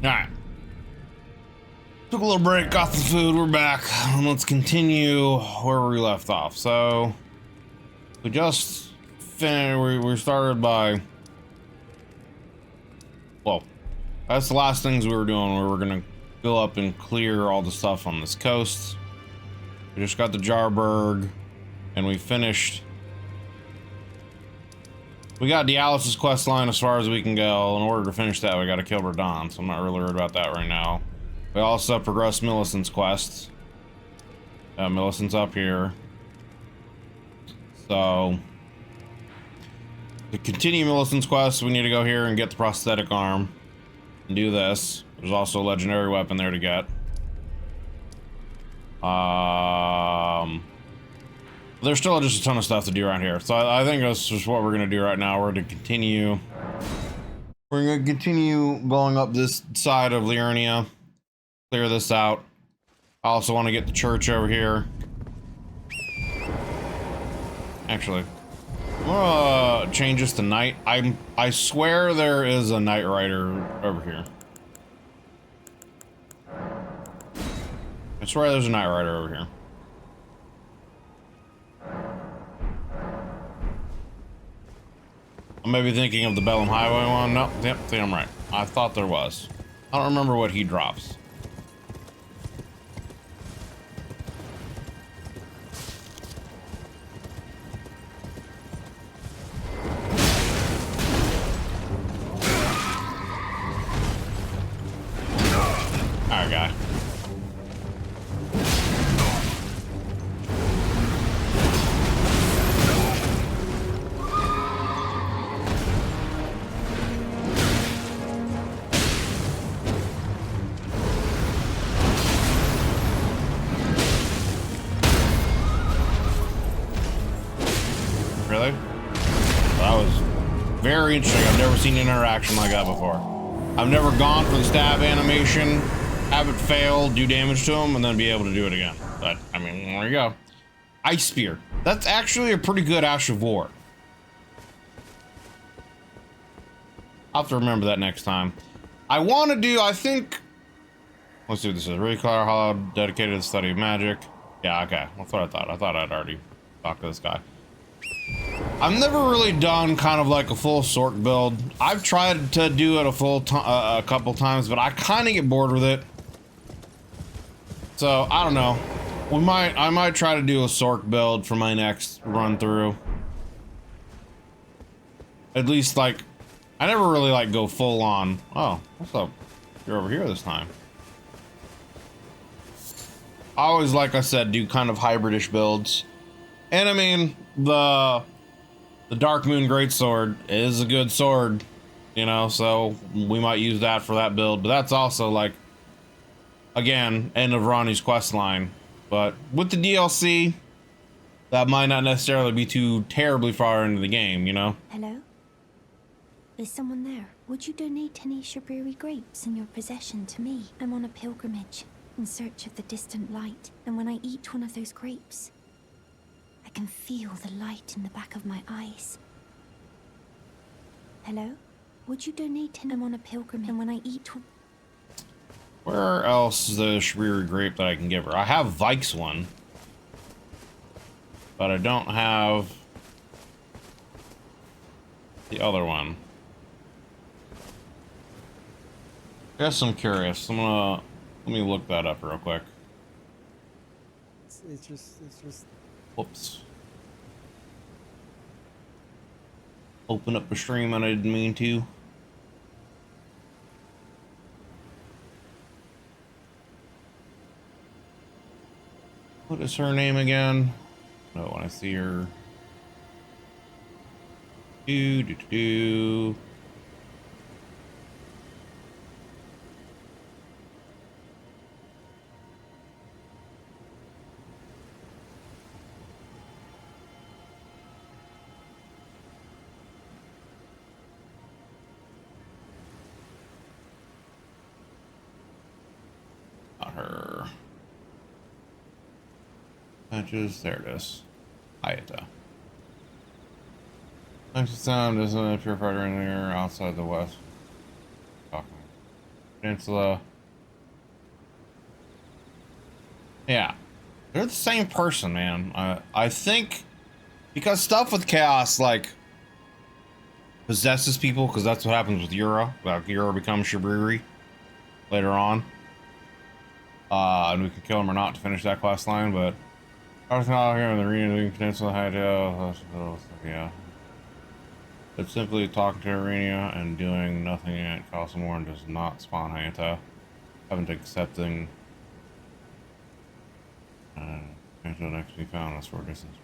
Alright. Took a little break, got some food, we're back. Let's continue where we left off. So, we just finished, we started by, well, that's the last things we were doing. We were gonna go up and clear all the stuff on this coast. We just got the Jarberg, and we finished. We got Dialysis quest line as far as we can go. In order to finish that, we gotta kill Radon, so I'm not really worried about that right now. We also progressed Millicent's quest. Millicent's up here. So, to continue Millicent's quest, we need to go here and get the prosthetic arm and do this. There's also a legendary weapon there to get. There's still just a ton of stuff to do around here. So I think that's just what we're gonna do right now. We're gonna continue. We're gonna continue going up this side of Liurnia. Clear this out. I also want to get the church over here. Actually, I'm gonna change this to night. I swear there is a Knight Rider over here. I swear there's a Knight Rider over here. I may be thinking of the Bellum Highway one. No, yep, I think I'm right. I thought there was. I don't remember what he drops. Alright, guy. Really? That was very interesting. I've never seen an interaction like that before. I've never gone for the stab animation, have it fail, do damage to him, and then be able to do it again. But, I mean, there you go. Ice Spear. That's actually a pretty good Ash of War. I'll have to remember that next time. I want to do, I think... Let's see what this is. Reclar Hollow, dedicated to the study of magic. Yeah, okay. That's what I thought. I thought I'd already talked to this guy. I've never really done kind of like a full Sork build. I've tried to do it a couple times, but I kind of get bored with it. So I don't know. I might try to do a Sork build for my next run through. At least like, I never really like go full on. Oh, what's up? You're over here this time. I always, like I said, do kind of hybridish builds. And I mean, the Dark Moon Greatsword is a good sword, you know, so we might use that for that build. But that's also like, again, end of Ronnie's quest line. But with the DLC, that might not necessarily be too terribly far into the game, you know? Hello? Is someone there? Would you donate any Shabiri grapes in your possession to me? I'm on a pilgrimage in search of the distant light, and when I eat one of those grapes, I can feel the light in the back of my eyes. Hello? Would you donate any? I'm on a pilgrimage, and when I eat one... Where else is the Shabiri grape that I can give her? I have Vike's one, but I don't have the other one. I guess I'm curious. Let me look that up real quick. It's just. Whoops. Open up a stream and I didn't mean to. What is her name again? No, when I see her. Do. Not her. Matches. There it is. Ayata. Next sound isn't a purified engineer outside the west. Talking. Peninsula. Yeah, they're the same person, man. I think because stuff with chaos like possesses people, because that's what happens with Yura. Like Yura becomes Shibriri later on. And we can kill him or not to finish that quest line, but I was not here in the arena peninsula hideout. Yeah. But simply talking to Arena and doing nothing at Cosmore does not spawn Hanta. Haven't accepting potential next to be found as for distance.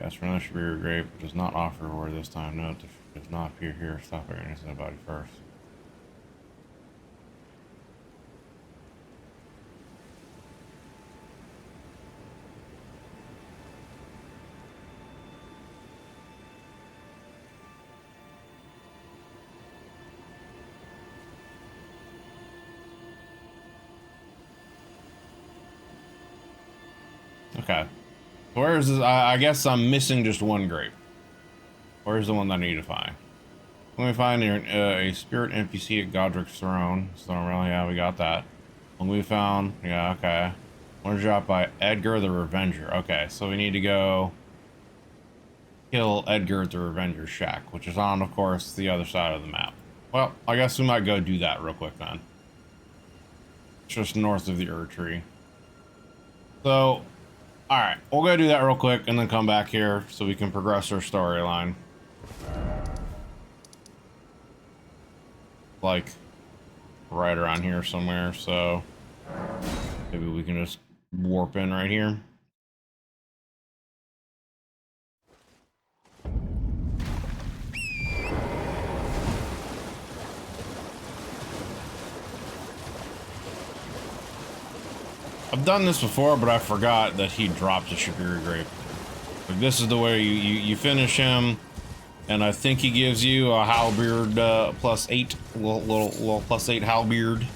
Yes, for another Shabriri grape does not offer reward this time. Note does not appear here. Stop at innocent body first. Okay. Where's this? I guess I'm missing just one grape. Where's the one that I need to find? Let me find a spirit NPC at Godric's throne. So really, yeah, we got that. When we found, yeah, okay. One drop by Edgar the Revenger. Okay, so we need to go kill Edgar the Revenger's shack, which is on, of course, the other side of the map. Well, I guess we might go do that real quick then. It's just north of the Erdtree. So, alright, we'll go do that real quick and then come back here so we can progress our storyline. Like, right around here somewhere, so maybe we can just warp in right here. I've done this before, but I forgot that he dropped a Shabriri grape. Like, this is the way you finish him, and I think he gives you a halberd +8, little +8 halberd.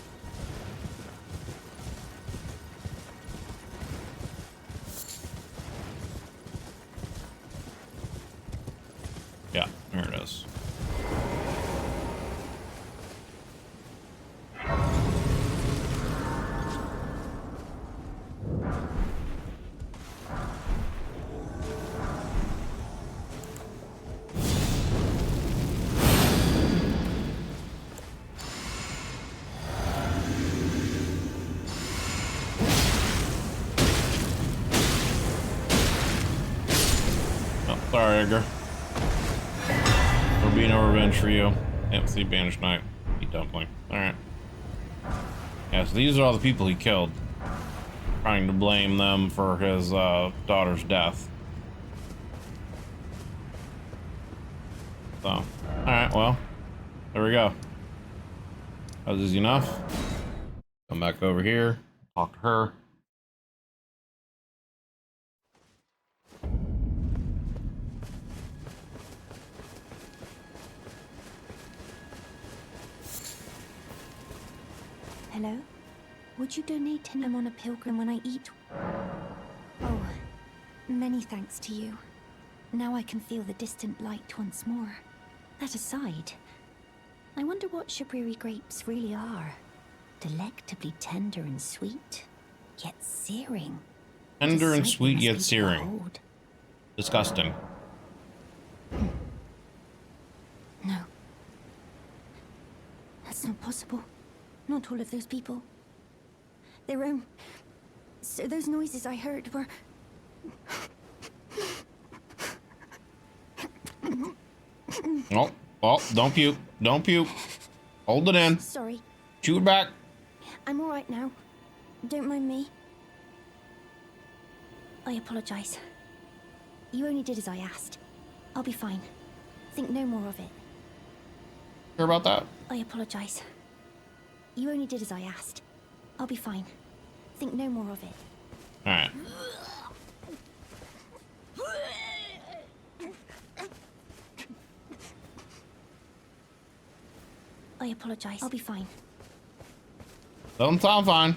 Yeah, there it is. Sorry, Edgar. There'll be no revenge for you. Yep, see, Banished Knight. Eat dumpling. Alright. Yeah, so these are all the people he killed. Trying to blame them for his daughter's death. So, alright, well, there we go. That was easy enough. Come back over here, talk to her. Hello? Would you donate and I'm on a pilgrim when I eat? Oh, many thanks to you. Now I can feel the distant light once more. That aside, I wonder what Shabriri grapes really are. Delectably tender and sweet, yet searing. Tender and The sight sweet must yet be searing. behold. Disgusting. No. That's not possible. Not all of those people. So those noises I heard were... Oh, oh, don't puke. Don't puke. Hold it in. Sorry. Chew it back. I'm all right now. Don't mind me. I apologize. You only did as I asked. I'll be fine. Think no more of it. Sure about that? I apologize. You only did as I asked. I'll be fine. Think no more of it. Alright. I apologize. I'll be fine. Doesn't sound fine.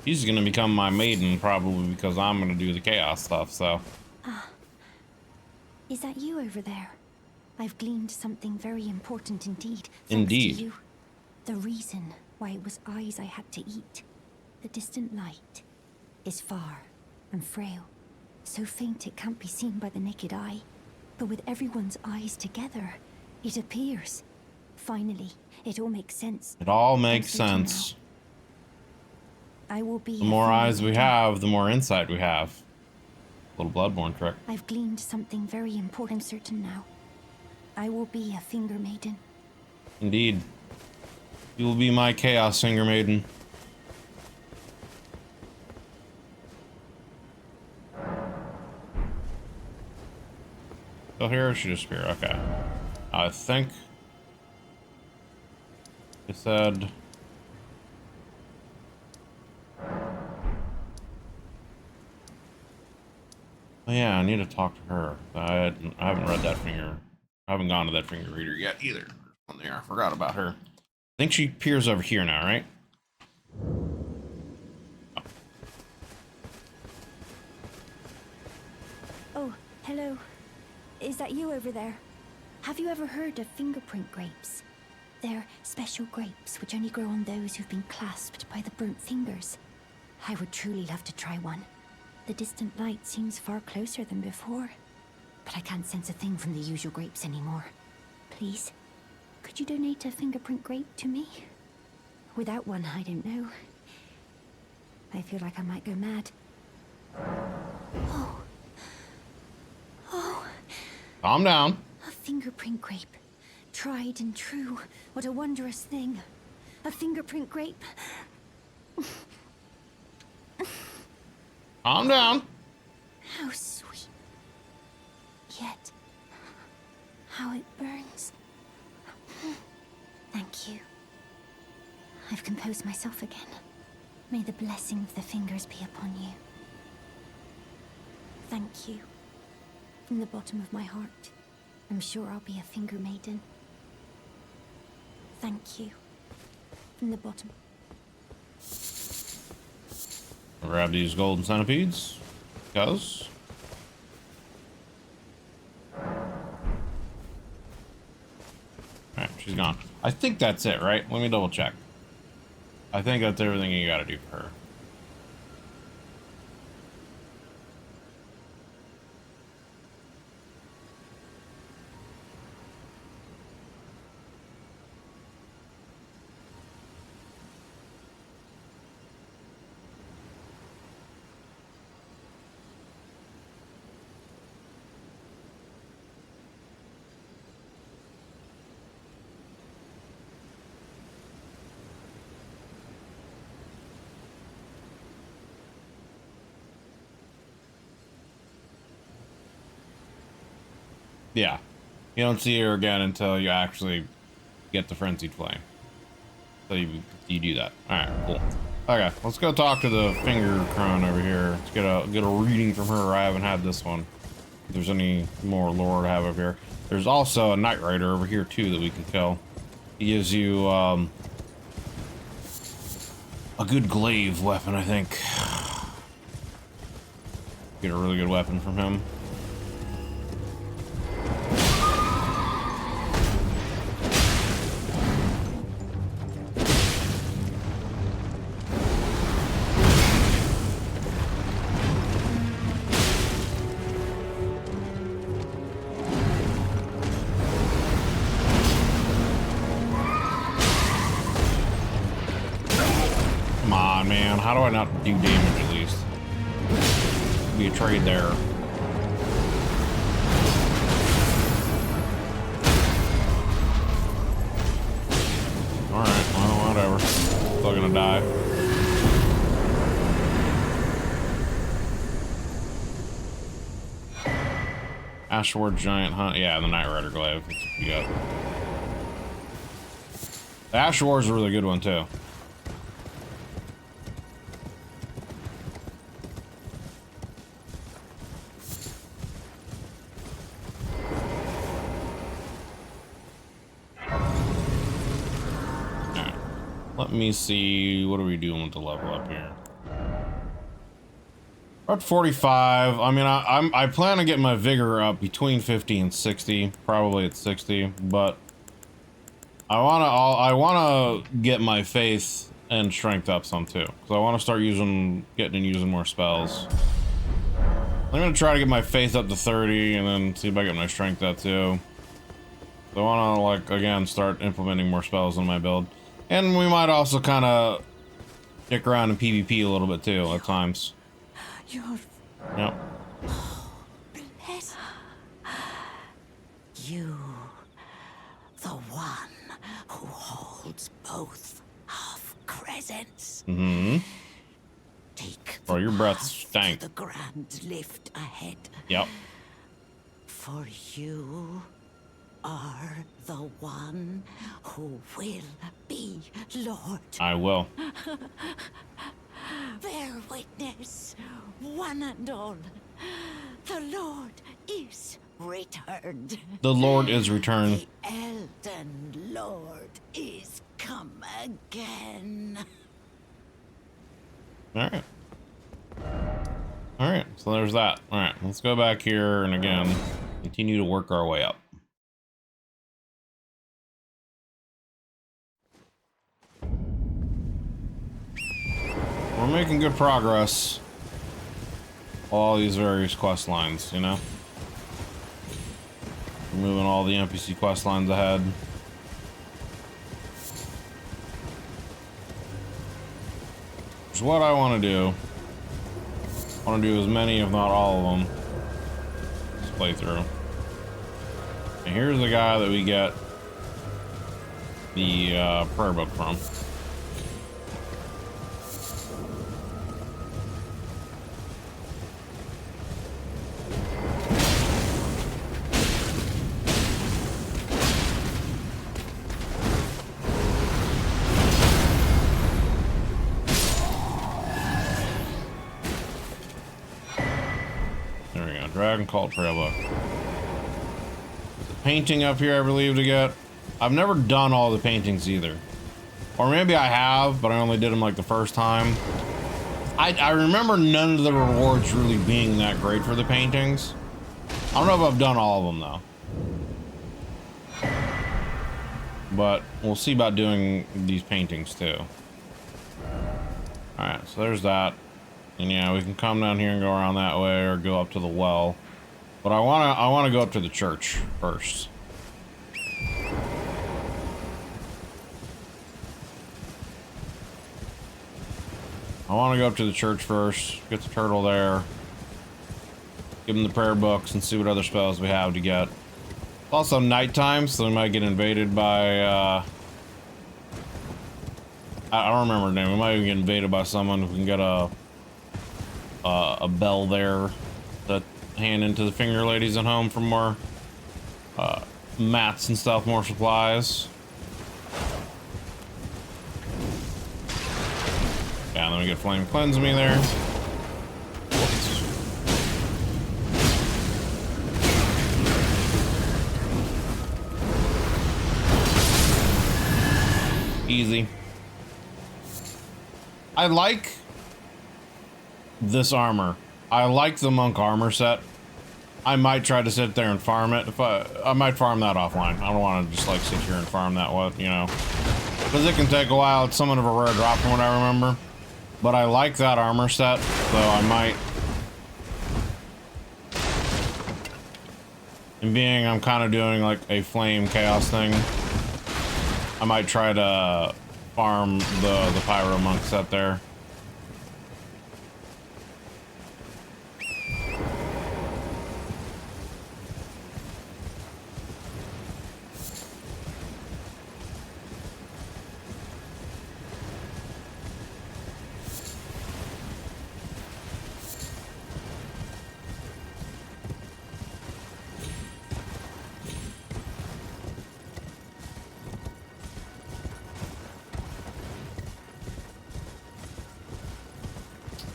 She's gonna become my maiden probably because I'm gonna do the chaos stuff, so. Is that you over there? I've gleaned something very important indeed, thanks Indeed. to you. The reason why it was eyes I had to eat. The distant light is far and frail, so faint it can't be seen by the naked eye. But with everyone's eyes together, it appears. Finally, it all makes sense. It all makes Thanks sense. I will be The more eyes we have, the more insight we have. Little Bloodborne trick. I've gleaned something very important, certain now. I will be a finger maiden. Indeed. You will be my chaos finger maiden. Still here or should disappear? Okay. I think it said oh yeah, I need to talk to her. I haven't read that finger. I haven't gone to that finger reader yet either. On there, I forgot about her. I think she appears over here now, right? Oh, hello. Is that you over there? Have you ever heard of fingerprint grapes? They're special grapes which only grow on those who've been clasped by the burnt fingers. I would truly love to try one. The distant light seems far closer than before, but I can't sense a thing from the usual grapes anymore. Please, could you donate a fingerprint grape to me? Without one, I don't know. I feel like I might go mad. Oh. Oh. Calm down. A fingerprint grape. Tried and true. What a wondrous thing. A fingerprint grape. Calm down. How sweet. Yet, how it burns. Thank you. I've composed myself again. May the blessing of the fingers be upon you. Thank you. From the bottom of my heart, I'm sure I'll be a finger maiden. Thank you. From the bottom. I'll grab these golden centipedes. Because. Alright, she's gone. I think that's it, right? Let me double check. I think that's everything you gotta do for her. Yeah. You don't see her again until you actually get the frenzied flame. So you do that. Alright, cool. Okay, let's go talk to the finger crone over here. Let's get a reading from her. I haven't had this one. If there's any more lore to have over here. There's also a Knight Rider over here too that we can kill. He gives you a good glaive weapon, I think. Get a really good weapon from him. How do I not do damage at least? Be a trade there. Alright, well, whatever. Still gonna die. Ashward Giant Hunt. Yeah, the Knight Rider Glaive. That's what you got. The Ashward's a really good one, too. Let me see, what are we doing with the level up here? We're at 45. I mean, I plan on getting my vigor up between 50 and 60, probably at 60, but I wanna get my faith and strength up some too, because I want to start using more spells. I'm gonna try to get my faith up to 30, and then see if I get my strength up too. So I want to, like, again, start implementing more spells in my build, and we might also kind of stick around in PvP a little bit too at times. You're... Yep. Bless you, the one who holds both half crescents. Mm-hmm. Take Oh, your breath stank. the grand lift ahead. Yep. For you are the one who will be Lord. I will. Bear witness, one and all. The Lord is returned. The Lord is returned. The Elden Lord is come again. Alright. Alright, so there's that. Alright, let's go back here and again, continue to work our way up. We're making good progress. All these various quest lines, you know? We're moving all the NPC quest lines ahead. Which is what I want to do. I want to do as many, if not all of them, this playthrough. And here's the guy that we get the prayer book from. Dragon Cult Trail book. The painting up here, I believe, to get. I've never done all the paintings either. Or maybe I have, but I only did them like the first time. I remember none of the rewards really being that great for the paintings. I don't know if I've done all of them though. But we'll see about doing these paintings too. Alright, so there's that. And yeah, we can come down here and go around that way or go up to the well. But I wanna go up to the church first. I wanna go up to the church first, get the turtle there, give him the prayer books and see what other spells we have to get. It's also nighttime, so we might get invaded by I don't remember her name. We might even get invaded by someone who can get a bell there that hand into the finger ladies at home for more mats and stuff, more supplies. Yeah, and then we get flame cleanse me there. Easy. I like this armor. I like the monk armor set. I might try to sit there and farm it. If I might farm that offline. I don't want to just like sit here and farm that one, you know, because it can take a while. It's somewhat of a rare drop from what I remember, but I like that armor set, so I might. And being I'm kind of doing like a flame chaos thing, I might try to farm the pyro monk set there.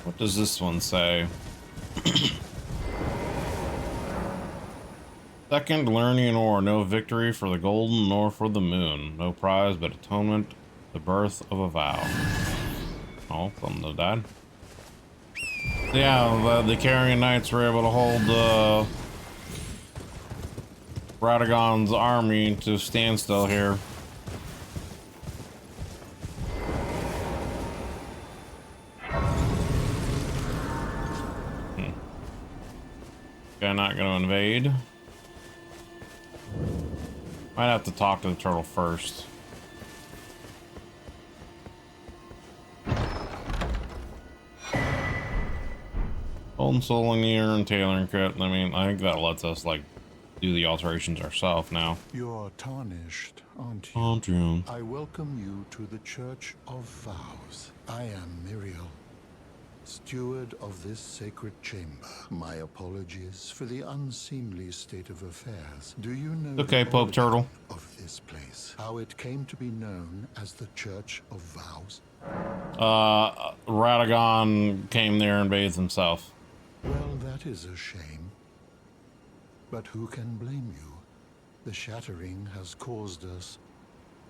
What does this one say? Second, learning or no victory for the golden nor for the moon. No prize but atonement, the birth of a vow. Oh, something to that. Yeah, the Carrion Knights were able to hold Radagon's army to standstill here. Okay, not gonna invade. Might have to talk to the turtle first. Golden Soul in here and tailoring kit. I mean, I think that lets us like do the alterations ourselves now. You're tarnished, aren't you? Aren't you? I welcome you to the Church of Vows. I am Miriel, steward of this sacred chamber. My apologies for the unseemly state of affairs. Do you know Okay, the Pope origin Turtle. of this place? How it came to be known as the Church of Vows? Radagon came there and bathed himself. Well, that is a shame. But who can blame you? The shattering has caused us,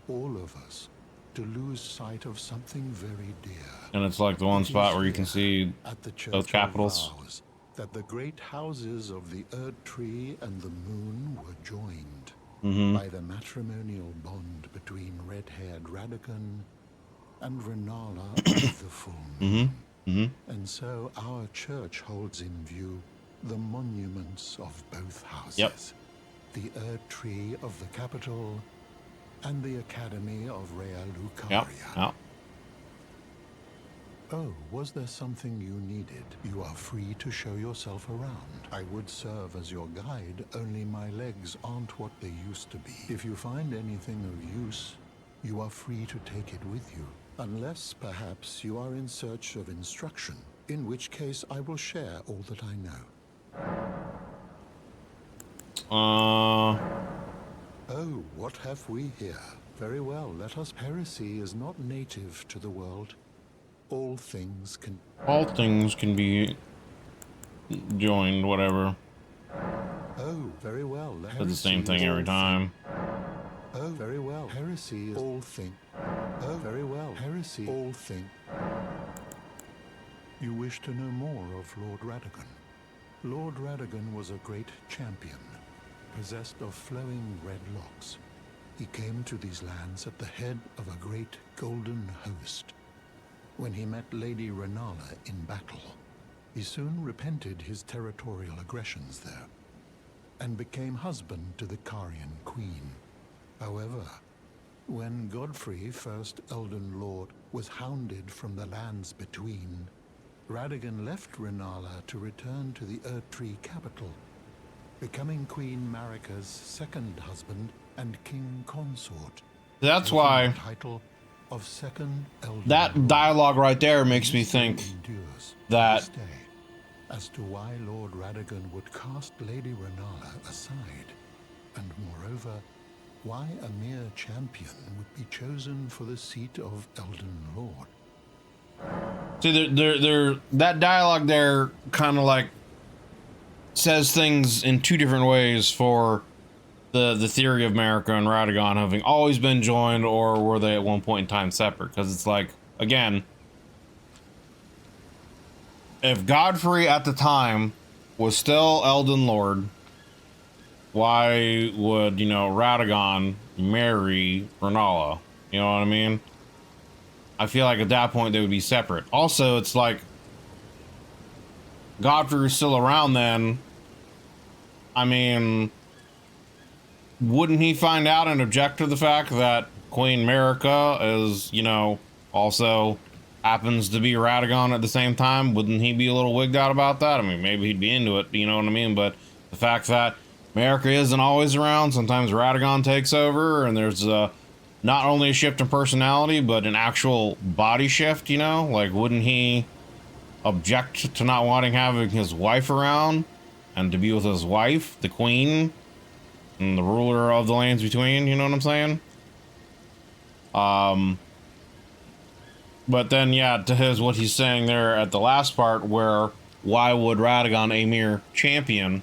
all of us, to lose sight of something very dear. And it's like the one It spot is where you can here, see at the Church both of capitals. Vows, that the great houses of the Erdtree and the Moon were joined by the matrimonial bond between red-haired Radagon and Renala of the full moon. And so our church holds in view the monuments of both houses. Yep. The Erdtree of the capital and the Academy of Rea Lucaria. Yep. Yep. Oh, was there something you needed? You are free to show yourself around. I would serve as your guide, only my legs aren't what they used to be. If you find anything of use, you are free to take it with you. Unless, perhaps, you are in search of instruction, in which case I will share all that I know. Oh, what have we here? Very well, let us. Heresy is not native to the world. All things can be joined, whatever. Oh, very well. It's the same thing every time. Oh, very well. Heresy is all thing. Oh, very well. Heresy all thing. You wish to know more of Lord Radagon? Lord Radagon was a great champion, possessed of flowing red locks. He came to these lands at the head of a great golden host. When he met Lady Renala in battle, he soon repented his territorial aggressions there, and became husband to the Carian queen. However, when Godfrey, first Elden Lord, was hounded from the lands between, Radagon left Renala to return to the Erdtree capital, becoming Queen Marika's second husband and king consort. That's taking why the title of second Elden that Lord. dialogue right there makes me This still think endures to that this day as to why Lord Radagon would cast Lady Renala aside, and moreover, why a mere champion would be chosen for the seat of Elden Lord. see there that dialogue there kind of like says things in two different ways for the theory of Marika and Radagon having always been joined, or were they at one point in time separate? Because it's like, again, if Godfrey at the time was still Elden Lord, why would, you know, Radagon marry Renala? You know what I mean? I feel like at that point they would be separate. Also, it's like Godfrey was still around then. I mean, wouldn't he find out and object to the fact that Queen Marika is, you know, also happens to be Radagon at the same time? Wouldn't he be a little wigged out about that? I mean, maybe he'd be into it, you know what I mean? But the fact that Marika isn't always around, sometimes Radagon takes over, and there's not only a shift in personality, but an actual body shift, you know? Like, wouldn't he object to not wanting having his wife around and to be with his wife, the queen, and the ruler of the lands between, you know what I'm saying? But then, yeah, to what he's saying there at the last part, where why would Radagon, a mere champion,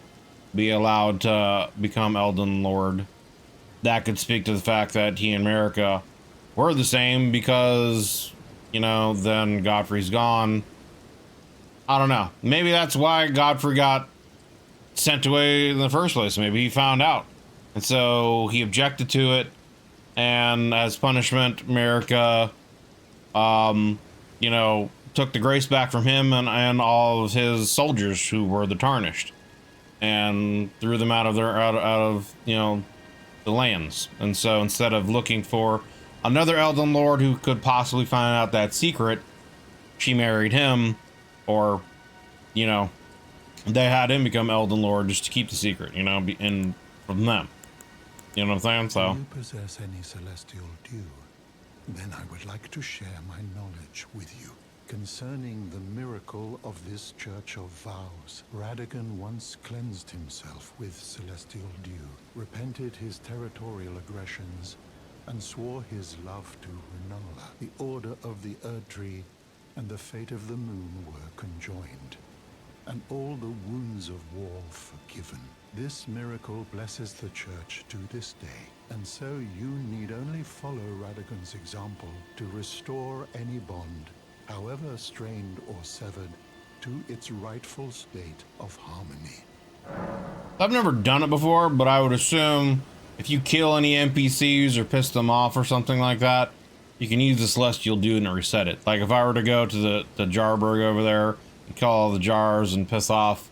be allowed to become Elden Lord? That could speak to the fact that he and Marika were the same, because, you know, then Godfrey's gone. I don't know. Maybe that's why Godfrey got sent away in the first place. Maybe he found out. And so he objected to it. And as punishment, America, you know, took the grace back from him and all of his soldiers who were the Tarnished. And threw them out of you know, the lands. And so instead of looking for another Elden Lord who could possibly find out that secret, she married him, or, you know, they had him become Elden Lord just to keep the secret, you know, and from them. You know what I'm saying? So. Do you possess any celestial dew? Then I would like to share my knowledge with you. Concerning the miracle of this Church of Vows, Radagon once cleansed himself with celestial dew, repented his territorial aggressions, and swore his love to Renala. The Order of the Erdtree and the fate of the moon were conjoined, and all the wounds of war forgiven. This miracle blesses the Church to this day, and so you need only follow Radagon's example to restore any bond, however strained or severed, to its rightful state of harmony. I've never done it before, but I would assume if you kill any NPCs or piss them off or something like that, you can use the Celestial Dew and reset it. Like if I were to go to the Jarberg over there and kill all the jars and piss off,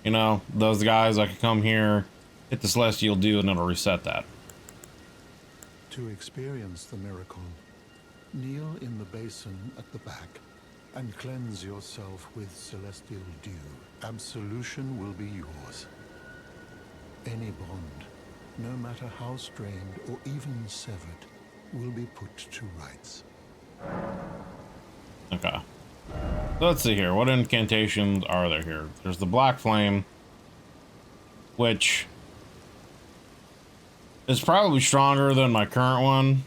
you know, those guys, I could come here, hit the Celestial Dew, and it'll reset that. To experience the miracle, kneel in the basin at the back and cleanse yourself with celestial dew. Absolution will be yours. Any bond, no matter how strained or even severed, will be put to rights. Okay. So let's see here. What incantations are there here? There's the Black Flame, which is probably stronger than my current one.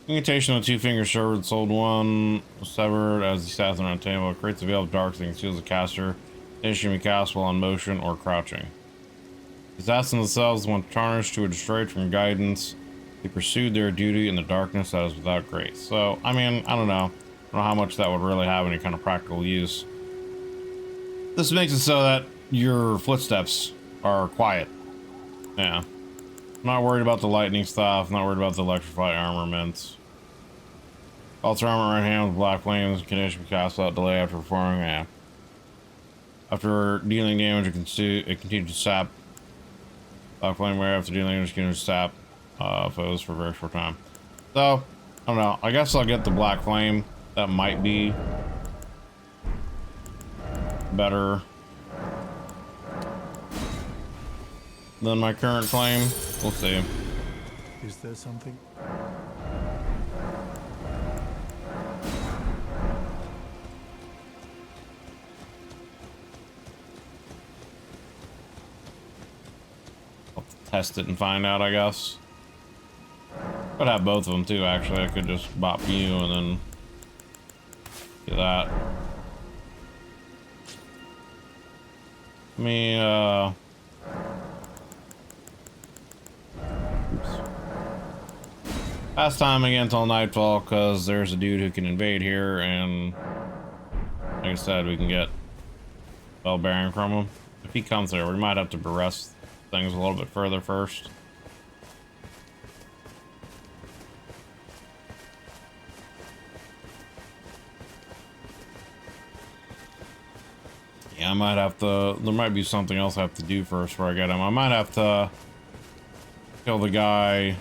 Incantation of 2 finger sword, sold one, severed as he sat on a table. It creates a veil of dark that conceals the caster. Finishing be cast while on motion or crouching. These assassins themselves went tarnished to a destroyed from guidance. They pursued their duty in the darkness that is without grace. So, I mean, I don't know. I don't know how much that would really have any kind of practical use. This makes it so that your footsteps are quiet. Yeah. I'm not worried about the lightning stuff. I'm not worried about the electrified armaments. Alter armor right hand with black flames. Condition cast without delay after performing. Yeah. After dealing damage, it continues to sap. Black flame where after dealing damage, continues to sap foes for a very short time. So, I don't know. I guess I'll get the black flame. That might be better than my current flame. We'll see. Is there something? I'll test it and find out, I guess. Could have both of them too, actually. I could just bop you and then do that. Let me, oops. Pass time again until nightfall, because there's a dude who can invade here, and like I said, we can get bell bearing from him. If he comes there, we might have to bereft things a little bit further first. Yeah, I might have to, there might be something else I have to do first before I get him. I might have to kill the guy.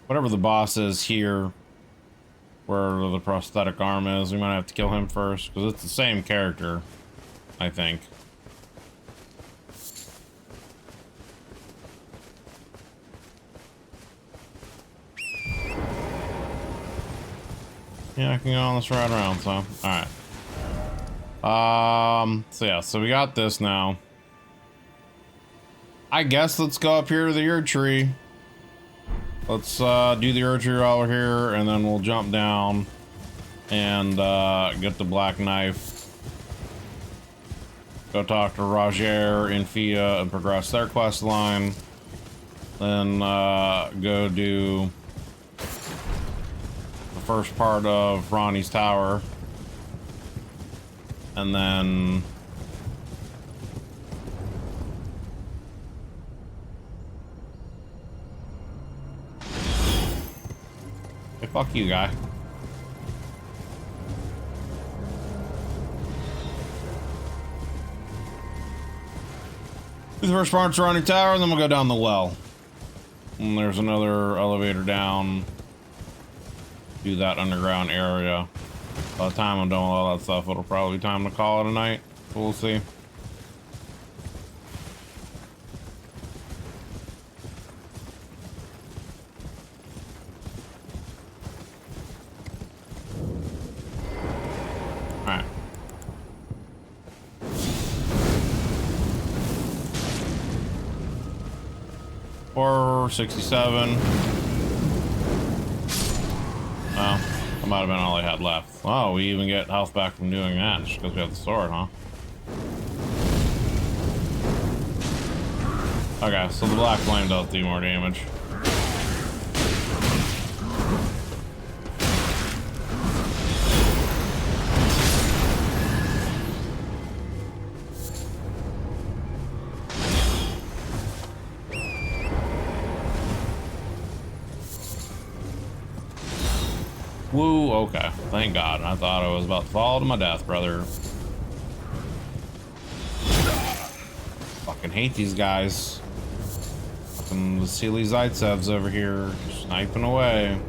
Whatever the boss is here, where the prosthetic arm is, we might have to kill him first, because it's the same character, I think. Yeah, I can go on this ride around, so, alright. So yeah, so we got this now. I guess let's go up here to the Erdtree. Let's do the Erdtree while we're here, and then we'll jump down and get the Black Knife. Go talk to Roger and Fia and progress their quest line. Then go do the first part of Ronnie's Tower. And then hey, fuck you, guy. Do the first part of Ronnie Tower, and then we'll go down the well. And there's another elevator down. Do that underground area. By the time I'm done with all that stuff, it'll probably be time to call it a night. We'll see. Alright. Or 67. Oh, that might have been all I had left. Oh, we even get health back from doing that just because we have the sword, huh? Okay, so the black flame does do more damage. Woo, okay. Thank God. I thought I was about to fall to my death, brother. Fucking hate these guys. Fucking Vasily Zaitsevs over here, sniping away.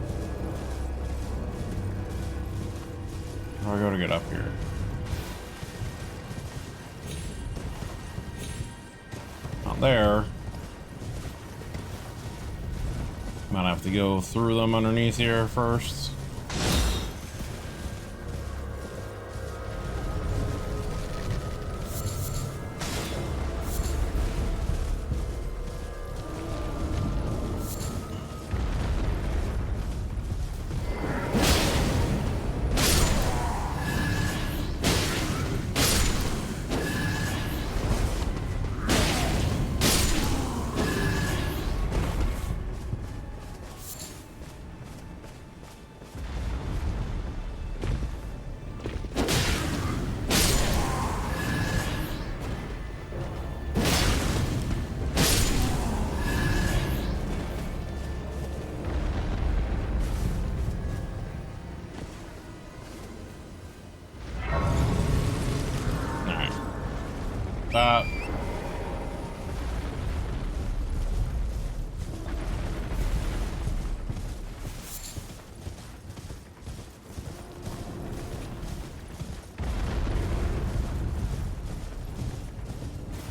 How do I go to get up here? Not there. Might have to go through them underneath here first.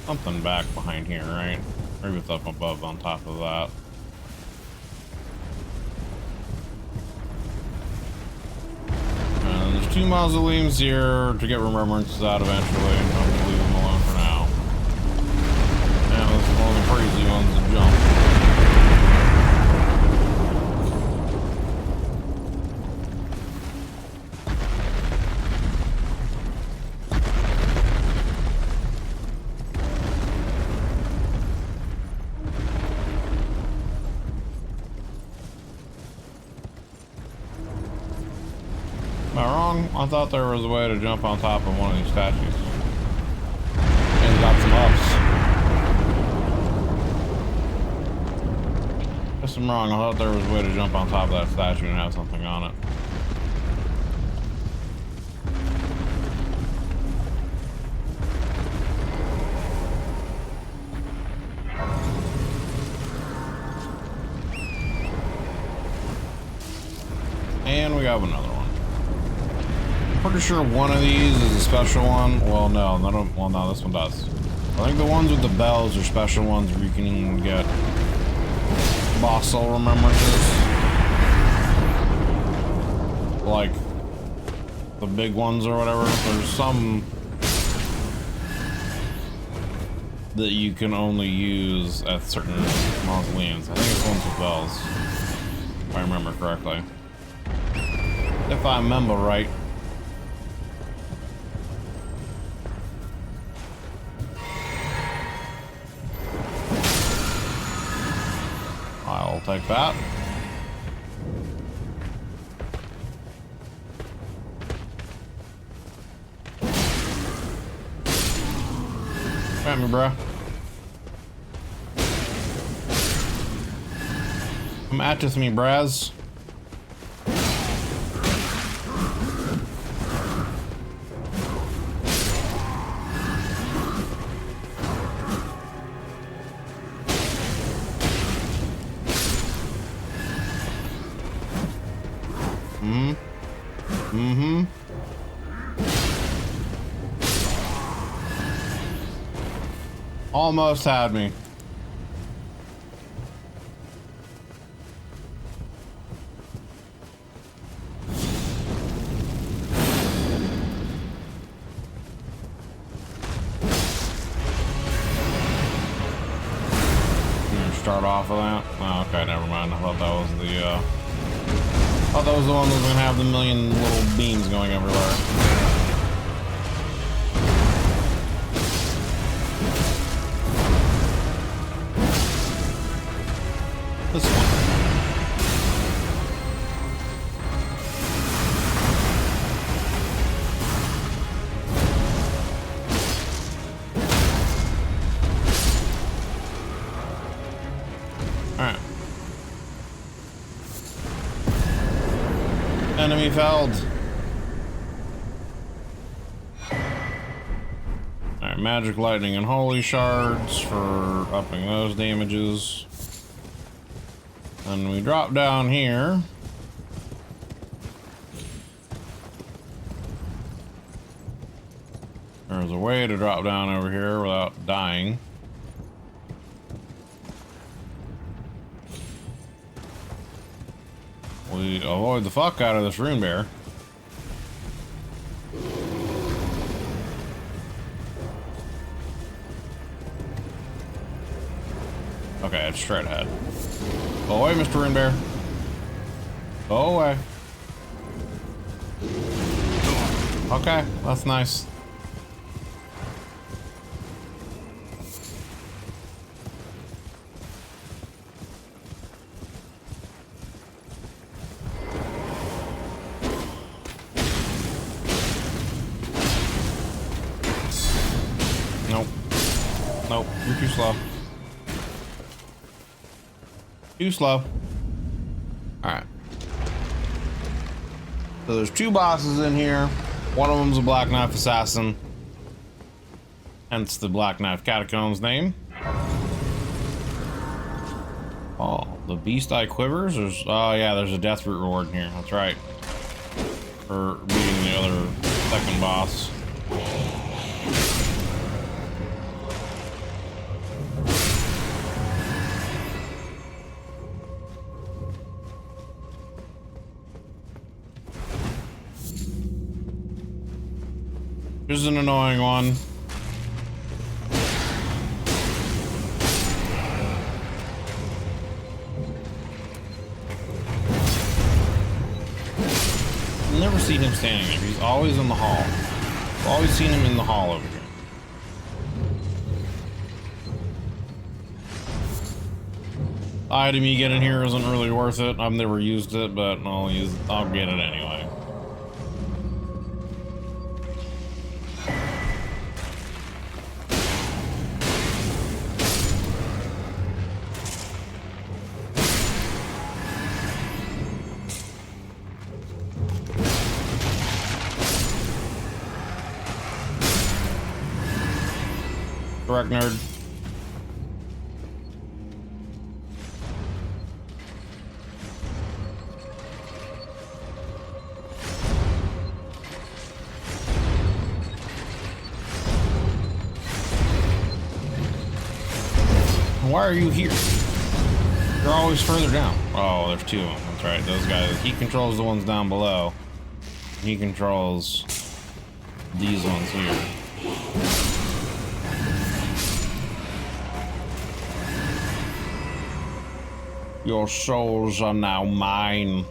Something back behind here, right? Maybe it's up above on top of that. And there's 2 mausoleums here to get remembrances out eventually. I'm gonna leave them alone for now. And those are one of the crazy ones that jump. I thought there was a way to jump on top of one of these statues. And got some ups. Guess I'm wrong. I thought there was a way to jump on top of that statue and have something on it. And we have another one. Pretty sure one of these is a special one. Well, no, no, this one does. I think the ones with the bells are special ones where you can even get boss soul remembrances. Like the big ones or whatever. There's some that you can only use at certain mausoleums. I think it's ones with bells, if I remember correctly. If I remember right. I'll take that. At me, bruh. Come at me, Braz. Almost had me. Start off of that? Oh, okay, never mind. I thought that was the one that was gonna have the million little beams going everywhere. This one. Alright. Enemy felled. Alright, magic, lightning, and holy shards for upping those damages. And we drop down here. There's a way to drop down over here without dying. We avoid the fuck out of this rune bear. Okay, it's straight ahead. Go away, Mr. Rune Bear. Go away. Okay, that's nice. Nope. Nope, you're too slow. Too slow. Alright. So there's two bosses in here. One of them's a Black Knife Assassin. Hence the Black Knife Catacombs name. Oh, the Beast Eye Quivers? Oh yeah, there's a death root reward in here. That's right. For beating the other second boss. Here's an annoying one. I've never seen him standing there. He's always in the hall. I've always seen him in the hall over here. The item you get in here isn't really worth it. I've never used it, but I'll get it anyway. Correct, nerd. Why are you here? You're always further down. Oh, there's two of them. That's right. Those guys. He controls the ones down below. He controls these ones here. Your souls are now mine.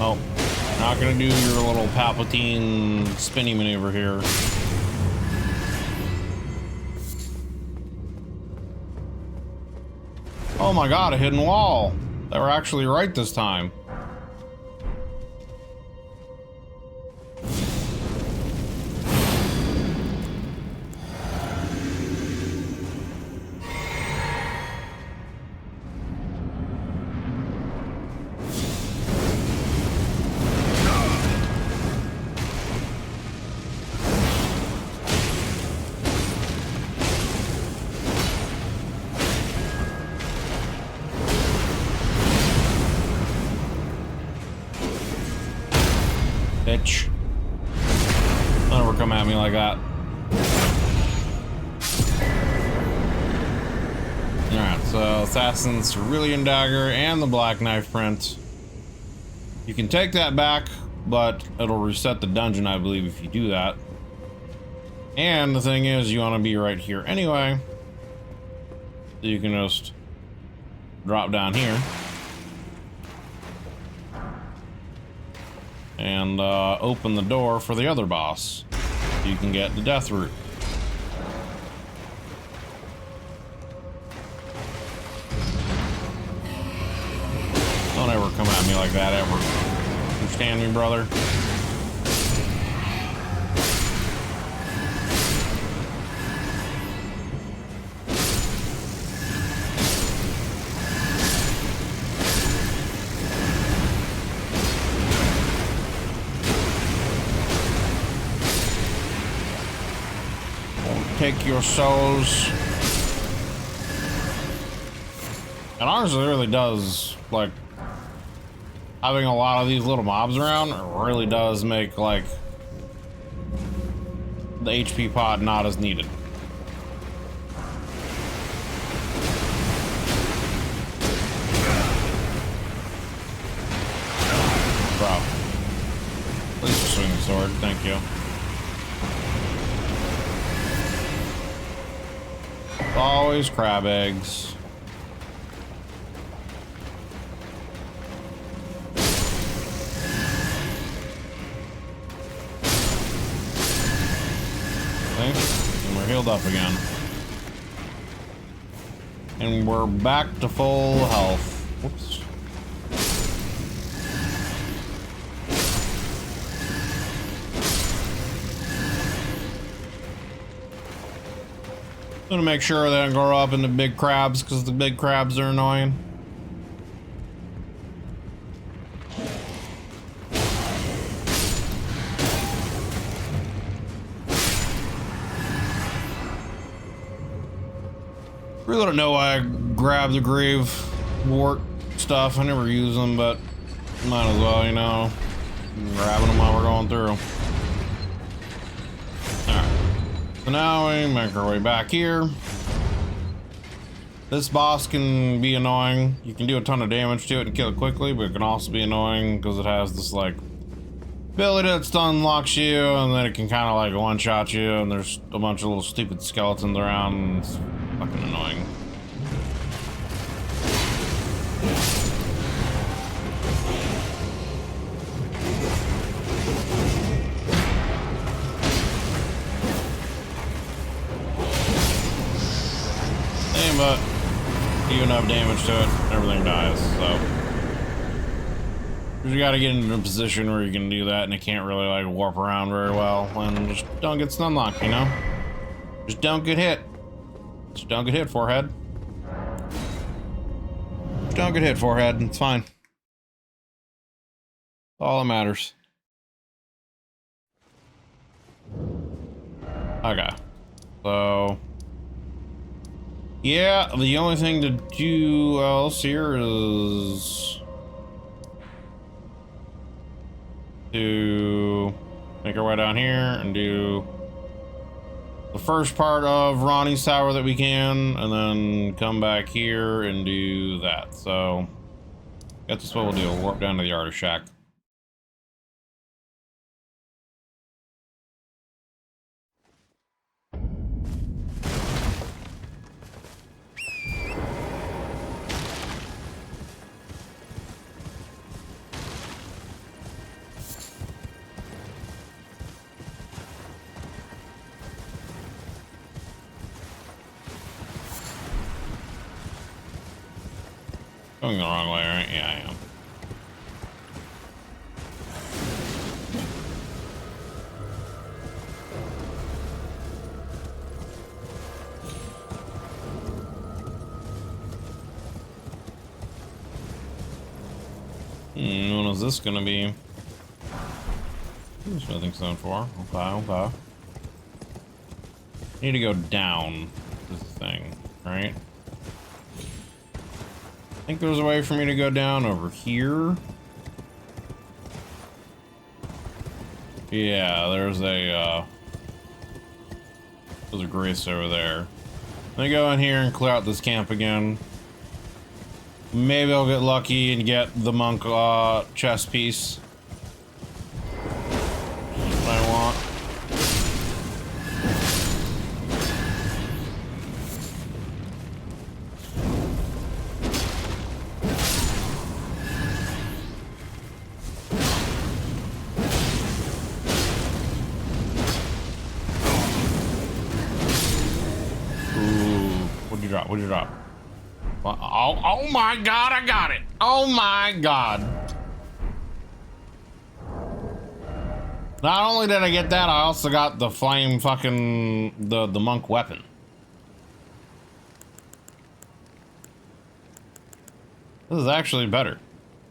Oh, Not gonna do your little Palpatine spinny maneuver here. Oh my god, a hidden wall. They were actually right this time. Bitch. Don't ever come at me like that. Alright, so Assassin's Cerulean Dagger and the Black Knife print. You can take that back, but it'll reset the dungeon, I believe, if you do that. And the thing is, you want to be right here anyway. So you can just drop down here. And open the door for the other boss. You can get the death root. Don't ever come at me like that, ever. Understand me, brother? Take your souls. And honestly, it really does, like, having a lot of these little mobs around, it really does make, like, the HP pod not as needed. Bro. Please swing the sword, thank you. Always crab eggs. Okay, and we're healed up again. And we're back to full health. Whoops. Gonna make sure they don't grow up into big crabs because the big crabs are annoying. Really don't know why I grabbed the grave wart stuff. I never use them, but might as well, you know, grabbing them while we're going through. So now we make our way back here. This boss can be annoying. You can do a ton of damage to it and kill it quickly, but it can also be annoying because it has this like ability that stun locks you, and then it can kind of like one-shot you, and there's a bunch of little stupid skeletons around, and it's fucking annoying. But do enough damage to it, everything dies, so you gotta get into a position where you can do that and it can't really like warp around very well, and just don't get stun locked, you know? Just don't get hit. Just don't get hit, forehead. Just don't get hit, forehead, it's fine. All that matters. Okay, so yeah, the only thing to do else here is to make our way down here and do the first part of Ronnie's tower that we can, and then come back here and do that. So that's what we'll do. We'll warp down to the Artist Shack. Going the wrong way, right? Yeah, I am. What is this gonna be? There's nothing zone for. Okay, okay. Need to go down this thing, right? I think there's a way for me to go down over here. Yeah, there's a grace over there. Let me go in here and clear out this camp again. Maybe I'll get lucky and get the monk chest piece. What I want. Ooh, what'd you drop? What'd you drop? Oh my god, I got it! Oh my god. Not only did I get that, I also got the flame fucking the monk weapon. This is actually better.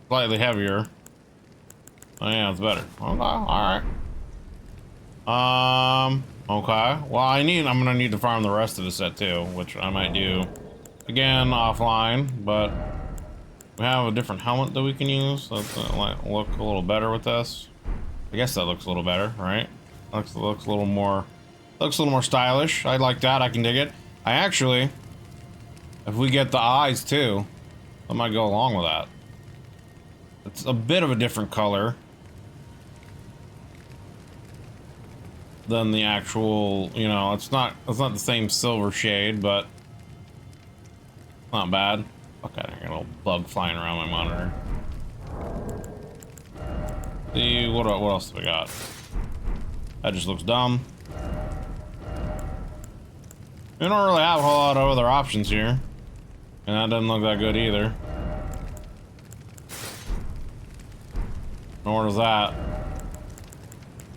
Slightly heavier. Oh yeah, it's better. Okay, alright. Okay. Well, I'm gonna need to farm the rest of the set too, which I might do again offline, but we have a different helmet that we can use that's like look a little better with this. I guess that looks a little better, right? Looks a little more stylish. I like that. I can dig it. I actually, if we get the eyes too, I might go along with that. It's a bit of a different color than the actual, you know, it's not the same silver shade, but not bad. Fuck, I got a little bug flying around my monitor. See, what else do we got? That just looks dumb. We don't really have a whole lot of other options here. And that doesn't look that good either. Nor does that.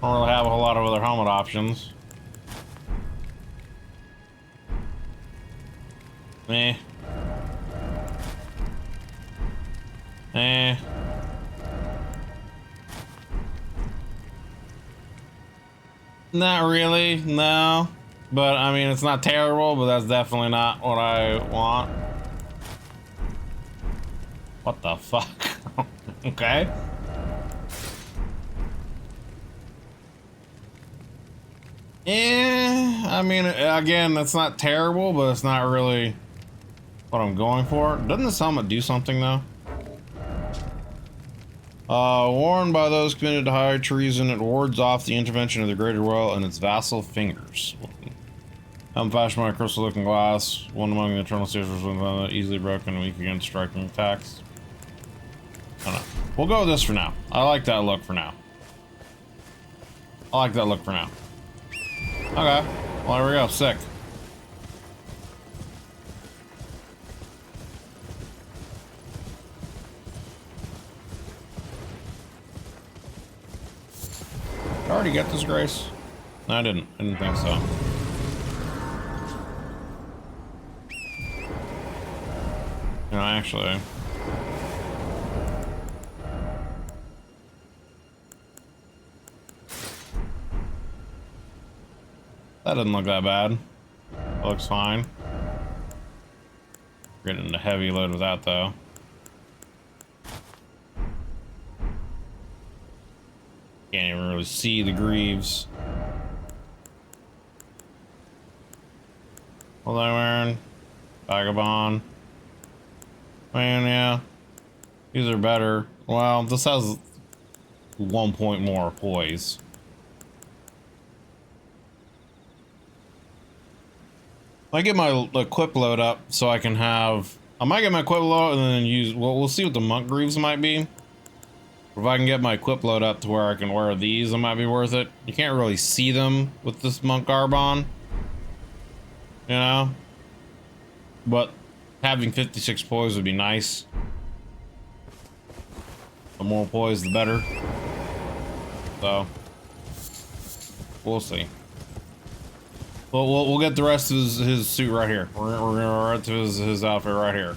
Don't really have a whole lot of other helmet options. Eh. Eh. Not really, no. But I mean, it's not terrible, but that's definitely not what I want. What the fuck? Okay. Yeah, I mean, again, that's not terrible, but it's not really what I'm going for. Doesn't this helmet do something though? Worn by those committed to high treason, it wards off the intervention of the greater royal and its vassal fingers. I'm fashioned by a crystal-looking glass. One among the eternal seers was easily broken and weak against striking attacks. I don't know. We'll go with this for now. I like that look for now. I like that look for now. Okay. Well, there we go. Sick. Did I already get this, Grace? No, I didn't. I didn't think so. You know, actually... that doesn't look that bad. That looks fine. Getting into heavy load with that, though. Can't even really see the greaves. What am I wearing? Vagabond. Man, yeah. These are better. Well, this has 1 point more poise. I get my equip load up so I can have... I might get my equip load and then use... Well, we'll see what the monk greaves might be. If I can get my equip load up to where I can wear these, it might be worth it. You can't really see them with this monk garb on. You know? But having 56 poise would be nice. The more poise, the better. So we'll see. Well, we'll get the rest of his suit right here. We're gonna right to his outfit right here.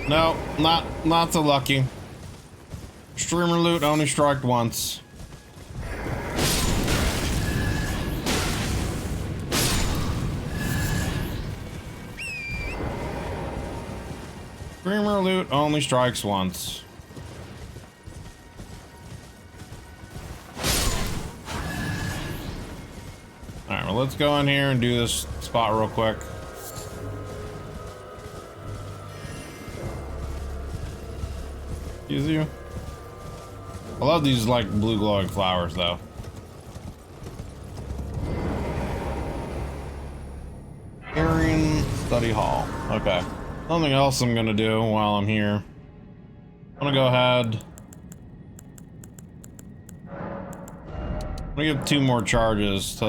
No, not so lucky. Streamer loot only striked once. Streamer loot only strikes once. Alright, well, let's go in here and do this spot real quick. Excuse you. I love these like blue glowing flowers though. Arian Study Hall. Okay. Something else I'm gonna do while I'm here. I'm gonna go ahead. I'm gonna give 2 more charges to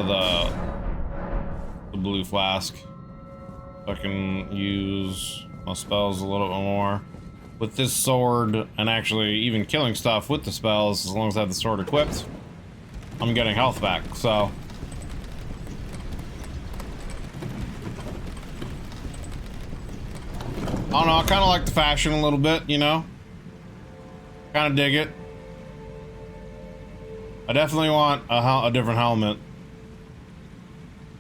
the blue flask. So I can use my spells a little bit more. With this sword, and actually even killing stuff with the spells, as long as I have the sword equipped, I'm getting health back, so. I don't know, I kind of like the fashion a little bit, you know? Kind of dig it. I definitely want a different helmet.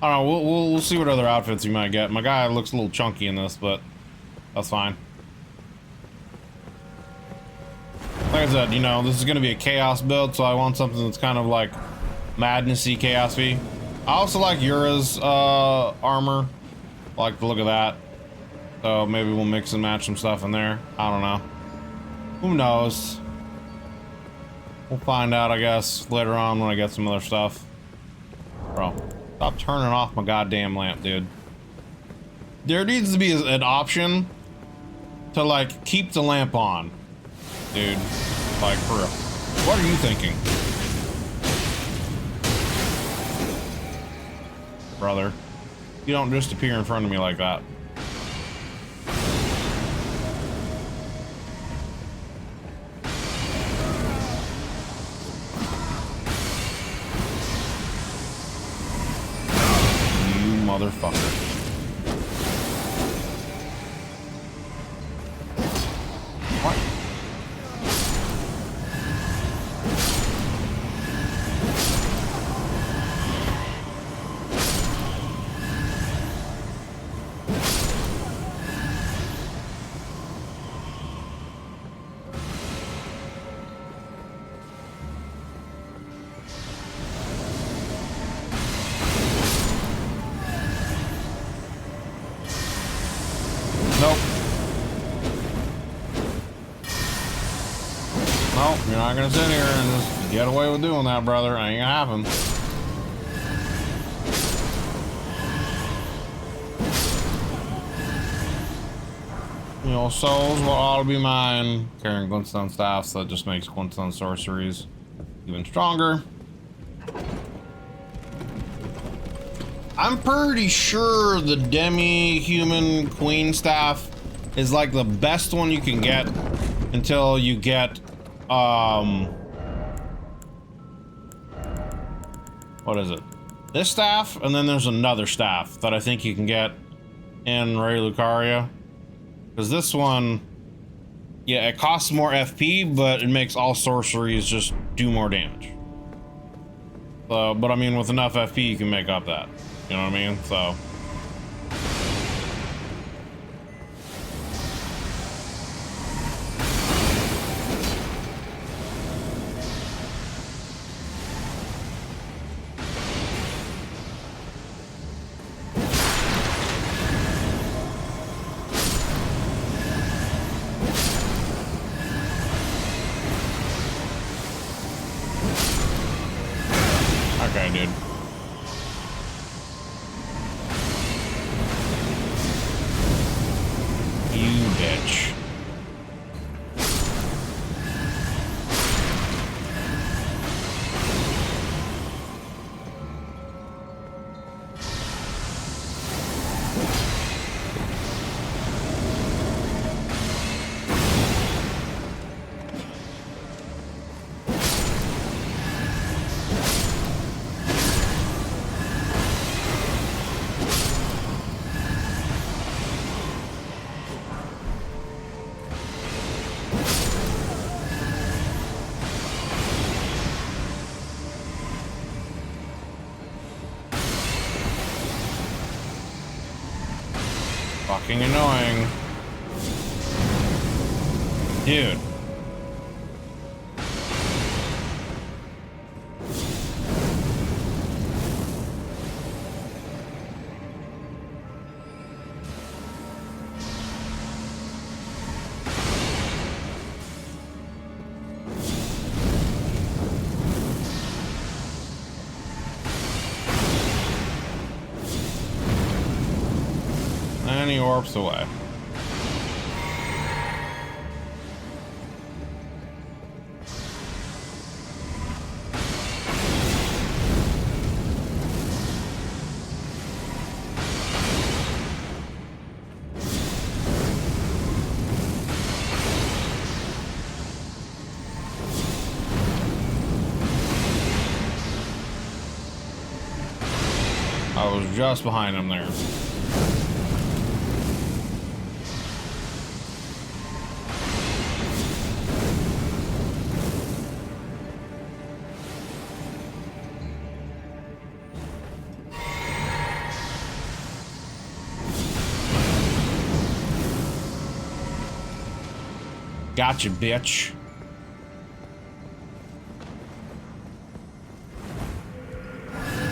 I don't know, we'll see what other outfits you might get. My guy looks a little chunky in this, but that's fine. Like I said, you know, this is going to be a chaos build, so I want something that's kind of like madnessy, chaos-y. I also like Yura's armor. I like the look of that. So maybe we'll mix and match some stuff in there. I don't know. Who knows? We'll find out, I guess, later on when I get some other stuff. Bro, stop turning off my goddamn lamp, dude. There needs to be an option to, like, keep the lamp on. Dude, like, for real. What are you thinking? Brother, you don't just appear in front of me like that. You motherfucker. You're not gonna sit here and just get away with doing that, brother. Ain't gonna happen. Your souls will all be mine. Carrying glintstone staffs, that just makes glintstone sorceries even stronger. I'm pretty sure the demi-human queen staff is like the best one you can get until you get what is it? This staff, and then there's another staff that I think you can get in Ray Lucaria. Because this one, yeah, it costs more FP, but it makes all sorceries just do more damage. So, but I mean, with enough FP, you can make up that. You know what I mean? So. Okay, dude. You bitch. fucking annoying. Dude. And he warps away. I was just behind him there. Gotcha, bitch.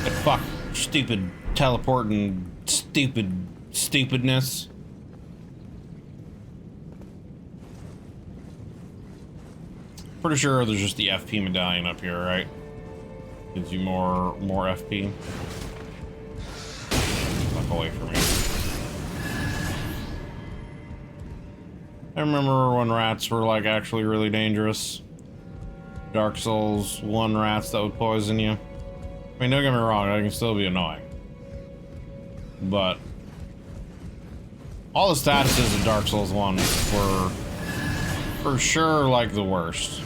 Hey, fuck. Stupid teleporting stupidness. Pretty sure there's just the FP medallion up here, right? Gives you more FP. Fuck away from me. I remember when rats were like actually really dangerous. Dark Souls 1 rats that would poison you. I mean, don't get me wrong, I can still be annoying. But all the statuses in Dark Souls 1 were for sure like the worst.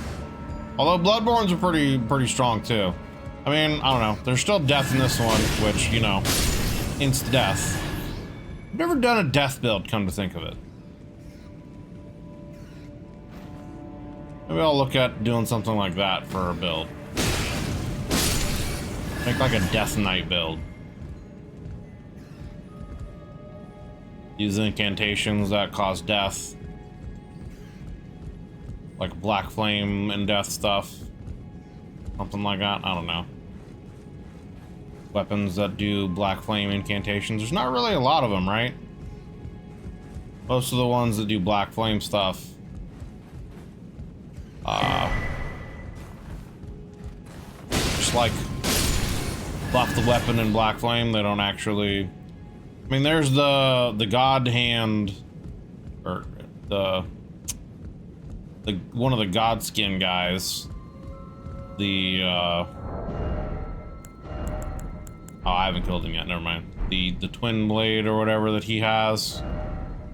Although Bloodborne's are pretty strong too. I mean, I don't know. There's still death in this one, which, you know, insta death. I've never done a death build, come to think of it. Maybe I'll look at doing something like that for a build. Make like a Death Knight build. Use incantations that cause death. Like Black Flame and death stuff. Something like that, I don't know. Weapons that do Black Flame incantations. There's not really a lot of them, right? Most of the ones that do Black Flame stuff just like buff the weapon in Black Flame. They don't actually. I mean, there's the God Hand, or the one of the God Skin guys. The oh, I haven't killed him yet. Never mind. The twin blade or whatever that he has.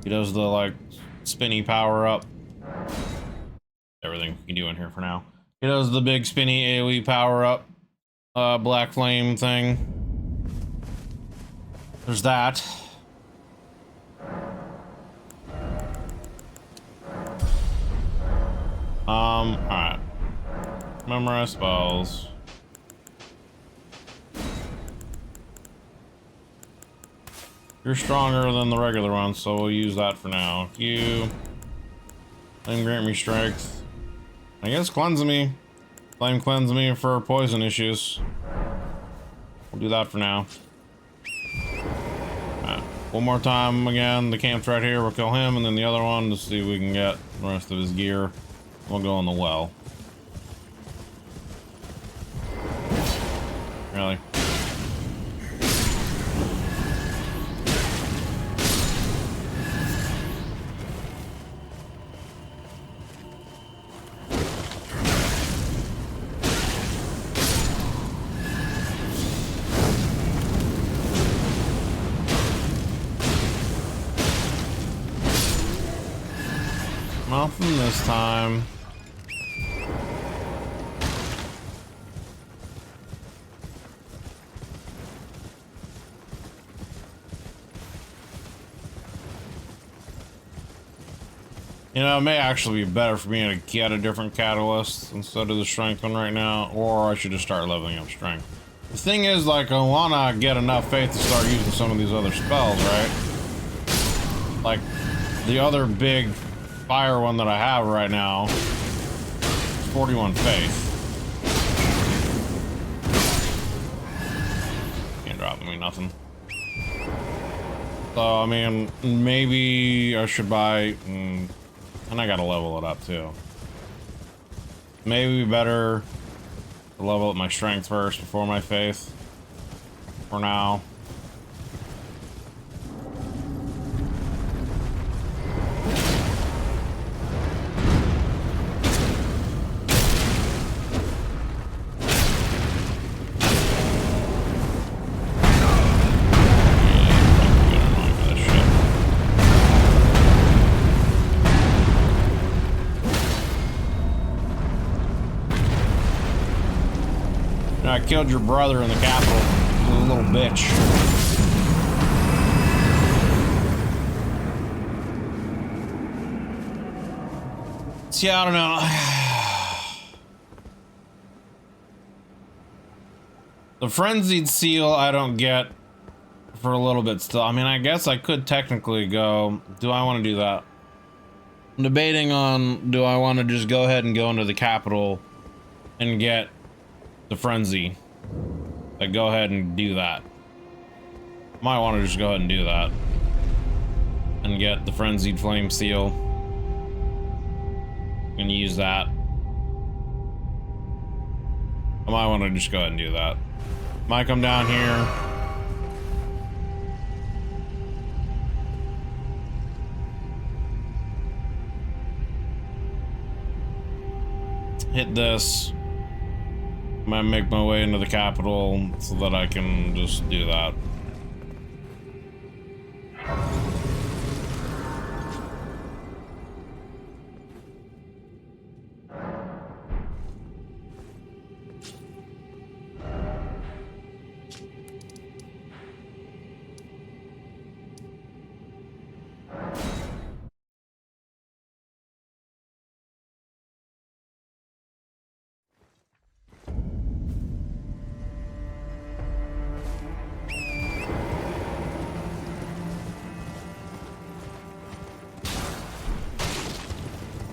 He does the like spinny power up. Everything you can do in here for now. He does the big spinny AoE power up, Black Flame thing. There's that. Alright. Memorize spells. You're stronger than the regular one, so we'll use that for now. You flame grant me strength. I guess cleanse me. Flame cleanse me for poison issues. We'll do that for now. Right. One more time again. The camp's right here. We'll kill him, and then the other one to see if we can get the rest of his gear. We'll go in the well. Really? Nothing this time. You know, it may actually be better for me to get a different catalyst instead of the strength one right now, or I should just start leveling up strength. The thing is, like, I wanna get enough faith to start using some of these other spells, right? like the other big fire one that I have right now. 41 faith. Can't drop me nothing. So, I mean, maybe I should buy... and I gotta level it up, too. Maybe better to level up my strength first before my faith. For now. I killed your brother in the capital, you little bitch. See, I don't know. The frenzied seal I don't get for a little bit still. I mean, I guess I could technically go. Do I want to do that? I'm debating on, do I want to just go ahead and go into the capital and get the frenzy? Like, go ahead and do that. Might want to just go ahead and do that and get the frenzied flame seal and use that. I might want to just go ahead and do that. Might come down here. Hit this. Might make my way into the capital so that I can just do that.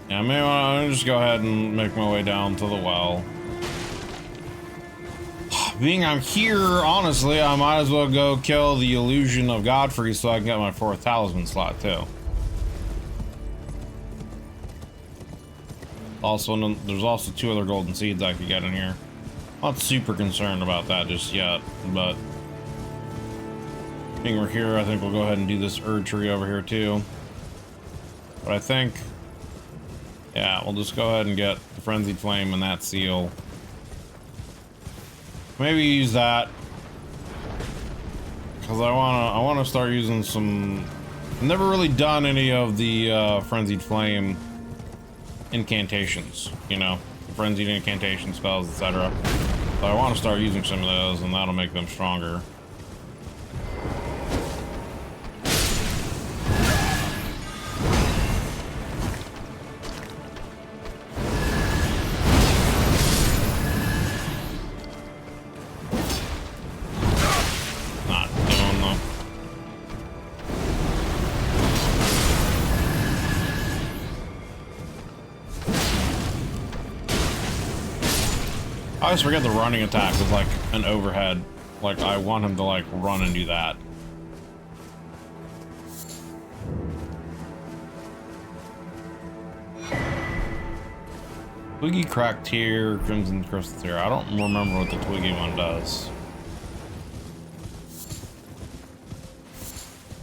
Yeah, maybe I'll just go ahead and make my way down to the well. Being I'm here, honestly, I might as well go kill the illusion of Godfrey so I can get my 4th talisman slot too. Also, there's also 2 other golden seeds I could get in here. Not super concerned about that just yet, but being we're here, I think we'll go ahead and do this Erdtree over here too. But I think, yeah, we'll just go ahead and get the frenzied flame and that seal. Maybe use that because I wanna start using some. I've never really done any of the frenzied flame incantations, you know, frenzied incantation spells, etc. So I want to start using some of those, and that'll make them stronger. I always forget the running attack is like an overhead. Like, I want him to like run and do that. Twiggy cracked here, Crimson Crystal here. I don't remember what the Twiggy one does.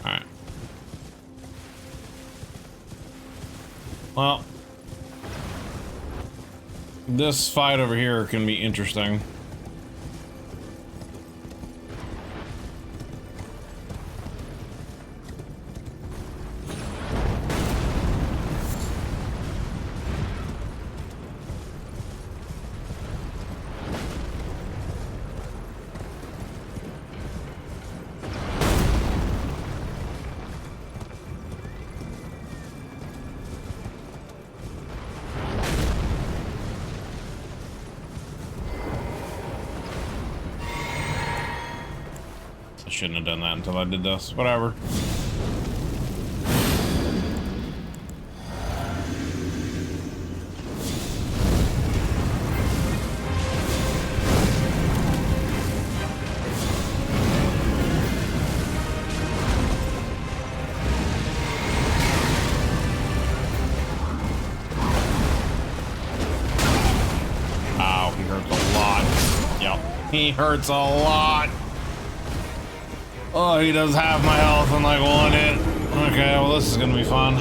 Alright. Well, this fight over here can be interesting. Shouldn't have done that until I did this. Whatever. He hurts a lot. Oh, he does half my health in like one hit. Okay, well this is gonna be fun.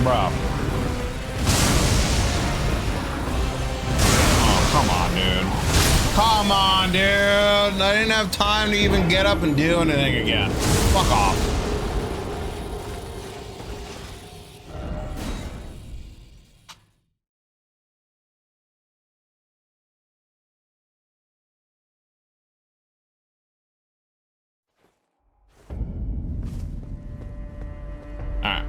Bro. Oh, come on, dude. Come on, dude. I didn't have time to even get up and do anything again. Fuck off. Alright.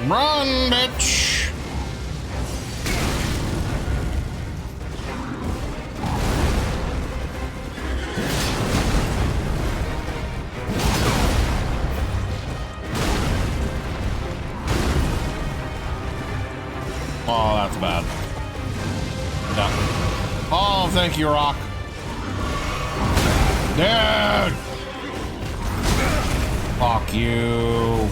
Run, bitch! Oh, that's bad. Yeah. Oh, thank you, Rock. Dude! Fuck you.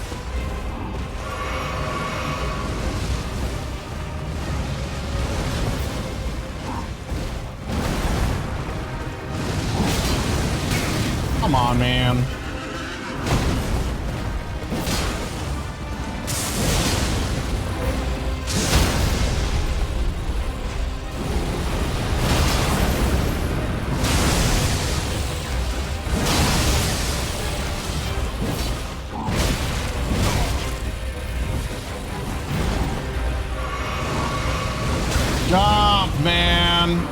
Come on, man. Jump, man.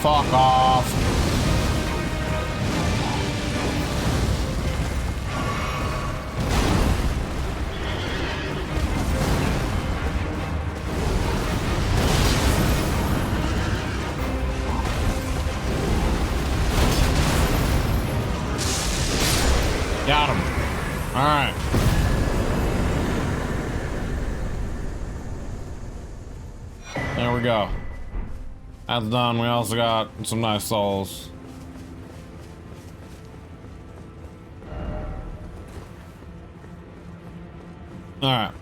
Fuck off. Got him. All right. There we go. That's done. We also got some nice souls. All right.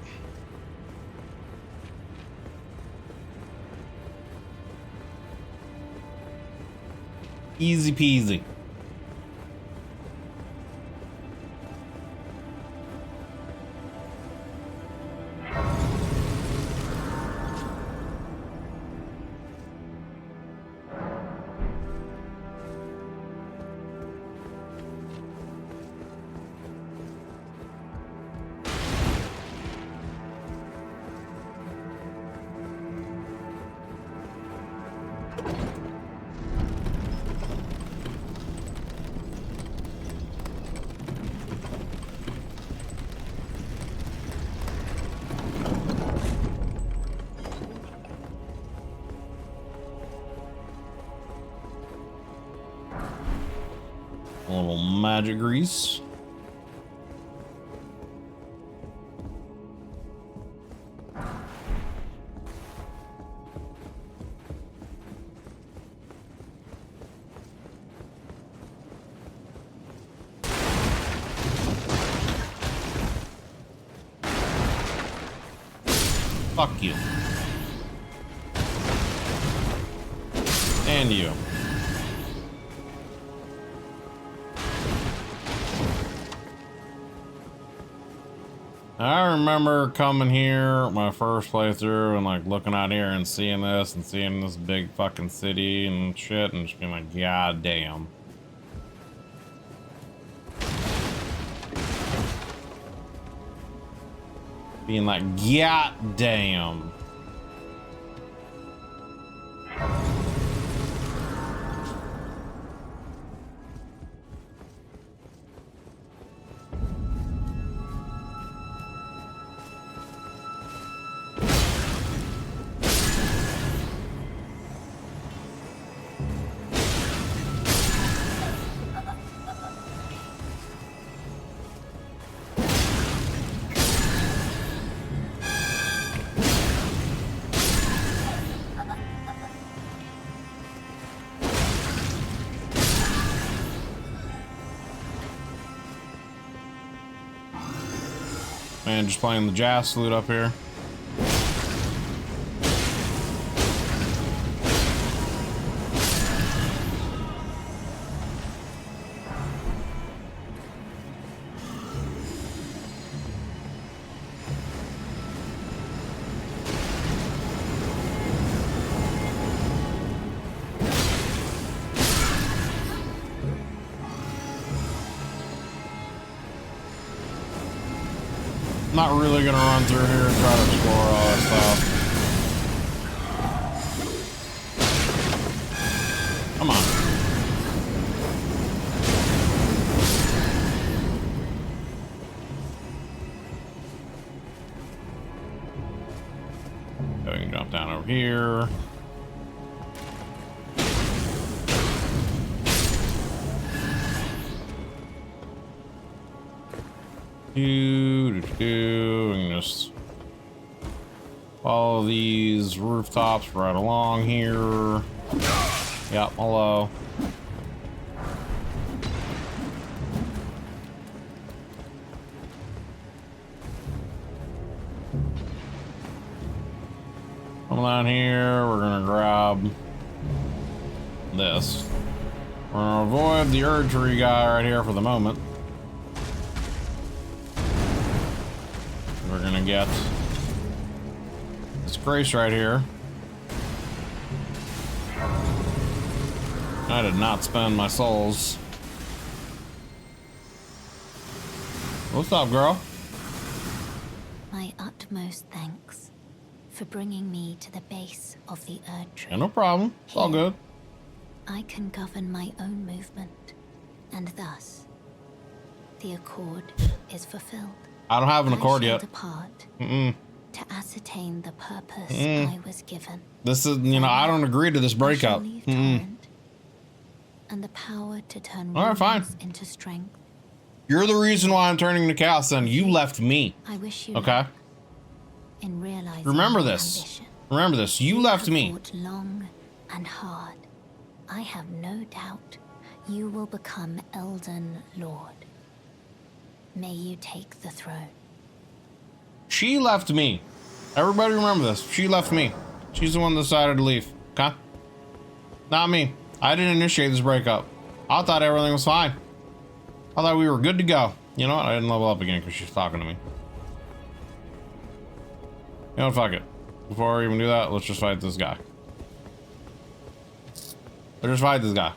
Easy peasy. magic grease. Fuck you. And you. I remember coming here my first playthrough and like looking out here and seeing this big fucking city and shit and just being like, god damn. Being like, god damn. Man, just playing the jazz flute up here. Not really gonna run through here and try to explore all that stuff. Come on. So we can jump down over here. We can just follow these rooftops right along here. Yep, hello. Come down here, we're gonna grab this. We're gonna avoid the Erdtree guy right here for the moment. We're gonna get this grace right here. I did not spend my souls. What's up, girl? My utmost thanks for bringing me to the base of the Erdtree. Yeah, no problem. It's all good. I can govern my own movement, and thus the accord is fulfilled. I don't have an accord I shall yet. Depart Mm-mm. to ascertain the purpose I was given. This is, you know, I don't agree to this breakup. And the power to turn all right, fine. Into strength. You're the reason why I'm turning to chaos, and you left me. I wish you okay. luck in realizing Remember this. Ambition. Remember this. You left me. Fought long and hard. I have no doubt you will become Elden Lord. May you take the throne. She left me. Everybody remember this. She left me. She's the one that decided to leave. Okay? Not me. I didn't initiate this breakup. I thought everything was fine. I thought we were good to go. You know what? I didn't level up again because she's talking to me. You know what? Fuck it. Before I even do that, let's just fight this guy. Let's just fight this guy.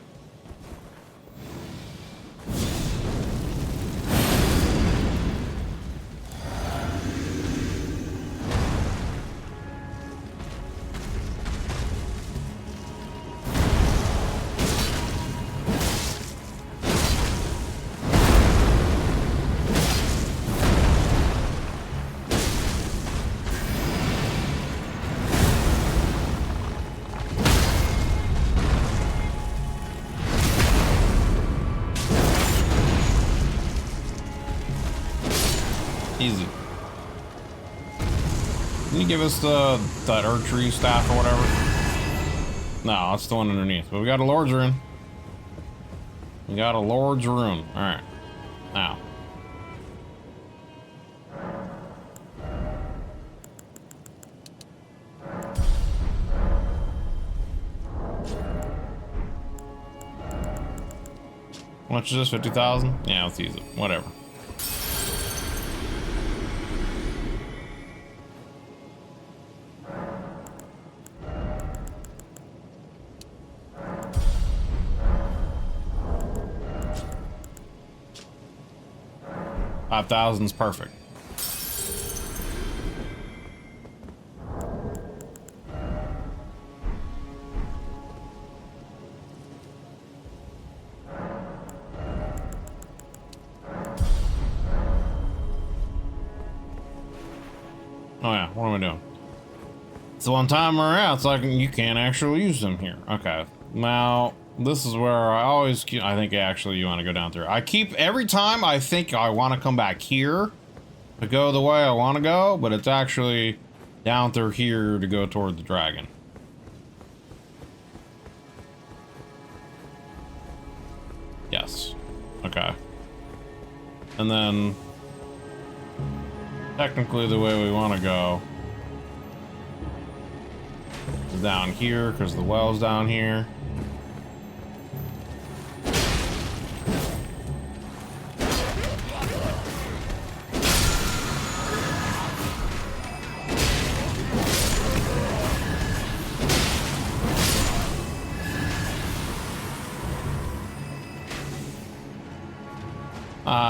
Easy. Can you give us that Erdtree staff or whatever? No, that's the one underneath. But we got a Lord's Rune. We got a Lord's Rune. Alright. Now. How much is this? 50,000? Yeah, let's use it. Whatever. $5,000's perfect. Oh yeah, what am I doing? So one time we're out, it's like you can't actually use them here. Okay, now this is where I think actually you want to go down through. Every time I think I want to come back here to go the way I want to go, but it's actually down through here to go toward the dragon. Yes. Okay. And then technically the way we want to go is down here because the well's down here.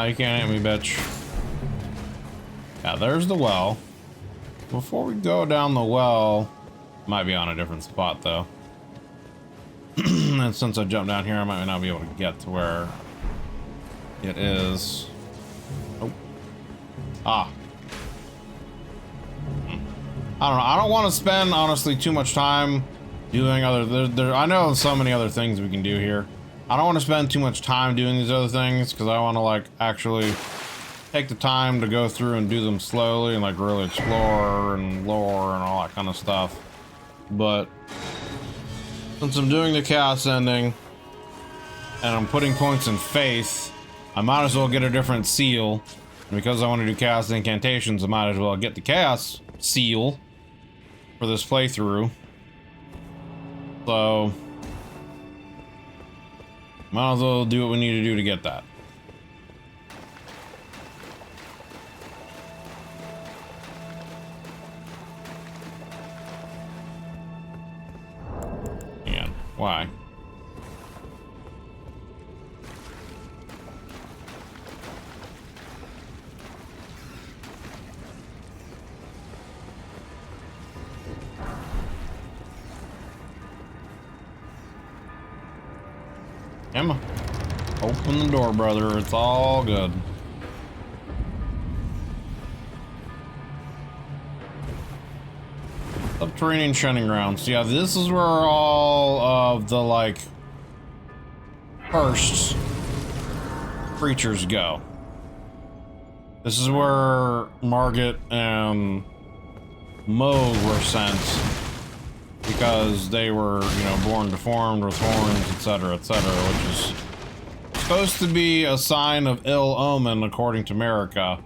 You can't hit me, bitch. Yeah, there's the well. Before we go down the well, might be on a different spot though. And since I jumped down here, I might not be able to get to where it is. Oh. Ah. I don't know. I don't want to spend, honestly, too much time doing other... I know so many other things we can do here. I don't want to spend too much time doing these other things because I want to, like, actually take the time to go through and do them slowly and, like, really explore and lore and all that kind of stuff. But since I'm doing the chaos ending and I'm putting points in faith, I might as well get a different seal. And because I want to do chaos incantations, I might as well get the chaos seal for this playthrough. So might as well do what we need to do to get that. And why? Emma, open the door, brother. It's all good. Subterranean shunning grounds. Yeah, this is where all of the, like, first creatures go. This is where Morgott and Moog were sent because they were, you know, born deformed with horns, etc., which is supposed to be a sign of ill omen, according to America.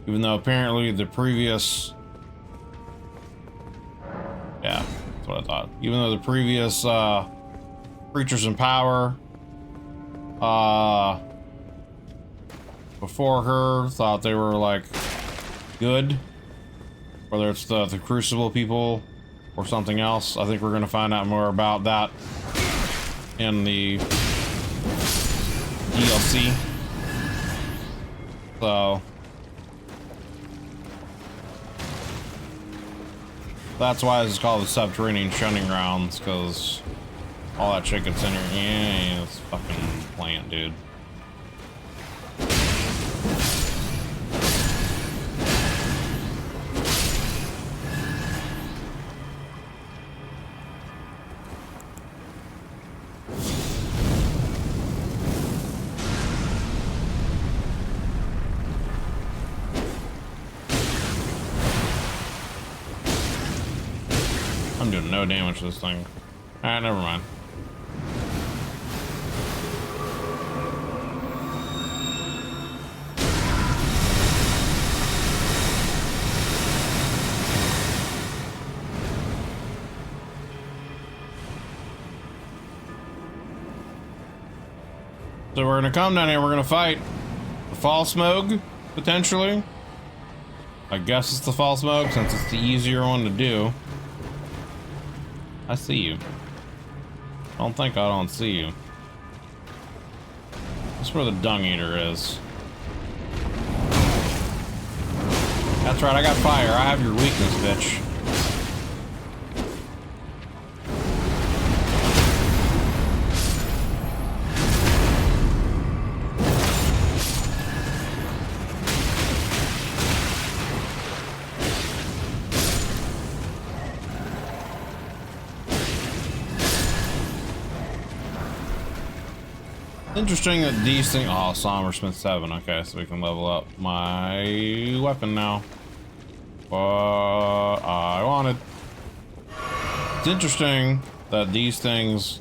Even though apparently the previous... Yeah, that's what I thought. Even though the previous creatures in power before her thought they were, like, good. Whether it's the Crucible people or something else. I think we're going to find out more about that in the DLC. So that's why it's called the Subterranean Shunning Grounds, because all that shit gets in here. Yeah, it's fucking plant, dude. I'm doing no damage to this thing. Alright, never mind. So we're gonna come down here, we're gonna fight the false Moog, potentially. I guess it's the false Moog since it's the easier one to do. I see you. Don't think I don't see you. That's where the Dung Eater is. That's right, I got fire. I have your weakness, bitch. Interesting that these things. Oh, Sommersmith 7. Okay, so we can level up my weapon now. What I wanted. It's interesting that these things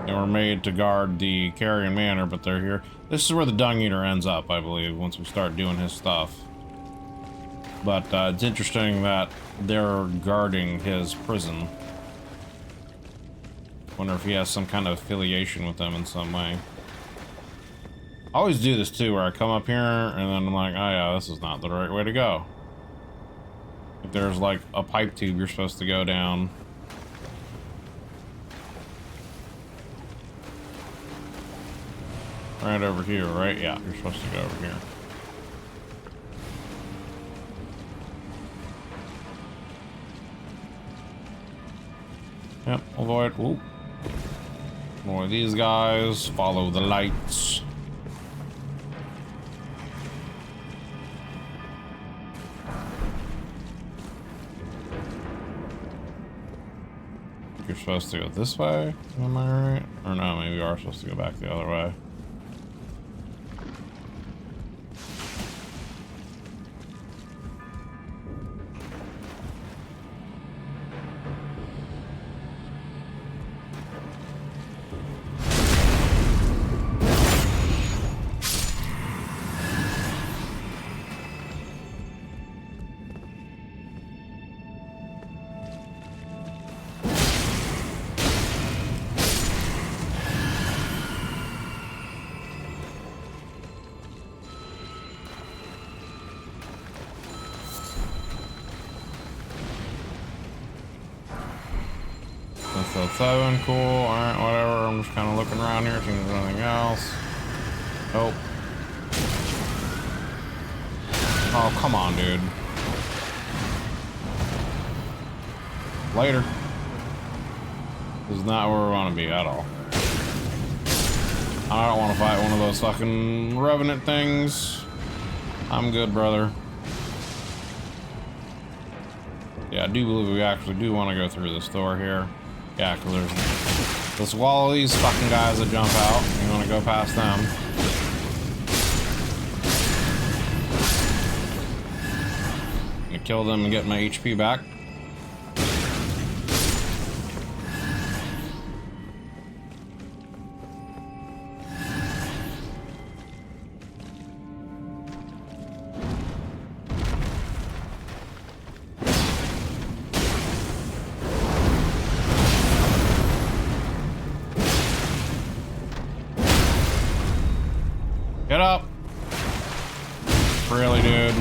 were made to guard the Carrion Manor, but they're here. This is where the Dung Eater ends up, I believe, once we start doing his stuff. But it's interesting that they're guarding his prison. Wonder if he has some kind of affiliation with them in some way. I always do this too, where I come up here and then I'm like, oh yeah, this is not the right way to go. If there's like a pipe tube you're supposed to go down. Right over here, right? Yeah, you're supposed to go over here. Yep, avoid. Ooh. Avoid these guys. Follow the lights. You're supposed to go this way, am I right? Or no, maybe you are supposed to go back the other way. So 7, cool, alright, whatever. I'm just kind of looking around here, seeing if there's anything else. Nope. Oh, come on, dude. Later. This is not where we want to be at all. I don't want to fight one of those fucking Revenant things. I'm good, brother. Yeah, I do believe we actually do want to go through this door here. Yeah, because there's this wall of these fucking guys that jump out. You want to go past them. I'm gonna kill them and get my HP back. Get up! Really, dude?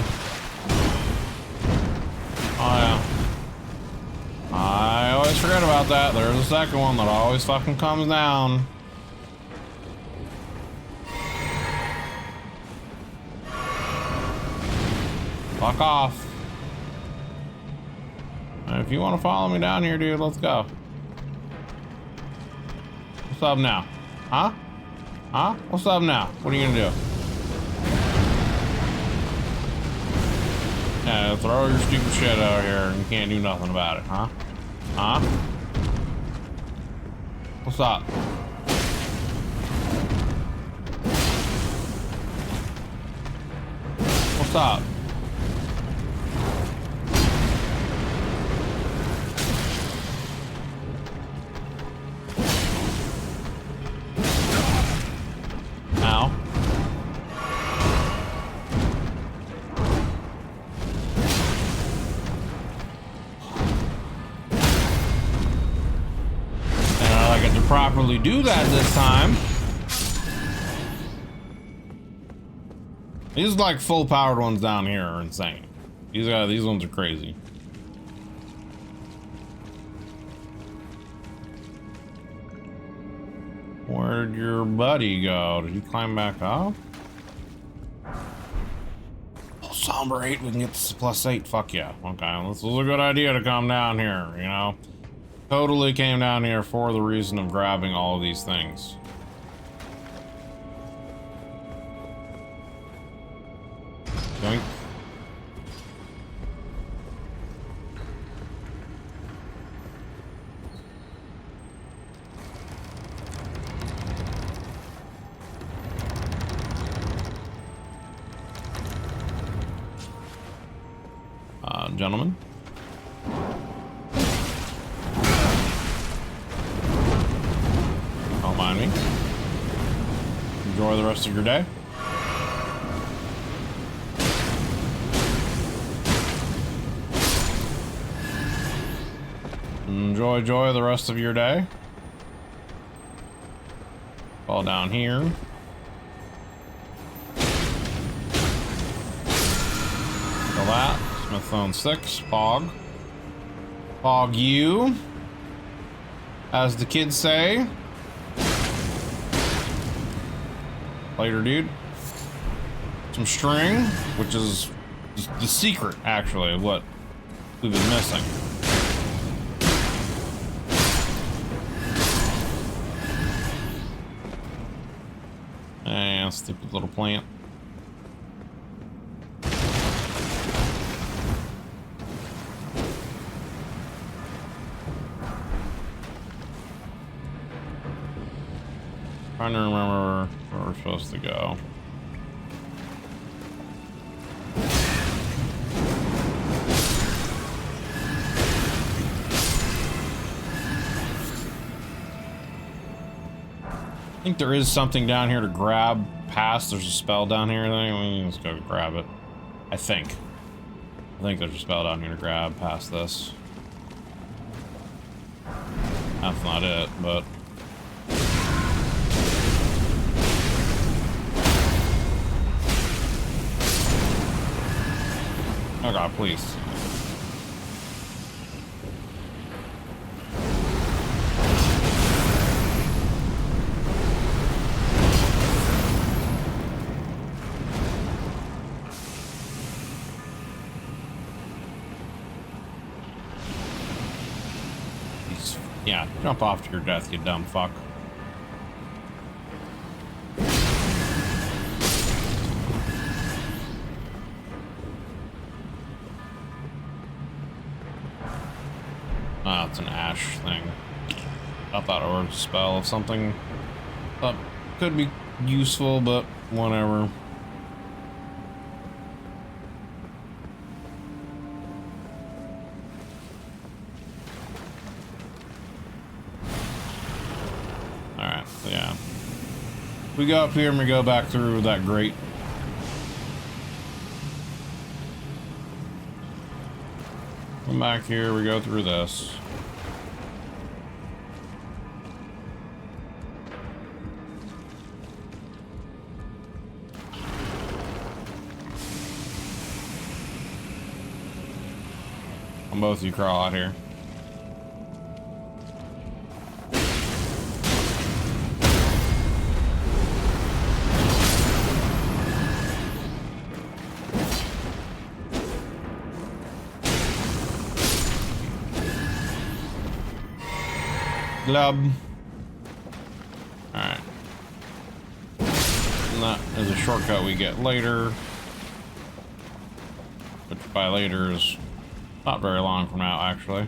Oh, yeah. I always forget about that. There's a second one that always fucking comes down. Fuck off. If you want to follow me down here, dude, let's go. What's up now? Huh? Huh? What's up now? What are you gonna do? Yeah, throw your stupid shit out here and you can't do nothing about it, huh? Huh? What's up? What's up? properly do that this time. These like full powered ones down here are insane. These ones are crazy. Where'd your buddy go? Did you climb back up? Oh, Somber 8, we can get this +8. Fuck yeah. Okay, this was a good idea to come down here, you know? Totally came down here for the reason of grabbing all of these things. Yoink. Gentlemen. Don't mind me. Enjoy the rest of your day. Enjoy the rest of your day. Fall down here. Kill that. Smithstone 6, Pog. Pog you. As the kids say. Later, dude. Some string, which is the secret, actually, of what we've been missing. And stupid little plant. Trying to remember where we're supposed to go. I think there is something down here to grab past. There's a spell down here. Let's go grab it. I think there's a spell down here to grab past this. That's not it, but... Oh god, please. Yeah, jump off to your death, you dumb fuck. Ah, it's an ash thing. I thought it was a spell of something that could be useful, but whatever. Alright, so yeah. We go up here and we go back through that grate. Come back here, we go through this. And both of you crawl out here. Glub. Alright. And that is a shortcut we get later. Which by later is not very long from now, actually.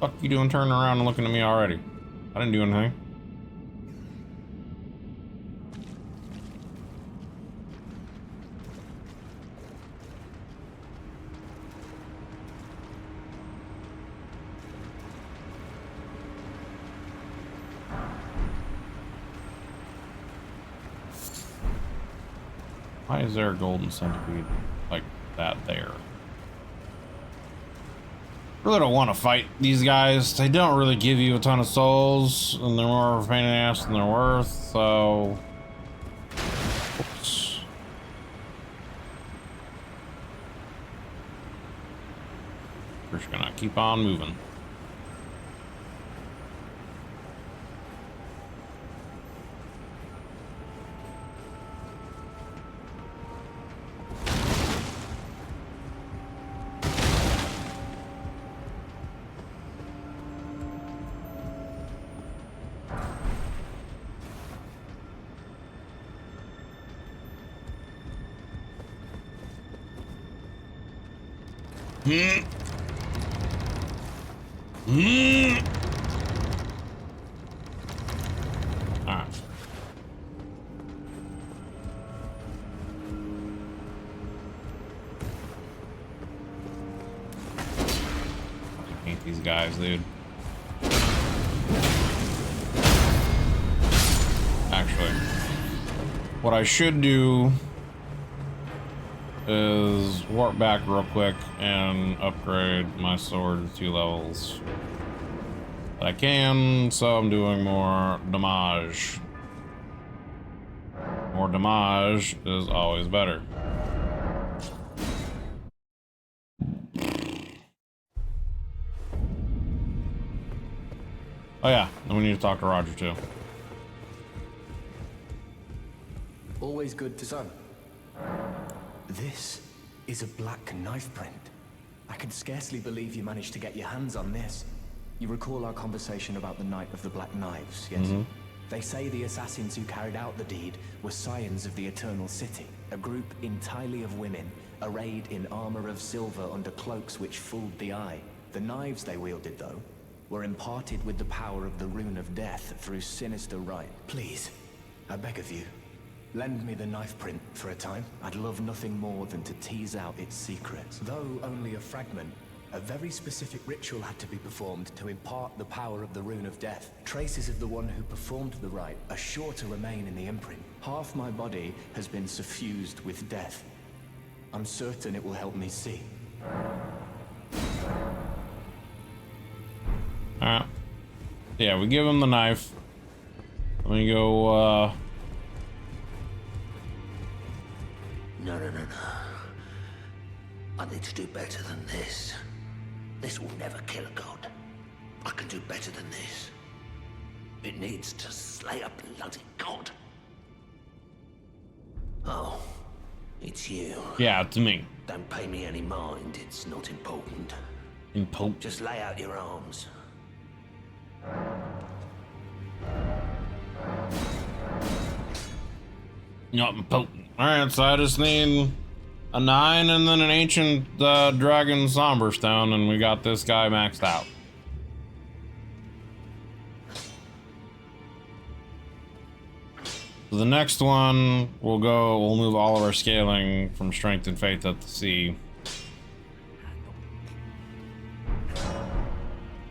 Fuck you doing turning around and looking at me already? I didn't do anything. Why is there a golden centipede like that there? Really don't want to fight these guys. They don't really give you a ton of souls, and they're more of a pain in the ass than they're worth, so... Oops. We're just gonna keep on moving. Alright. I hate these guys, dude. Actually, what I should do is warp back real quick and upgrade my sword to 2 levels. But I can, so I'm doing more damage. More damage is always better. Oh yeah, and we need to talk to Roger too. Always good to son. This is a black knife print. I can scarcely believe you managed to get your hands on this. You recall our conversation about the Night of the Black Knives, yes? They say the assassins who carried out the deed were scions of the Eternal City, a group entirely of women, arrayed in armor of silver under cloaks which fooled the eye. The knives they wielded, though, were imparted with the power of the Rune of Death through sinister rite. Please, I beg of you, lend me the knife print for a time. I'd love nothing more than to tease out its secrets. Though only a fragment, a very specific ritual had to be performed to impart the power of the Rune of Death. Traces of the one who performed the rite are sure to remain in the imprint. Half my body has been suffused with death. I'm certain it will help me see. Alright. Yeah, we give him the knife. Let me go, No. I need to do better than this. This will never kill a god. I can do better than this. It needs to slay a bloody god. Oh, it's you. Yeah, it's me. Don't pay me any mind, it's not important. Important. Just lay out your arms. Not important. Alright, so I just need a 9 and then an ancient dragon somber stone, and we got this guy maxed out. So the next one, we'll move all of our scaling from strength and faith up to C.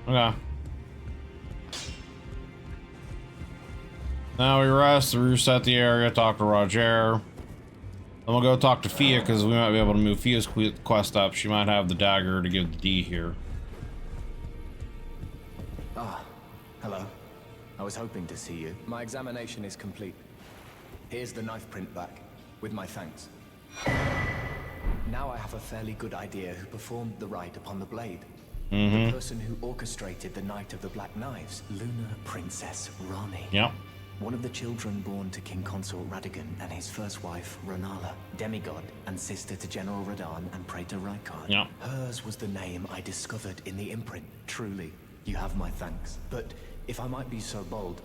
Okay. Now we rest, reset the area, talk to Roger. Then we'll go talk to Fia, because we might be able to move Fia's quest up. She might have the dagger to give the D here. Ah, hello. I was hoping to see you. My examination is complete. Here's the knife print back, with my thanks. Now I have a fairly good idea who performed the rite upon the blade. The person who orchestrated the Night of the Black Knives, Lunar Princess Rani. Yep. One of the children born to King Consort Radagon and his first wife, Renala, demigod and sister to General Radahn and Praetor Rykard. Yep. Hers was the name I discovered in the imprint. Truly, you have my thanks. But if I might be so bold,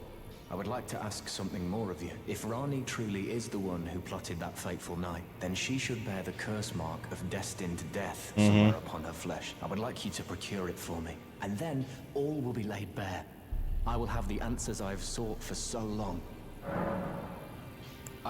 I would like to ask something more of you. If Rani truly is the one who plotted that fateful night, then she should bear the curse mark of destined death somewhere upon her flesh. I would like you to procure it for me, and then all will be laid bare. I will have the answers I've sought for so long.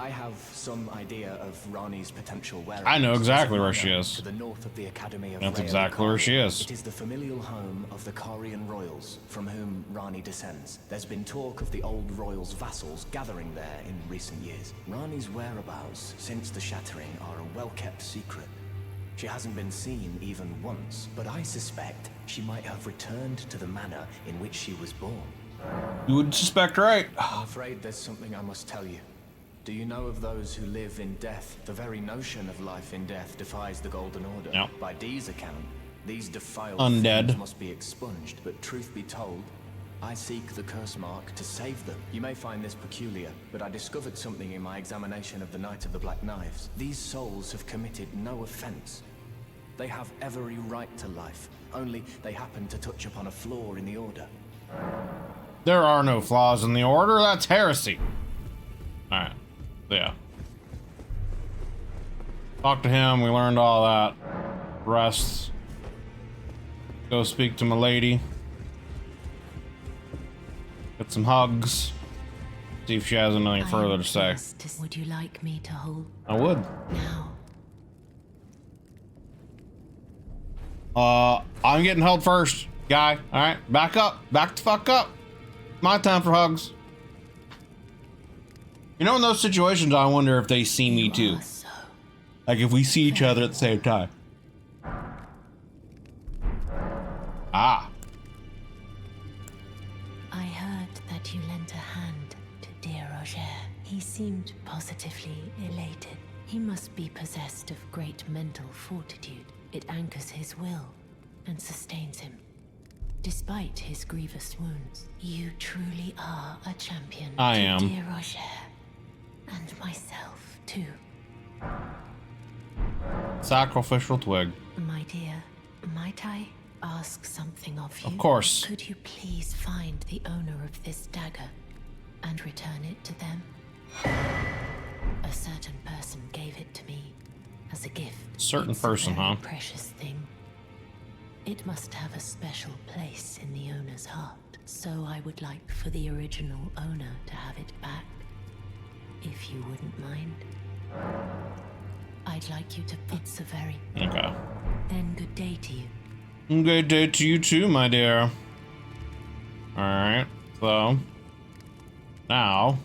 I have some idea of Rani's potential whereabouts. I know exactly where she Manor is. To the north of the Academy of That's Rhea exactly where she Lucaria. is. It is the familial home of the Carian royals, from whom Rani descends. There's been talk of the old royals' vassals gathering there in recent years. Rani's whereabouts since the shattering are a well-kept secret. She hasn't been seen even once, but I suspect she might have returned to the manor in which she was born. You would suspect right. I'm afraid there's something I must tell you. Do you know of those who live in death? The very notion of life in death defies the Golden Order. Yep. By Dee's account, these defiled Undead. things must be expunged, but truth be told, I seek the curse mark to save them. You may find this peculiar, but I discovered something in my examination of the Night of the Black Knives. These souls have committed no offense. They have every right to life, only they happen to touch upon a flaw in the Order. There are no flaws in the Order. That's heresy. Alright. Yeah. Talk to him. We learned all that. Rest. Go speak to my lady. Get some hugs. See if she has anything further to say. Would you like me to hold I would. now? I'm getting held first, guy. Alright, back up. Back the fuck up. My time for hugs. You know, in those situations, I wonder if they see me too. Like if we see each other at the same time. Ah. I heard that you lent a hand to dear Roger. He seemed positively elated. He must be possessed of great mental fortitude. It anchors his will and sustains him. Despite his grievous wounds, you truly are a champion. I to am. Dear Roger. And myself, too. Sacrificial twig. My dear, might I ask something of you? Of course. Could you please find the owner of this dagger and return it to them? A certain person gave it to me as a gift. Certain It's person, a very huh? precious thing. It must have a special place in the owner's heart. So I would like for the original owner to have it back. If you wouldn't mind. I'd like you to... It's a very... Okay. Then good day to you. Good day to you too, my dear. Alright, so... Now...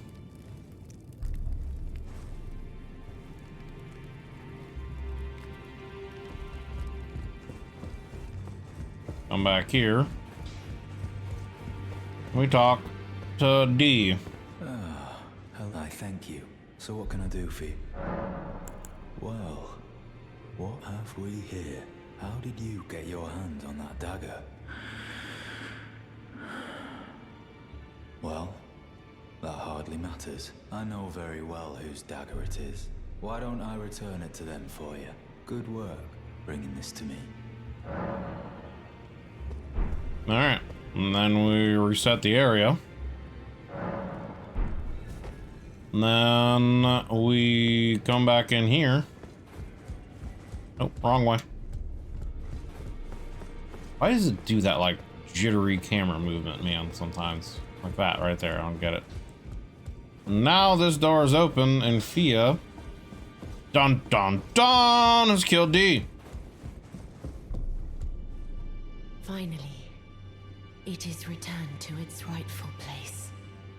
Come back here. We talk to D. Hell, I thank you. So what can I do for you? Well, what have we here? How did you get your hands on that dagger? Well, that hardly matters. I know very well whose dagger it is. Why don't I return it to them for you? Good work, bringing this to me. Alright, and then we reset the area. And then we come back in here. Oh, wrong way. Why does it do that, like, jittery camera movement, man, sometimes? Like that, right there, I don't get it. Now this door is open, and Fia... Dun dun dun! Has killed D. Finally, it is returned to its rightful place.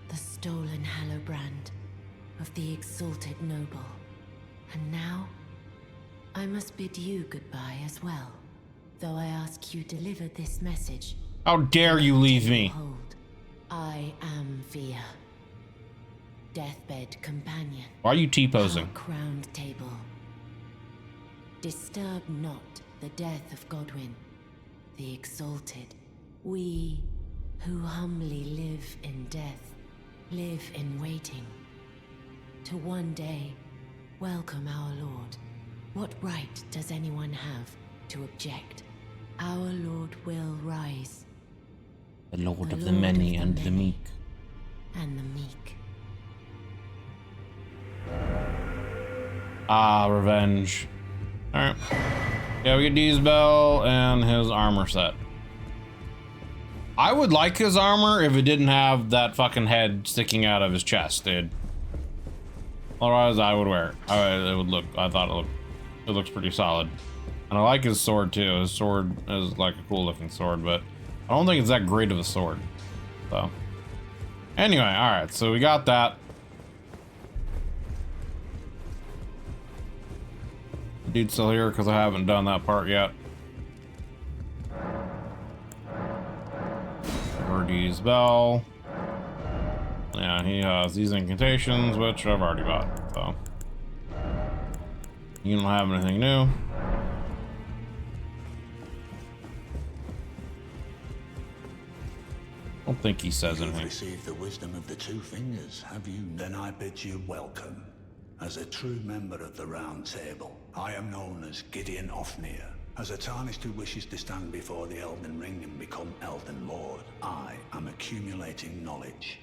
The stolen Hallowbrand of the exalted noble. And now, I must bid you goodbye as well. Though I ask you deliver this message. How dare you leave me? Hold, I am Fia. Deathbed companion. Why are you T-posing? Our crowned table. Disturb not the death of Godwyn, the exalted. We who humbly live in death, live in waiting. To one day, welcome our Lord. What right does anyone have to object? Our Lord will rise. The Lord of the Lord many of the and the many. meek. And the meek. Ah, revenge. Alright. Yeah, we get D's bell and his armor set. I would like his armor if it didn't have that fucking head sticking out of his chest, dude. Otherwise, I would wear it. It would look. I thought it looks pretty solid, and I like his sword too. His sword is like a cool looking sword, but I don't think it's that great of a sword. So, anyway, all right. So we got that. The dude's still here because I haven't done that part yet. Verdi's bell. Yeah, he has these incantations, which I've already bought, so. You don't have anything new. I don't think he says anything. You've received the wisdom of the two fingers, have you? Then I bid you welcome. As a true member of the Round Table, I am known as Gideon Ofnir. As a tarnished who wishes to stand before the Elden Ring and become Elden Lord, I am accumulating knowledge.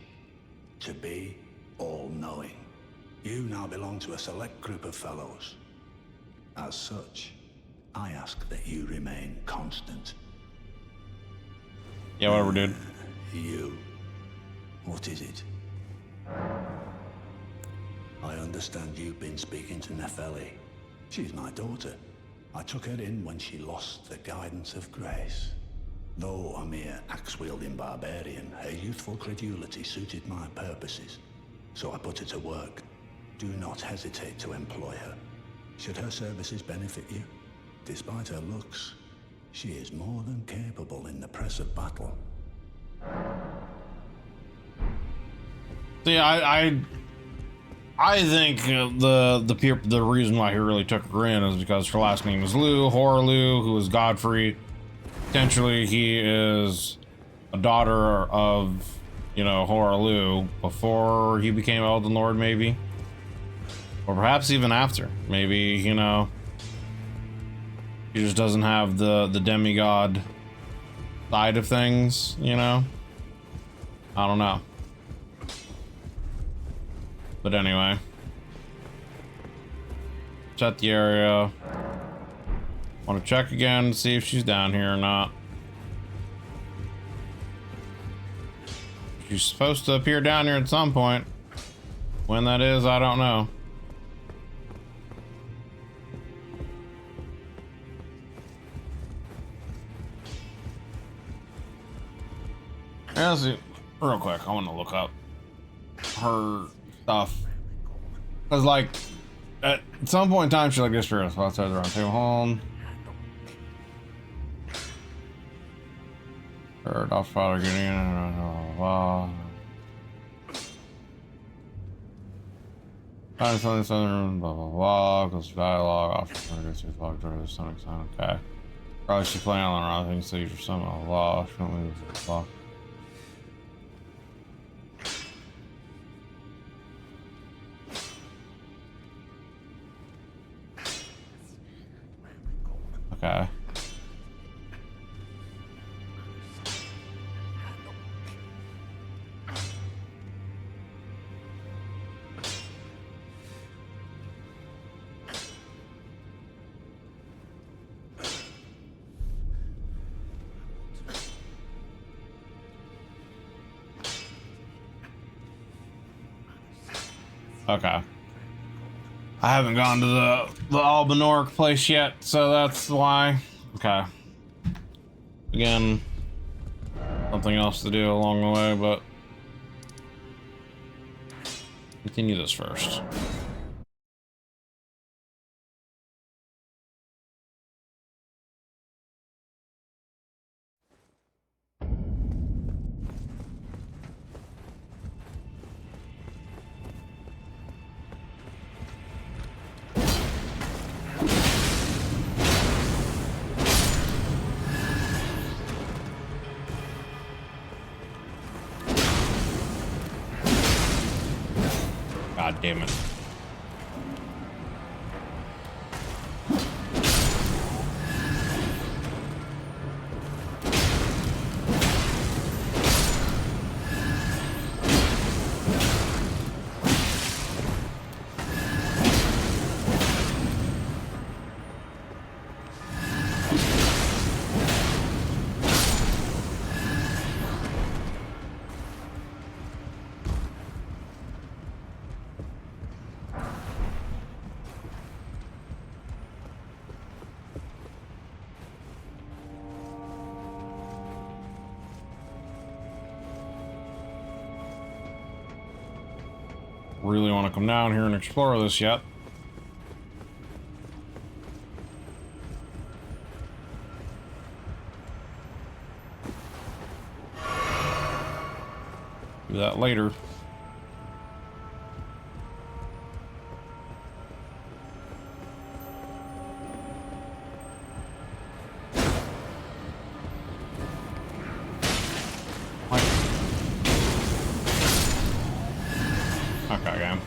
To be all-knowing. You now belong to a select group of fellows. As such, I ask that you remain constant. Yeah, whatever, dude. You. What is it? I understand you've been speaking to Nefeli. She's my daughter. I took her in when she lost the guidance of grace. Though a mere axe-wielding barbarian, her youthful credulity suited my purposes. So I put her to work. Do not hesitate to employ her. Should her services benefit you, despite her looks, she is more than capable in the press of battle. See, I think the reason why he really took her in is because her last name is Liu, Horaloo, who is Godfrey. Potentially, he is a daughter of, you know, Horaloo before he became Elden Lord, maybe. Or perhaps even after. Maybe, you know, he just doesn't have the demigod side of things, you know? I don't know. But anyway. Check the area. Want to check again to see if she's down here or not. She's supposed to appear down here at some point. When that is, I don't know. Yeah, let's see. Real quick, I want to look up her stuff. Cause like, at some point in time, she's like, this for us outside the round table. Hold on. Her off father getting in. Blah blah blah. Goes to dialogue. Often gets his log to the sonic sound. Okay. Probably she's playing on the wrong thing. So you're something blah blah. She don't lose the blah. Okay. Okay. I haven't gone to the Albanork place yet, so that's why. Okay. Again, something else to do along the way, but continue this first. God damn it. really want to come down here and explore this yet. Do that later. Okay, game.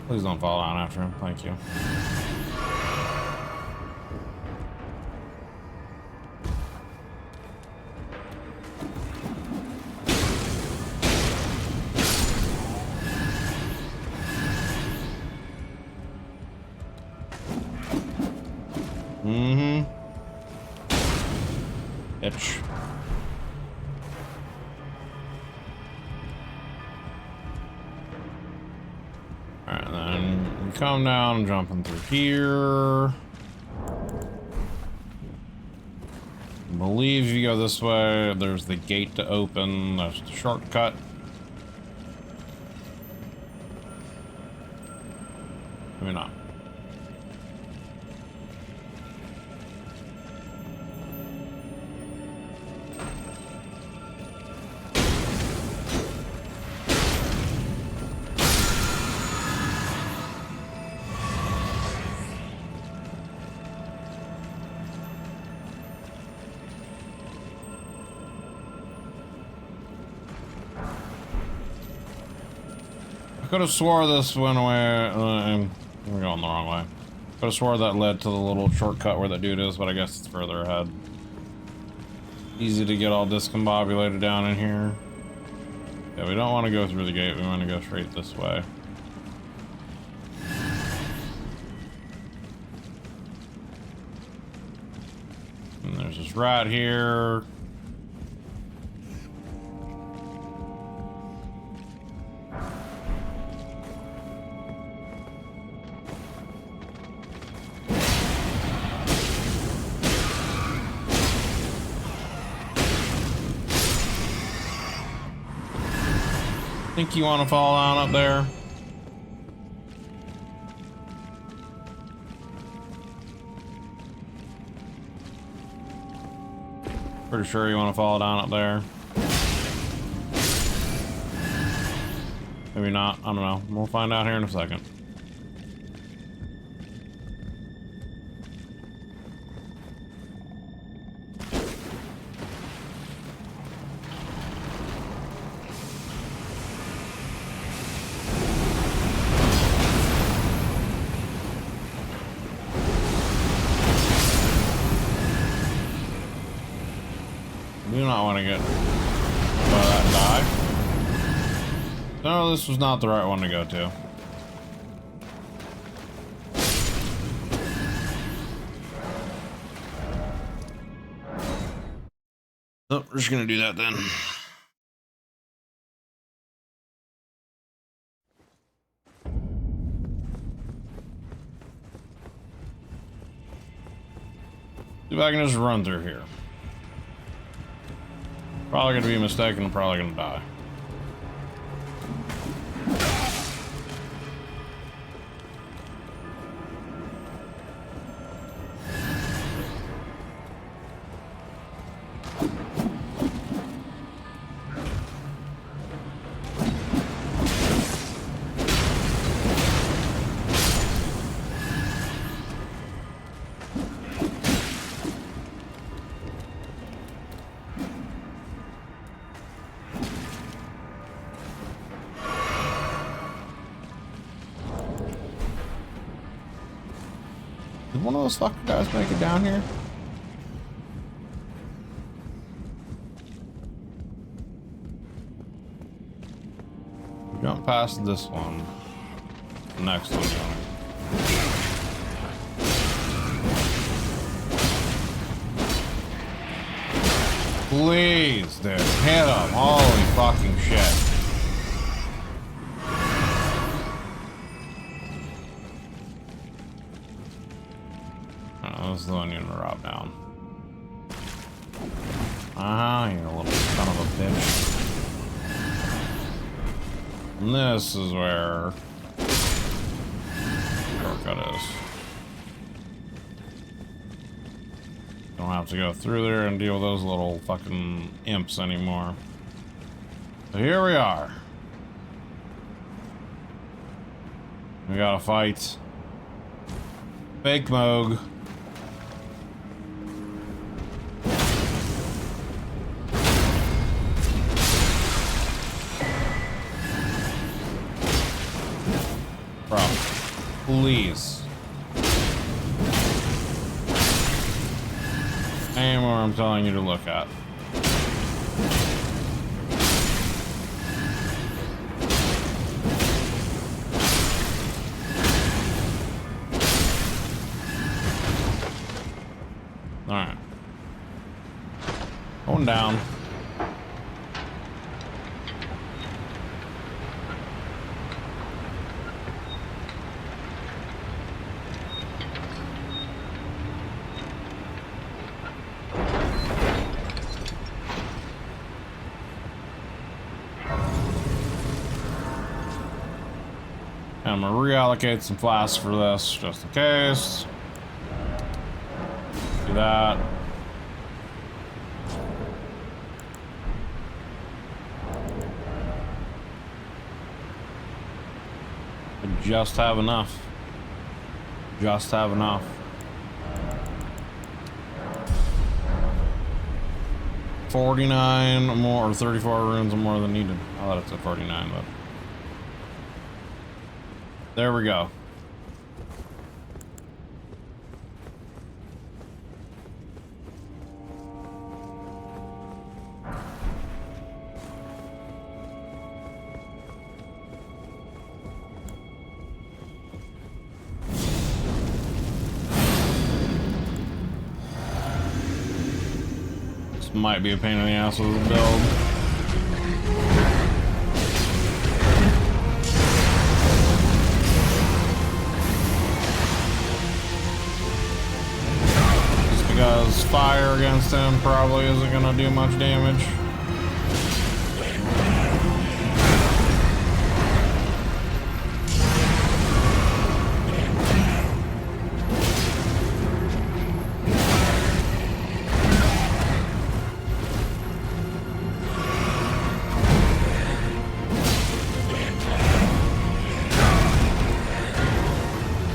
Please don't fall down after him. Thank you. Mm-hmm. Itch. Alright, then we come down, jumping through here. I believe you go this way, there's the gate to open, that's the shortcut. Maybe not. I could have swore this went away. We're going the wrong way. Could have swore that led to the little shortcut where that dude is, but I guess it's further ahead. Easy to get all discombobulated down in here. Yeah, we don't want to go through the gate. We want to go straight this way. And there's this rat here. Think you want to fall down up there? Pretty sure you want to fall down up there. Maybe not. I don't know. We'll find out here in a second. Do not want to get by that and die. No, this was not the right one to go to. Oh, we're just gonna do that then. See if I can just run through here. Probably gonna be mistaken, probably gonna die. Did one of those fucking guys make it down here? Jump past this one. The next one going. Please, dude. Hit him. Holy fucking shit. This is the one you're gonna rob down. Uh-huh. bitch. And this is where shortcut is. Don't have to go through there and deal with those little fucking imps anymore. So here we are. We gotta fight fake Moog. Bro, please. Aim where I'm telling you to look at. Alright. Going down. I'm gonna reallocate some flasks for this, just in case. Do that. I just have enough. Just have enough. 49 more, or 34 runes more than needed. I thought it said 49, but there we go. This might be a pain in the ass with the build. Because fire against him probably isn't gonna do much damage.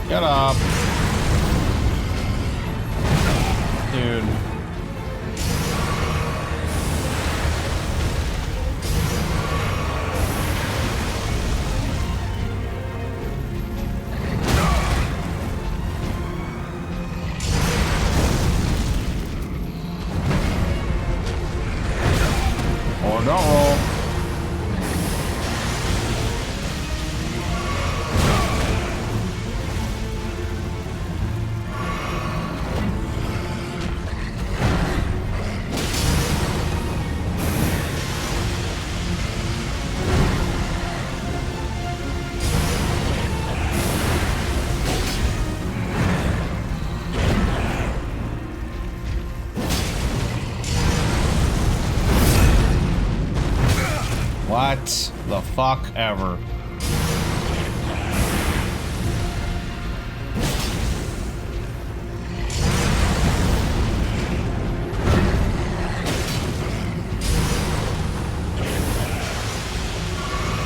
Get up. Dude. Or don't roll. What the fuck ever?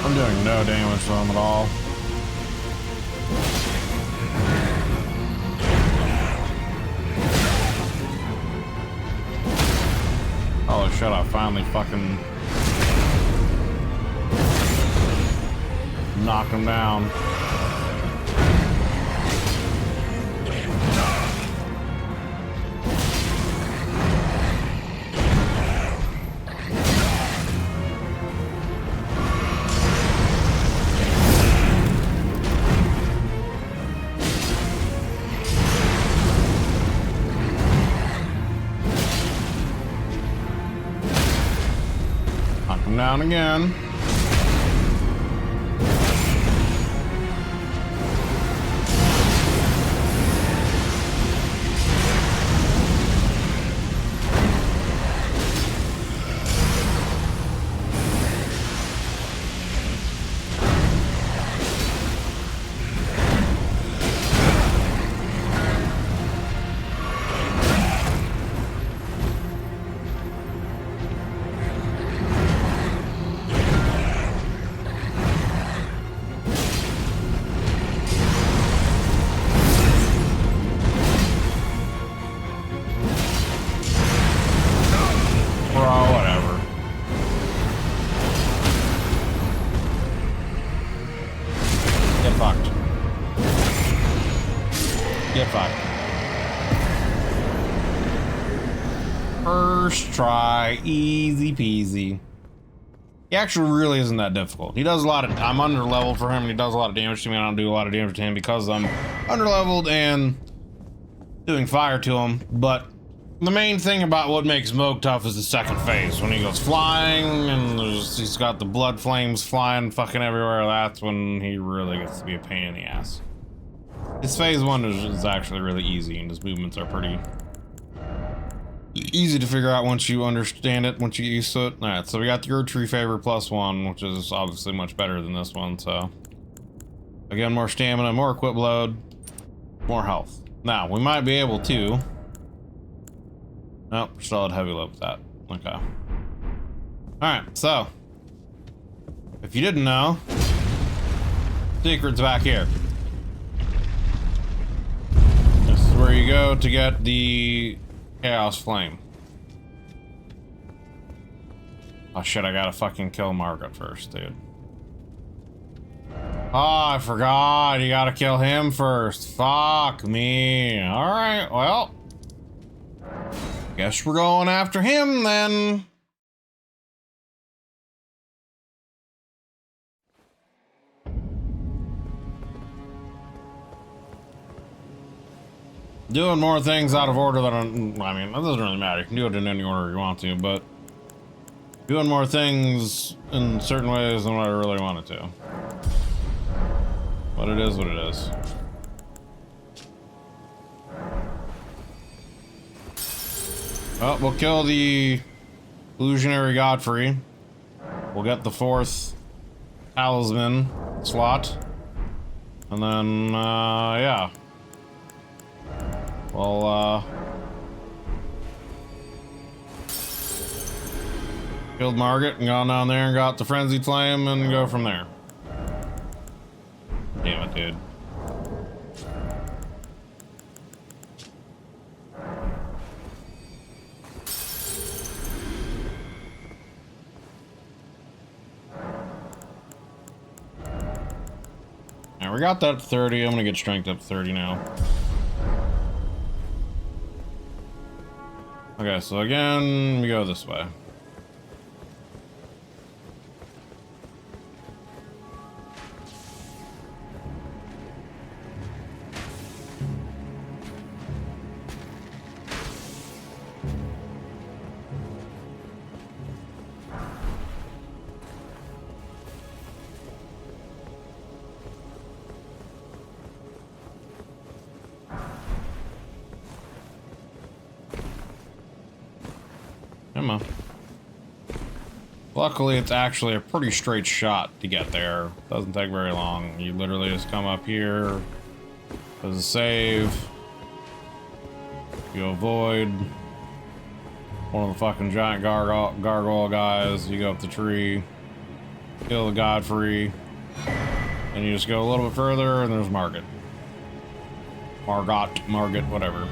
I'm doing no damage to him at all. Holy shit, I finally fucking knocked him down. Knock him down again. get fucked. First try, easy peasy. He actually really isn't that difficult. He does a lot of, I'm under leveled for him and he does a lot of damage to me. I don't do a lot of damage to him because I'm under leveled and doing fire to him. But the main thing about what makes Moog tough is the second phase. When he goes flying and he's got the blood flames flying fucking everywhere, that's when he really gets to be a pain in the ass. His phase 1 is actually really easy and his movements are pretty easy to figure out once you understand it, once you get used to it. Alright, so we got the Erdtree favor +1, which is obviously much better than this one, so. Again, more stamina, more equip load, more health. Now, we might be able to... Nope, we're still at heavy load with that. Okay. Alright, so. If you didn't know, secret's back here. This is where you go to get the Chaos Flame. Oh shit, I gotta fucking kill Morgott first, dude. Oh, I forgot. You gotta kill him first. Fuck me. Alright, well. Guess we're going after him then. Doing more things out of order than I mean, that doesn't really matter. You can do it in any order you want to, but doing more things in certain ways than what I really wanted to. But it is what it is. Well, we'll kill the illusionary Godfrey. We'll get the 4th talisman slot. And then, yeah. Well, killed Morgott and gone down there and got the frenzied flame and go from there. Damn it, dude. Now we got that 30. I'm gonna get strength up to 30 now. Okay, so again, we go this way. Come on. Luckily, it's actually a pretty straight shot to get there. Doesn't take very long. You literally just come up here. There's a save. You avoid one of the fucking giant gargoyle guys. You go up the tree. Kill the Godfrey. And you just go a little bit further and there's Morgott. Morgott, whatever.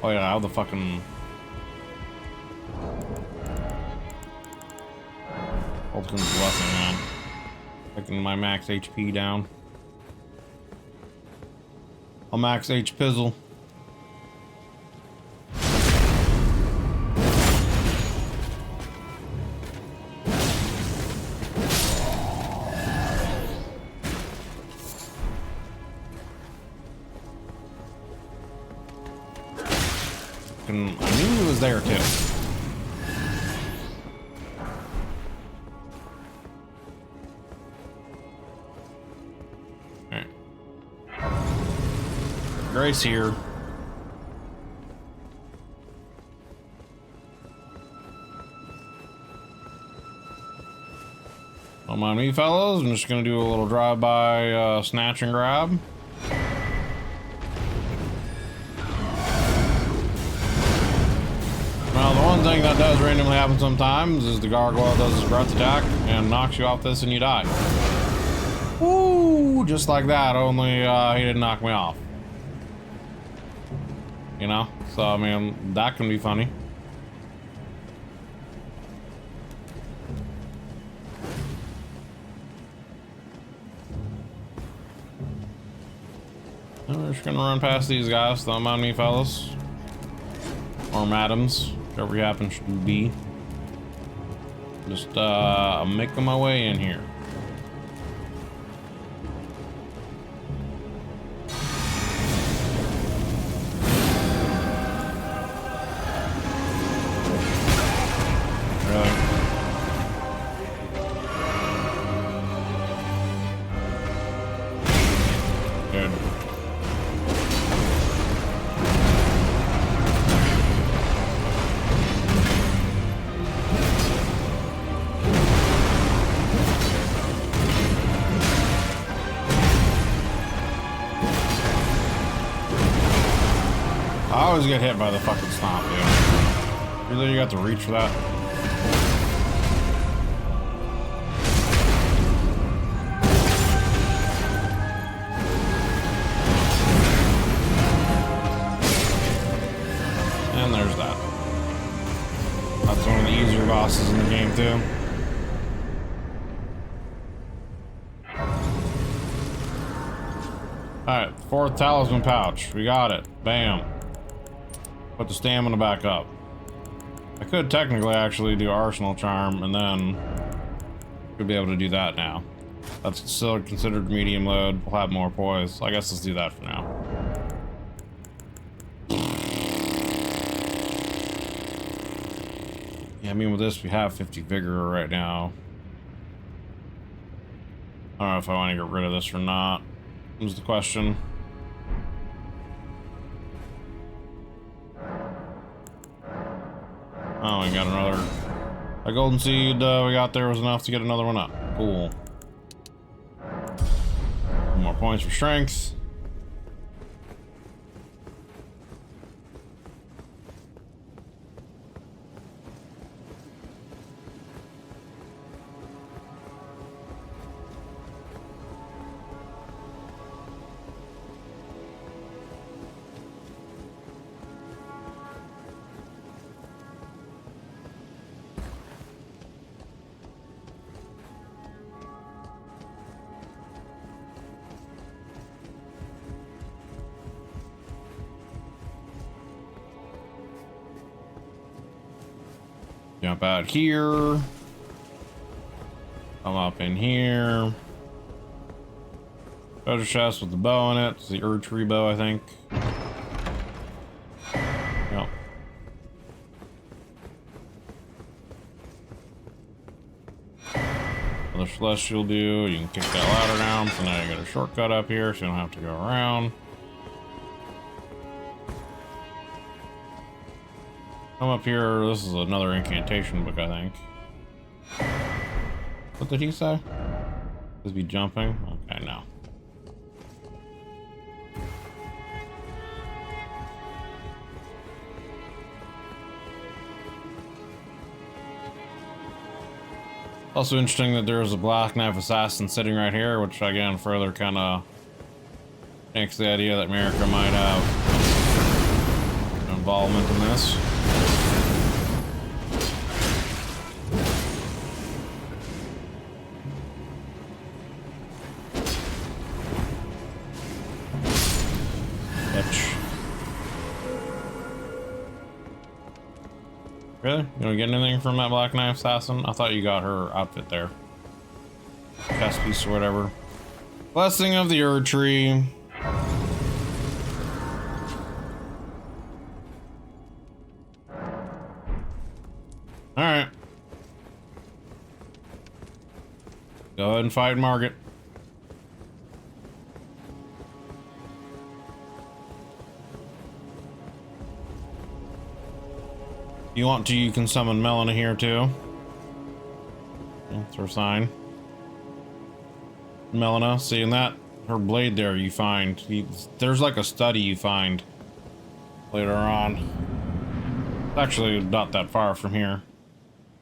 Oh yeah, I have the fucking... Ultimate's blessing, man. Taking my max HP down. I'll max H pizzle. I knew he was there too. Grace here. Don't mind me, fellas. I'm just gonna do a little drive-by snatch and grab. Well, the one thing that does randomly happen sometimes is the gargoyle does his breath attack and knocks you off this and you die. Woo! Just like that, only he didn't knock me off. You know? So, I mean, that can be funny. We're just gonna run past these guys. Don't mind me, fellas. Or madams. Whatever you happen to be. Just making my way in here. Really? Good. I always get hit by the fucking stomp, dude. Really, you got to reach for that? And there's that. That's one of the easier bosses in the game, too. Alright, 4th talisman pouch. We got it. Bam. Put the stamina back up. I could technically actually do Arsenal Charm and then could be able to do that now. That's still considered medium load. We'll have more poise. I guess let's do that for now. Yeah, I mean with this we have 50 vigor right now. I don't know if I want to get rid of this or not. Is the question. Oh, we got another. A golden seed we got there was enough to get another one up. Cool. More points for strength. Jump out here. Come up in here. Treasure chest with the bow in it. It's the Erdtree bow, I think. Yep. Another celestial do. You can kick that ladder down, so now you got a shortcut up here, so you don't have to go around. Come up here. This is another incantation book, I think. What did he say? Just be jumping? Okay, no. Also interesting that there's a Black Knife Assassin sitting right here, which again further kind of makes the idea that America might have involvement in this. Really? You don't get anything from that Black Knife Assassin? I thought you got her outfit there. Chest piece or whatever. Blessing of the Erdtree. Alright. Go ahead and fight Morgott. You want to, you can summon Melina here too. That's her sign. Melina, seeing that? Her blade there you find. There's like a study you find later on. It's actually not that far from here.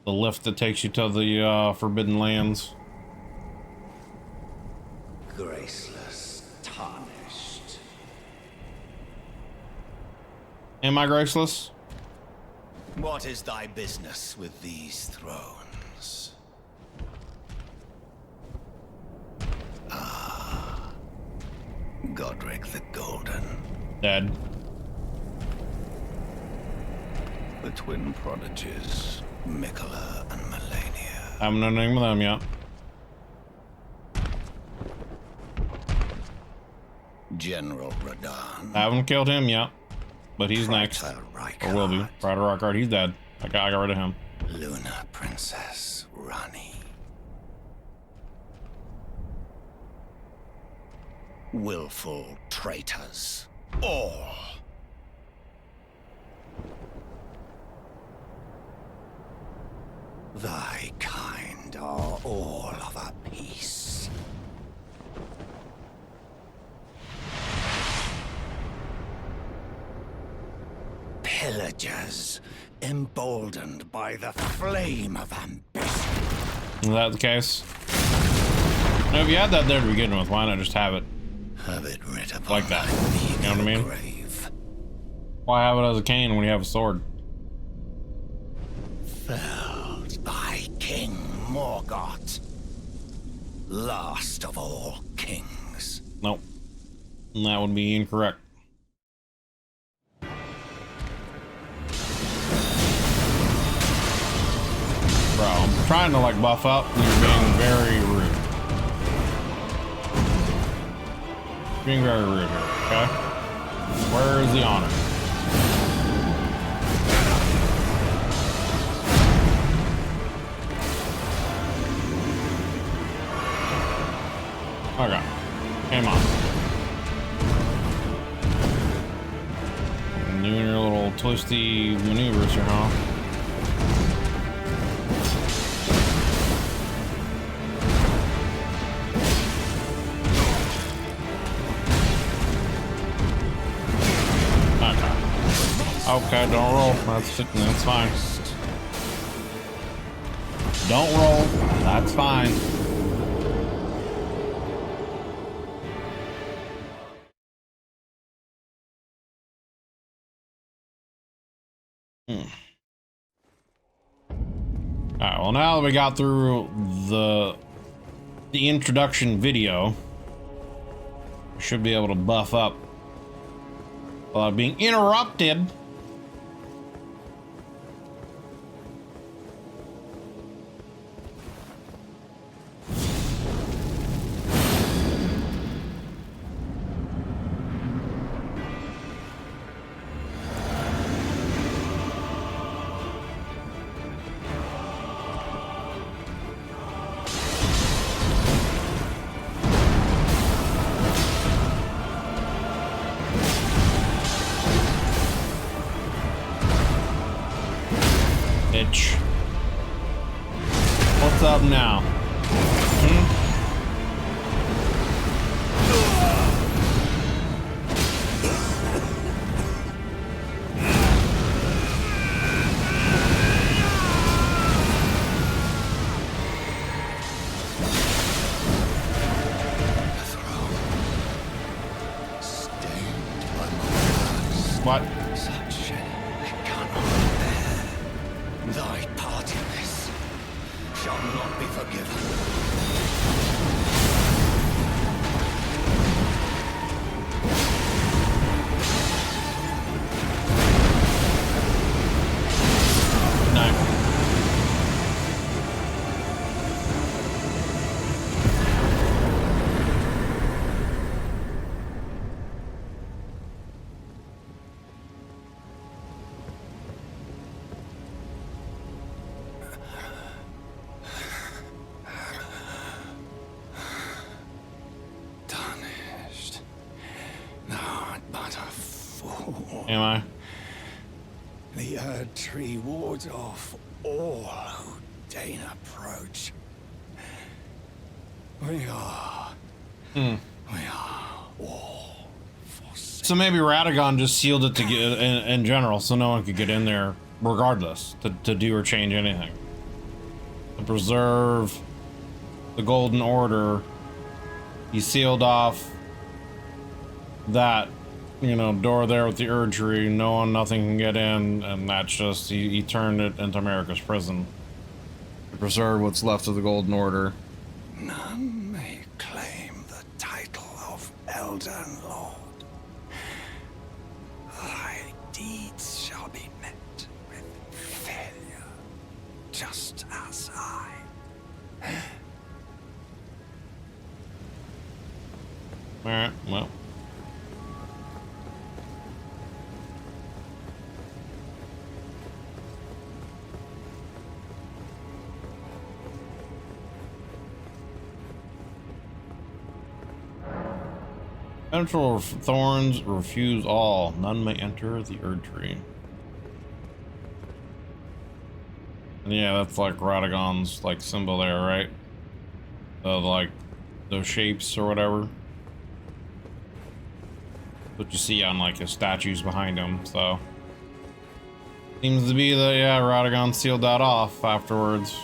The lift that takes you to the Forbidden Lands. Graceless, tarnished. Am I graceless? What is thy business with these thrones? Ah, Godric the Golden. Dead. The twin prodigies, Mikola and Melania. Haven't done anything with them yet. General Radahn. Haven't killed him yet, but he's next. Or will be. Praetor Rykard, he's dead. I got rid of him. Luna Princess Rani. Willful traitors. All. Thy kind are all of a piece. Pillagers, emboldened by the flame of ambition. Is that the case? Now, if you had that there to begin with, why not just have it Have it writ upon like that? thy You know what I mean? grave. Why have it as a cane when you have a sword? Felled by King Morgott, last of all kings. Nope. That would be incorrect. Bro, I'm trying to like buff up and you're being very rude. Being very rude here, okay? Where is the honor? Okay. Come on. Doing your little twisty maneuvers here, huh? Okay, don't roll. That's fine. Don't roll. That's fine. Alright, well now that we got through the introduction video, we should be able to buff up without being interrupted. Bitch. What's up now? What? Such cannot bear. Thy part in this shall not be forgiven. No. Tarnished. Thou art but a fool. Am I? The Erdtree wards off all who deign approach. We are all forsaken. So maybe Radagon just sealed it to get in general, so no one could get in there, regardless, to do or change anything. To preserve the Golden Order, he sealed off that, you know, door there with the Erdtree. No one, nothing can get in, and that's just he turned it into America's prison to preserve what's left of the Golden Order. None may claim the title of Elden Lord. side. Alright, well. Central thorns refuse all. None may enter the Erdtree. And yeah, that's like Radagon's like symbol there, right? Like those shapes or whatever. What you see on like his statues behind him, so. Seems to be that, yeah, Radagon sealed that off afterwards.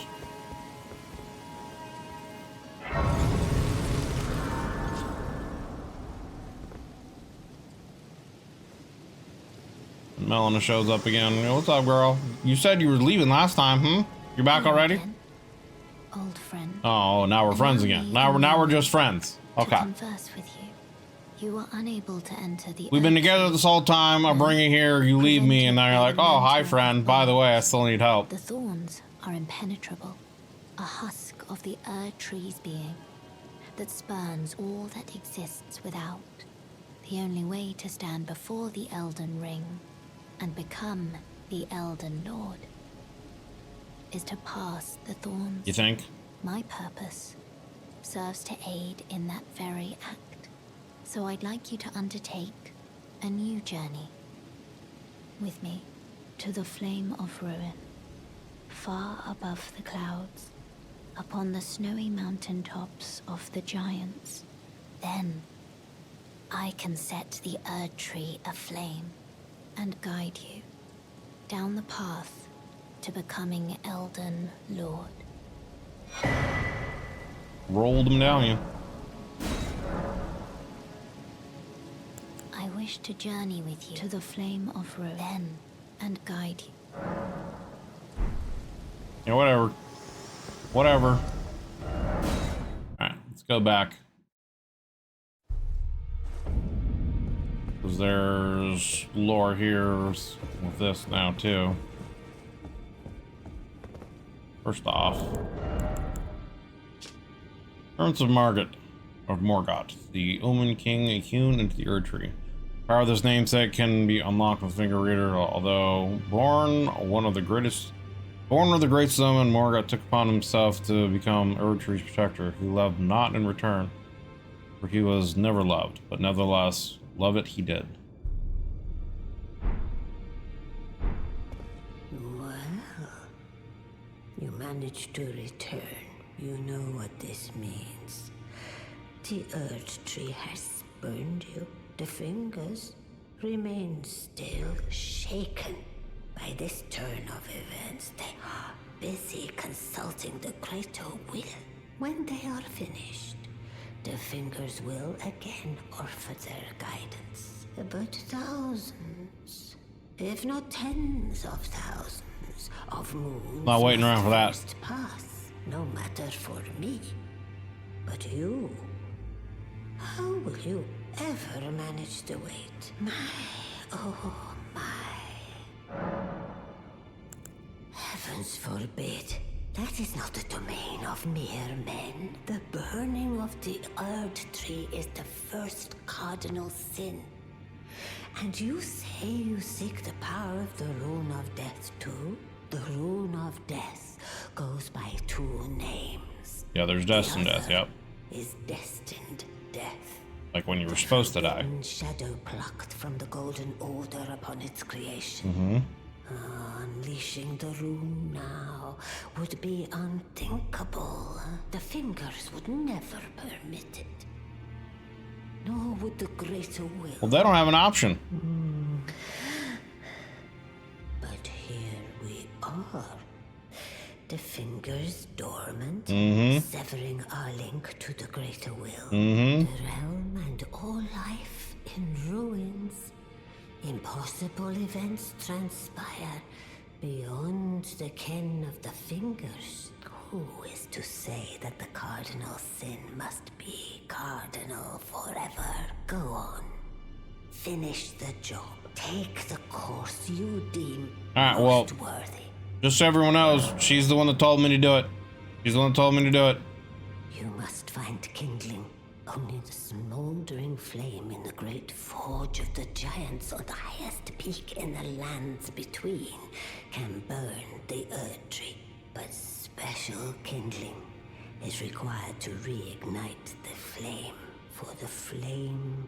Melina shows up again. Yo, what's up, girl? You said you were leaving last time, You're back already? Again. Old friend. Oh, now we're friends again. Now we're just friends. Okay. To converse with you. You were unable to enter the We've been together this whole time. I bring you here, you leave me, and now you're like, oh, hi, friend. By the way, I still need help. The thorns are impenetrable. A husk of the Erdtree's being that spurns all that exists without. The only way to stand before the Elden Ring and become the Elden Lord is to pass the thorns. You think? My purpose serves to aid in that very act. So I'd like you to undertake a new journey with me to the Flame of Ruin, far above the clouds, upon the snowy mountain tops of the giants. Then I can set the Erdtree aflame and guide you down the path to becoming Elden Lord. Rolled them down, you. I wish to journey with you to the Flame of Ruin, then and guide you. Yeah, whatever. Whatever. Alright, let's go back. Because there's lore here with this now, too. First off, Prince of Morgott, the Omen King, hewn into the Erdtree. Power of this namesake can be unlocked with Finger Reader, although born of the great summon, Morgott took upon himself to become Erdtree's protector. He loved not in return, for he was never loved, but nevertheless, love it he did. Well, you managed to return. You know what this means. The Erdtree has spurned you. The fingers remain still shaken by this turn of events. They are busy consulting the greater will. When they are finished, the fingers will again offer their guidance. But thousands, if not tens of thousands of moons Not waiting around for that. must pass, no matter for me. But you, how will you ever manage to wait? My, oh my. Heavens forbid. That is not the domain of mere men. The burning of the Erdtree is the first cardinal sin. And you say you seek the power of the Rune of Death too? The Rune of Death goes by two names. Yeah, there's destined death, yep. Is destined death. Like when you were supposed to die. Shadow plucked from the Golden Order upon its creation. Unleashing the rune now would be unthinkable. The fingers would never permit it. Nor would the greater will. Well, they don't have an option. But here we are. The fingers dormant, severing our link to the greater will. The realm and all life in ruins. Impossible events transpire beyond the ken of the fingers. Who is to say that the cardinal sin must be cardinal forever? Go on. Finish the job. Take the course you deem most worthy. Just so everyone knows, she's the one that told me to do it. She's the one that told me to do it. You must find kindling. Only the smoldering flame in the great forge of the giants on the highest peak in the lands between can burn the Erdtree. But special kindling is required to reignite the flame. For the flame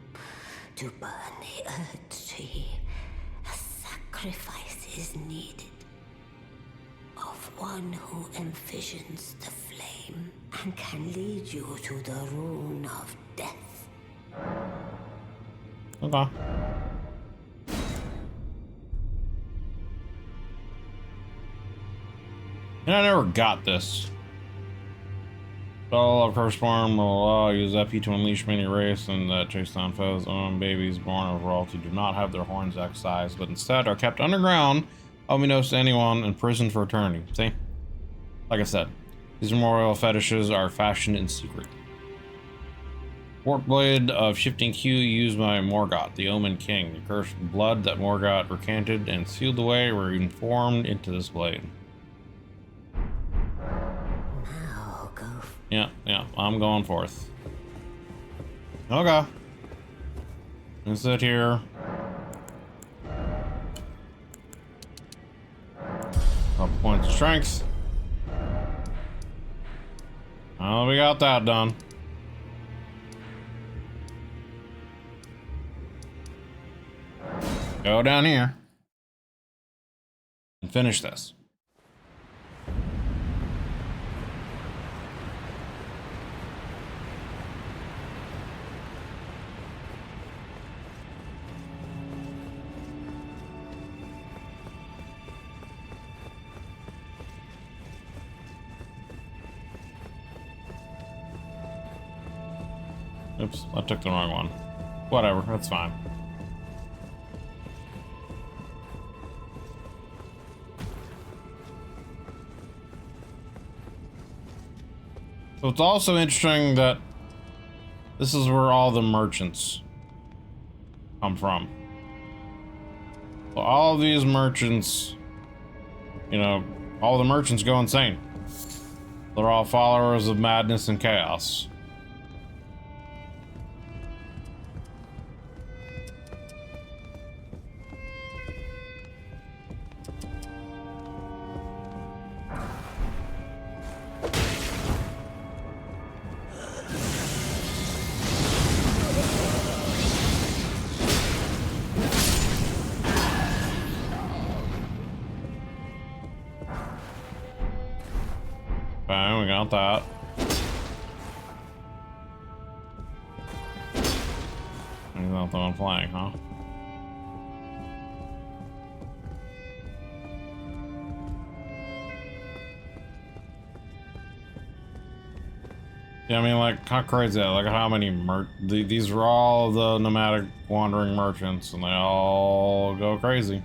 to burn the Erdtree, a sacrifice is needed. Of one who envisions the flame and can lead you to the rune of death. Okay. And I never got this. All of Firstborn will use EP to unleash many race and chase down foes. Babies born of royalty do not have their horns excised, but instead are kept underground, unbeknownst to anyone, in prison for eternity. See? Like I said, these memorial fetishes are fashioned in secret. Forked blade of shifting hue used by Morgott, the Omen King. The cursed blood that Morgott recanted and sealed away were informed into this blade. Now go. Yeah, I'm going forth. Okay. Let's sit here. Couple points of strength. Oh, we got that done. Go down here and finish this. Oops, I took the wrong one. Whatever, that's fine. So it's also interesting that this is where all the merchants come from. So all of these merchants, you know, all the merchants go insane. They're all followers of madness and chaos. Okay, we got that. He's not the one flying, huh? Yeah, I mean, like, how crazy is that? Like, how many these are all the nomadic wandering merchants, and they all go crazy.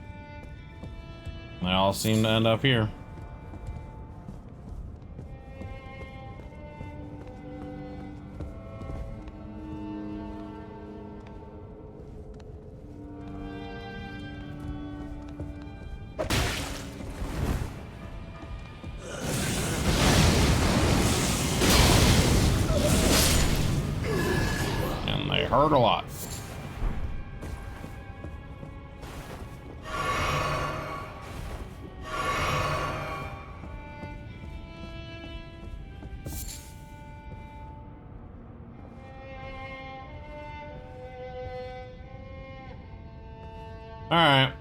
And they all seem to end up here. Hurt a lot. All right.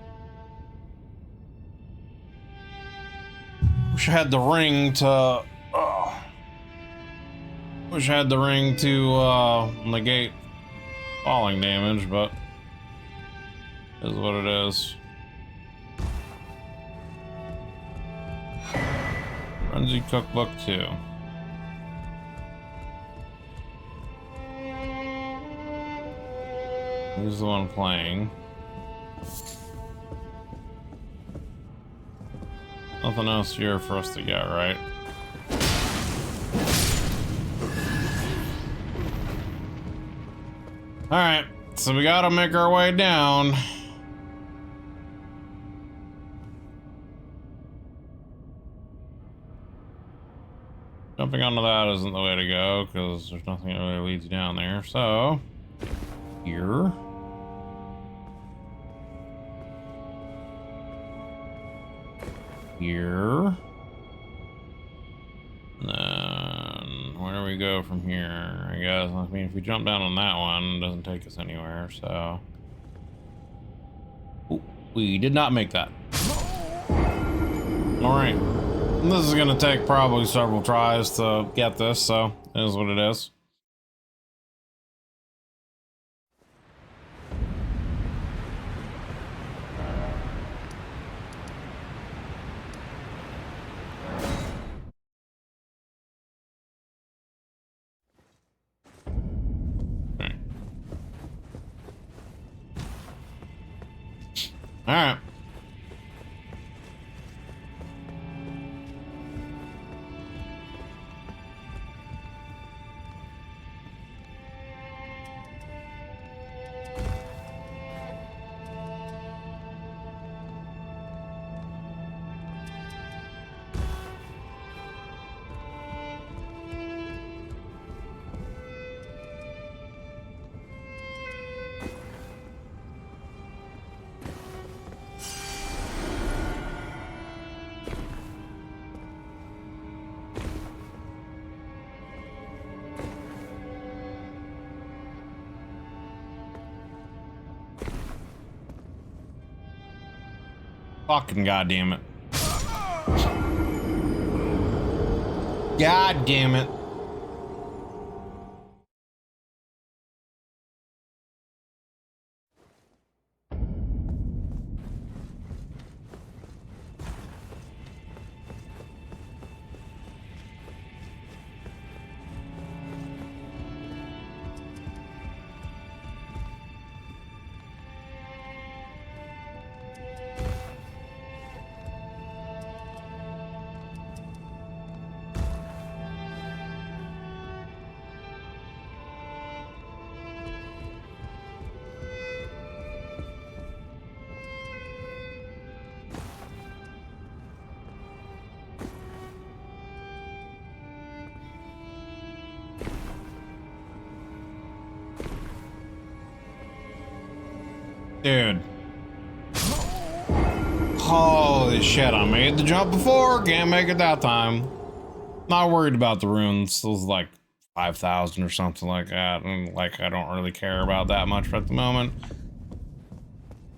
Wish I had the ring to. Wish I had the ring to negate falling damage, but is what it is. Frenzy Cookbook 2. Who's the one playing? Nothing else here for us to get, right? Alright, so we gotta make our way down. Jumping onto that isn't the way to go because there's nothing that really leads you down there. So, here. Here. Then where do we go from here? I guess. I mean, if we jump down on that one, it doesn't take us anywhere. So, ooh, we did not make that. All right, this is gonna take probably several tries to get this. So, it is what it is. All right. Fucking goddamn it. God damn it. Dude. Holy shit, I made the jump before, can't make it that time. Not worried about the runes. It was like 5,000 or something like that. And like, I don't really care about that much at the moment.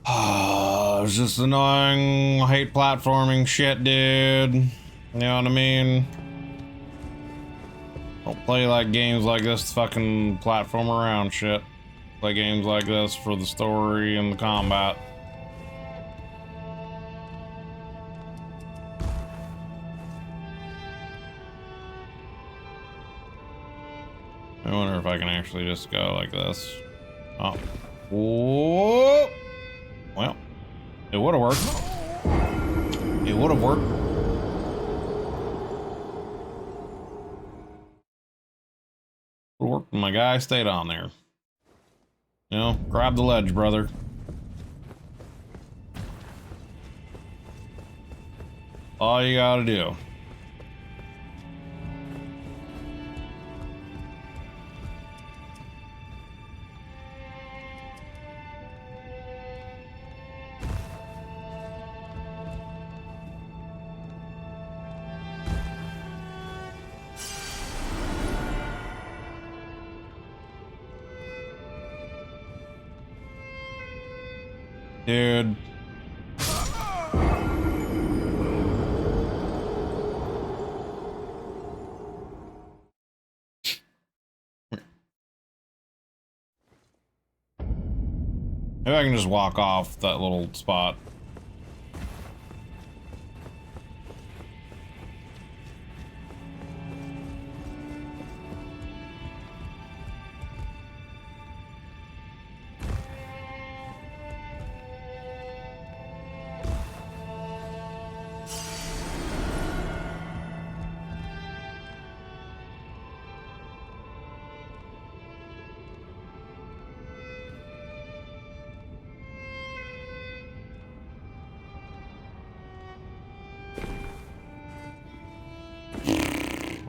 It's just annoying. I hate platforming shit, dude. You know what I mean? Don't play like games like this fucking platform around shit. Play games like this for the story and the combat. I wonder if I can actually just go like this. Oh. Whoa. Well, it would have worked. It would have worked. Would have worked. My guy stayed on there. You know, grab the ledge, brother. All you gotta do. Dude. Maybe I can just walk off that little spot.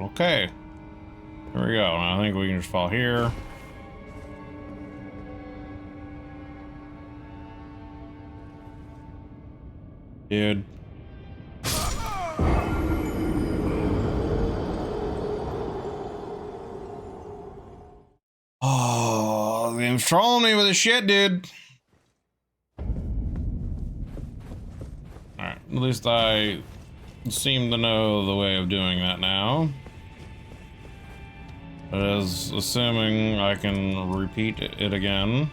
Okay. Here we go. I think we can just fall here. Dude. Oh, the game's trolling me with this shit, dude. Alright, at least I seem to know the way of doing that now. That is assuming I can repeat it again.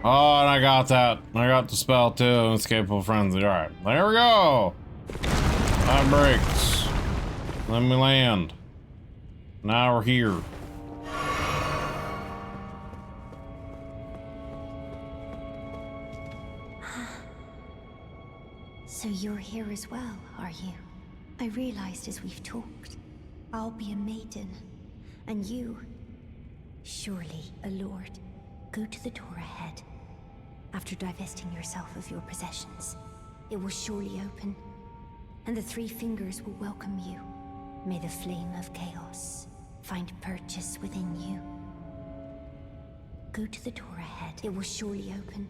Oh, and I got that. I got the spell too. Inescapable frenzy. All right, there we go. That breaks. Let me land. Now we're here. So you're here as well, are you? I realized as we've talked, I'll be a maiden, and you, surely a lord. Go to the door ahead. After divesting yourself of your possessions, it will surely open, and the three fingers will welcome you. May the flame of chaos find purchase within you. Go to the door ahead. It will surely open.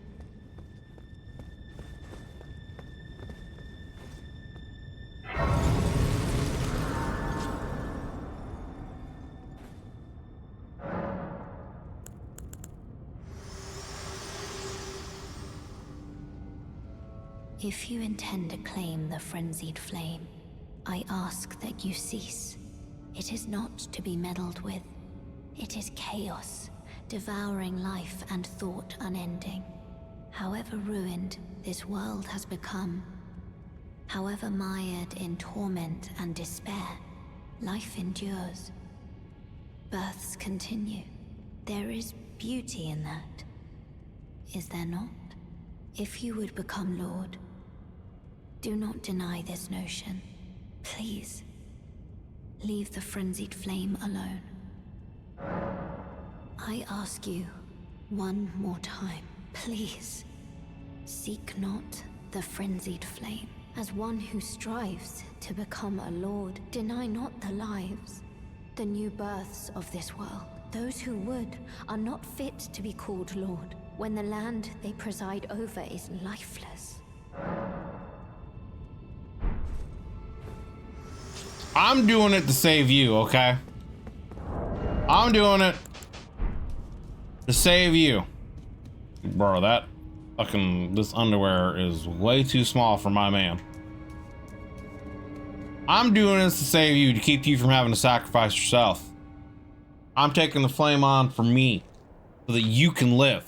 If you intend to claim the frenzied flame, I ask that you cease. It is not to be meddled with. It is chaos, devouring life and thought unending. However ruined this world has become, however mired in torment and despair, life endures. Births continue. There is beauty in that. Is there not? If you would become Lord, do not deny this notion. Please, leave the frenzied flame alone. I ask you one more time, please, seek not the frenzied flame. As one who strives to become a lord, deny not the lives, the new births of this world. Those who would are not fit to be called lord, when the land they preside over is lifeless. I'm doing it to save you, okay? I'm doing it to save you. Bro, that fucking, this underwear is way too small for my man. I'm doing this to save you, to keep you from having to sacrifice yourself. I'm taking the flame on for me, so that you can live.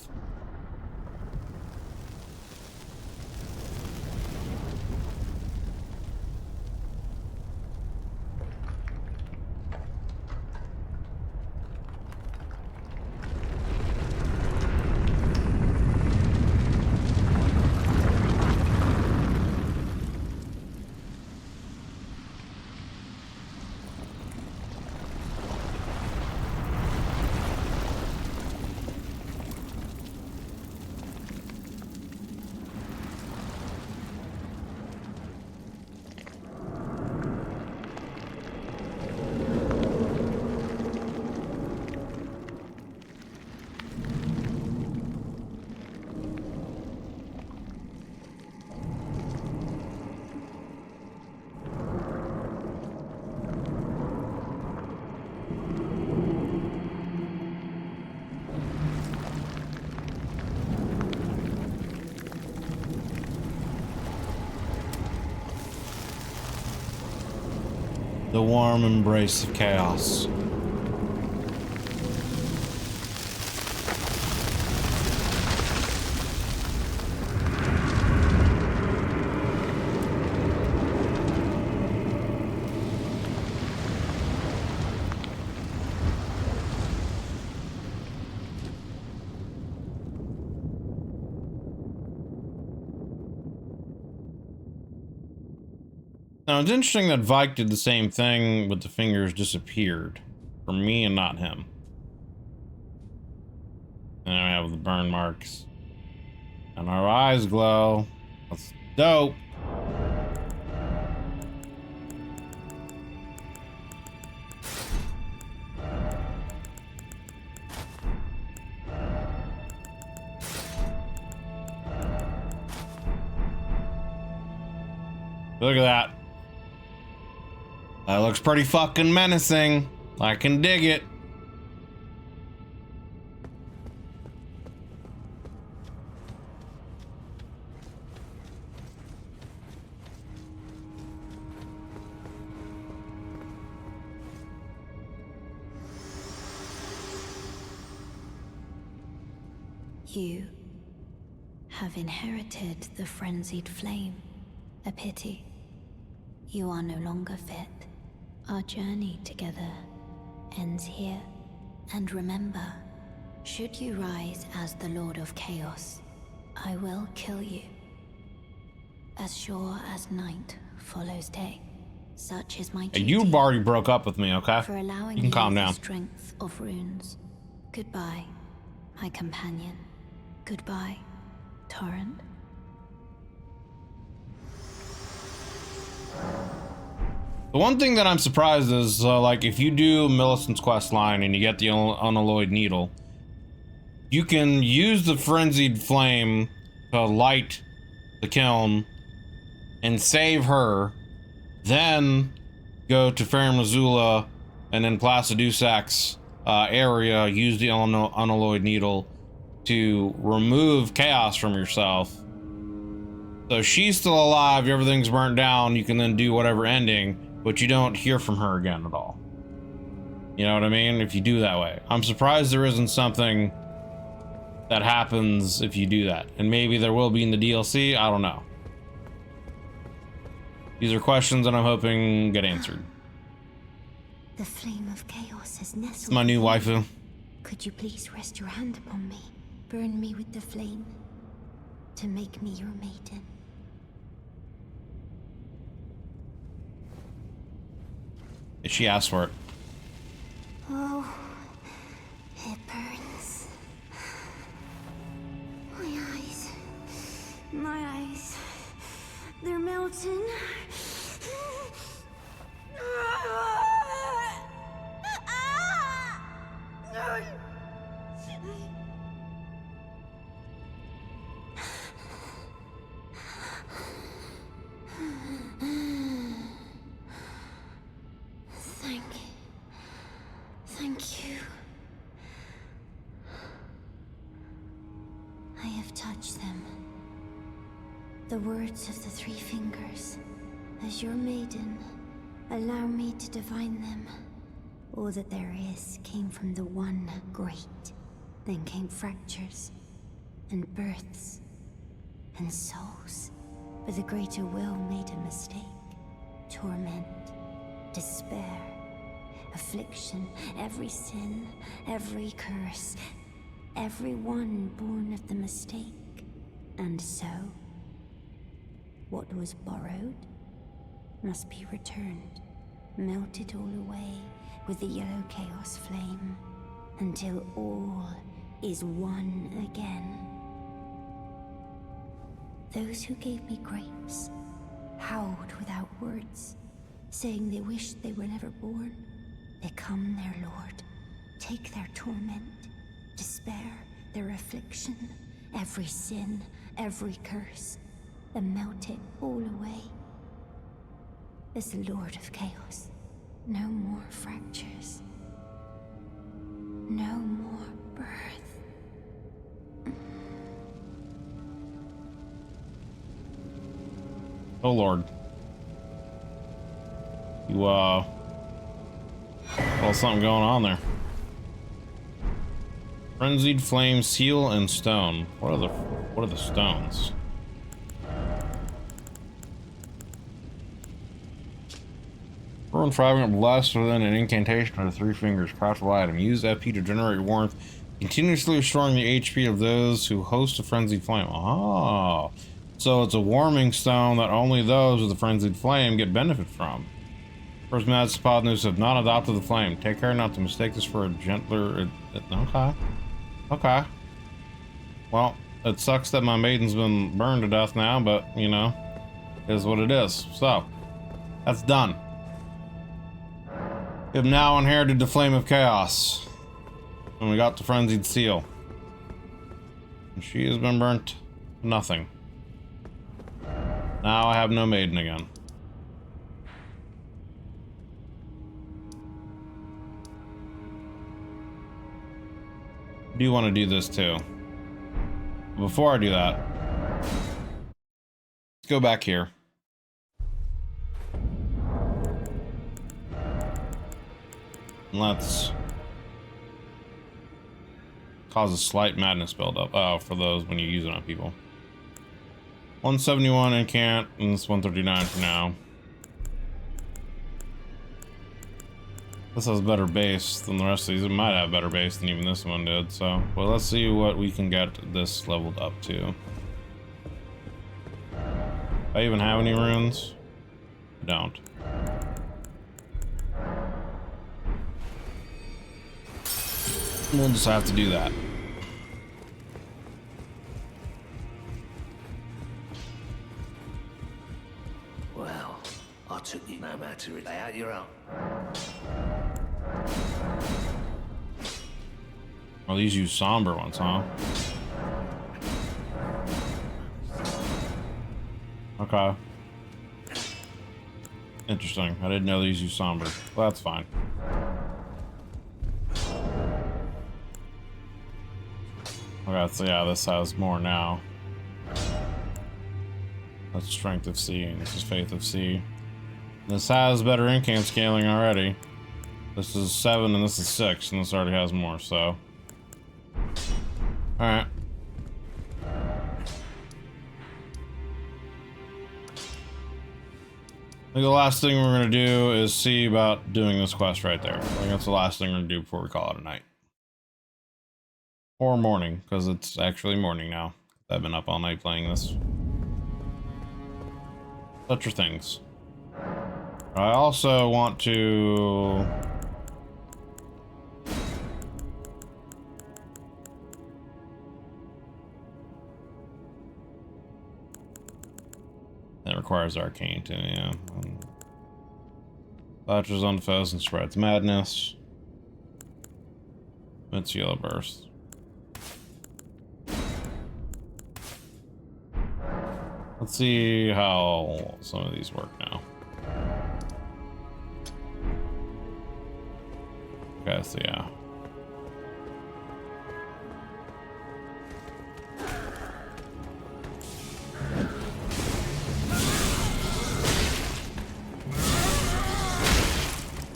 The warm embrace of chaos. Now, it's interesting that Vike did the same thing, but the fingers disappeared. For me and not him. And I have the burn marks. And our eyes glow. That's dope. Look at that. That looks pretty fucking menacing. I can dig it. You have inherited the frenzied flame. A pity. You are no longer fit. Our journey together ends here. And remember, should you rise as the Lord of Chaos, I will kill you. As sure as night follows day. Such is my duty. You already broke up with me, okay? For allowing you can calm down. The strength of runes. Goodbye, my companion. Goodbye, Torrent. The one thing that I'm surprised is, like, if you do Millicent's quest line and you get the unalloyed needle, you can use the frenzied flame to light the kiln and save her, then go to Farum Azula and then Placidusac's area, use the unalloyed needle to remove chaos from yourself. So she's still alive, everything's burnt down, you can then do whatever ending, but you don't hear from her again at all. You know what I mean? If you do that way. I'm surprised there isn't something that happens if you do that. And maybe there will be in the DLC, I don't know. These are questions that I'm hoping get answered. The flame of chaos has nestled. It's my new waifu. Could you please rest your hand upon me? Burn me with the flame to make me your maiden. She asked for it. Oh, it burns. My eyes, they're melting. Thank you. I have touched them. The words of the three fingers. As your maiden, allow me to divine them. All that there is came from the one great. Then came fractures, and births, and souls. But the greater will made a mistake. Torment, despair, affliction, every sin, every curse, every one born of the mistake. And so, what was borrowed must be returned, melted all away with the yellow chaos flame, until all is one again. Those who gave me grapes howled without words, saying they wished they were never born. Become their lord, take their torment, despair, their affliction, every sin, every curse, and melt it all away. As the Lord of Chaos, no more fractures, no more birth. Oh Lord. You, well, something going on there. Frenzied flame, seal, and stone. What are the stones? Rune fragment blessed within an incantation of the three fingers. Craftable item. Use FP to generate warmth, continuously restoring the HP of those who host a frenzied flame. Oh. So it's a warming stone that only those with a frenzied flame get benefit from. First Mads Podnus have not adopted the flame. Take care not to mistake this for a gentler... Okay. Okay. Well, it sucks that my maiden's been burned to death now, but, you know, it is what it is. So, that's done. We have now inherited the Flame of Chaos. And we got the Frenzied Seal. And she has been burnt to nothing. Now I have no maiden again. I do want to do this too. Before I do that, let's go back here. And let's cause a slight madness buildup. Oh, for those when you use it on people. 171 and can't, and it's 139 for now. This has better base than the rest of these. It might have better base than even this one did, so. Well, let's see what we can get this leveled up to. Do I even have any runes? I don't. We'll just have to do that. Well, I took you no matter lay out your own. Well, these use somber ones, huh? Okay. Interesting. I didn't know these use somber. Well, that's fine. Okay, so yeah, this has more now. That's Strength of C, and this is Faith of C. This has better incant scaling already. This is 7 and this is 6, and this already has more, so. Alright. I think the last thing we're gonna do is see about doing this quest right there. I think that's the last thing we're gonna do before we call it a night. Or morning, because it's actually morning now. I've been up all night playing this. Such are things. I also want to... That requires arcane too, yeah. Latches on foes and spreads madness. It's yellow burst. Let's see how some of these work now. Okay, so yeah.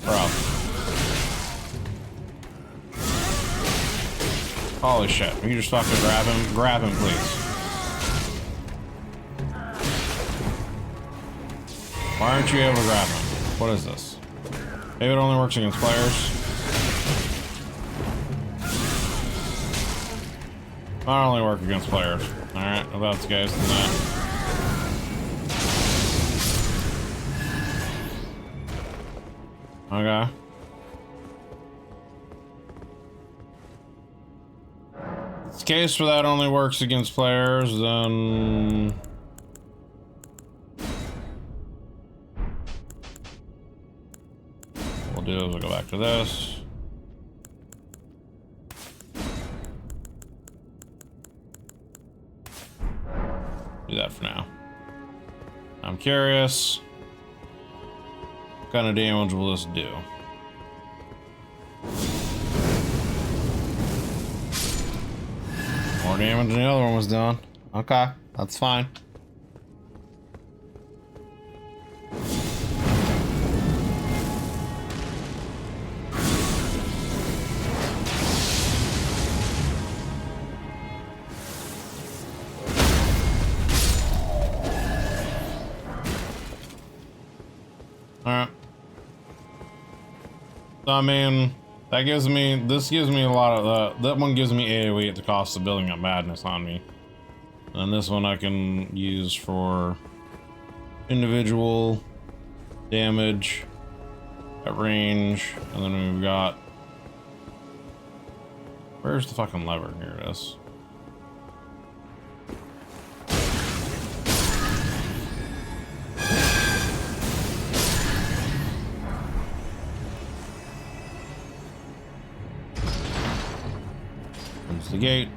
Bro. Holy shit. Will you just fucking grab him? Grab him, please. Why aren't you able to grab him? What is this? Maybe it only works against players. I only work against players. Alright, well that's guys than that. Okay. If it's the case where that only works against players, then... What we'll do is we'll go back to this. Do that for now. I'm curious. What kind of damage will this do? More damage than the other one was doing. Okay, that's fine. Alright. So, I mean, that gives me, this gives me a lot of, that one gives me AoE at the cost of building up madness on me. And this one I can use for individual damage at range. And then we've got, where's the fucking lever? Here it is. Comes the gate.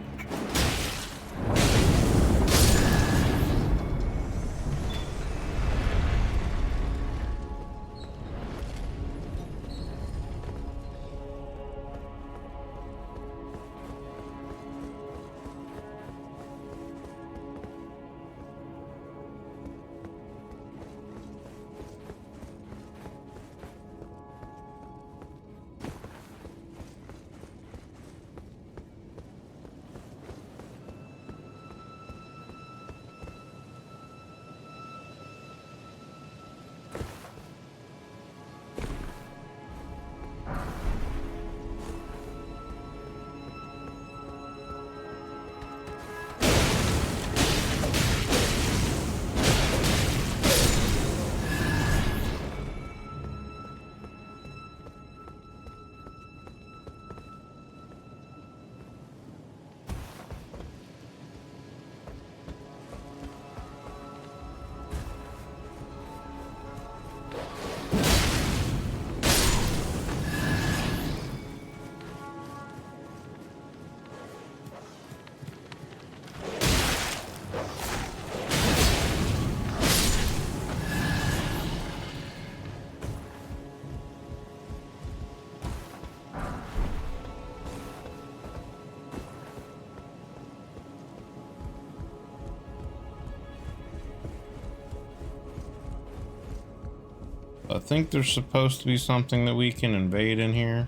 I think there's supposed to be something that we can invade in here.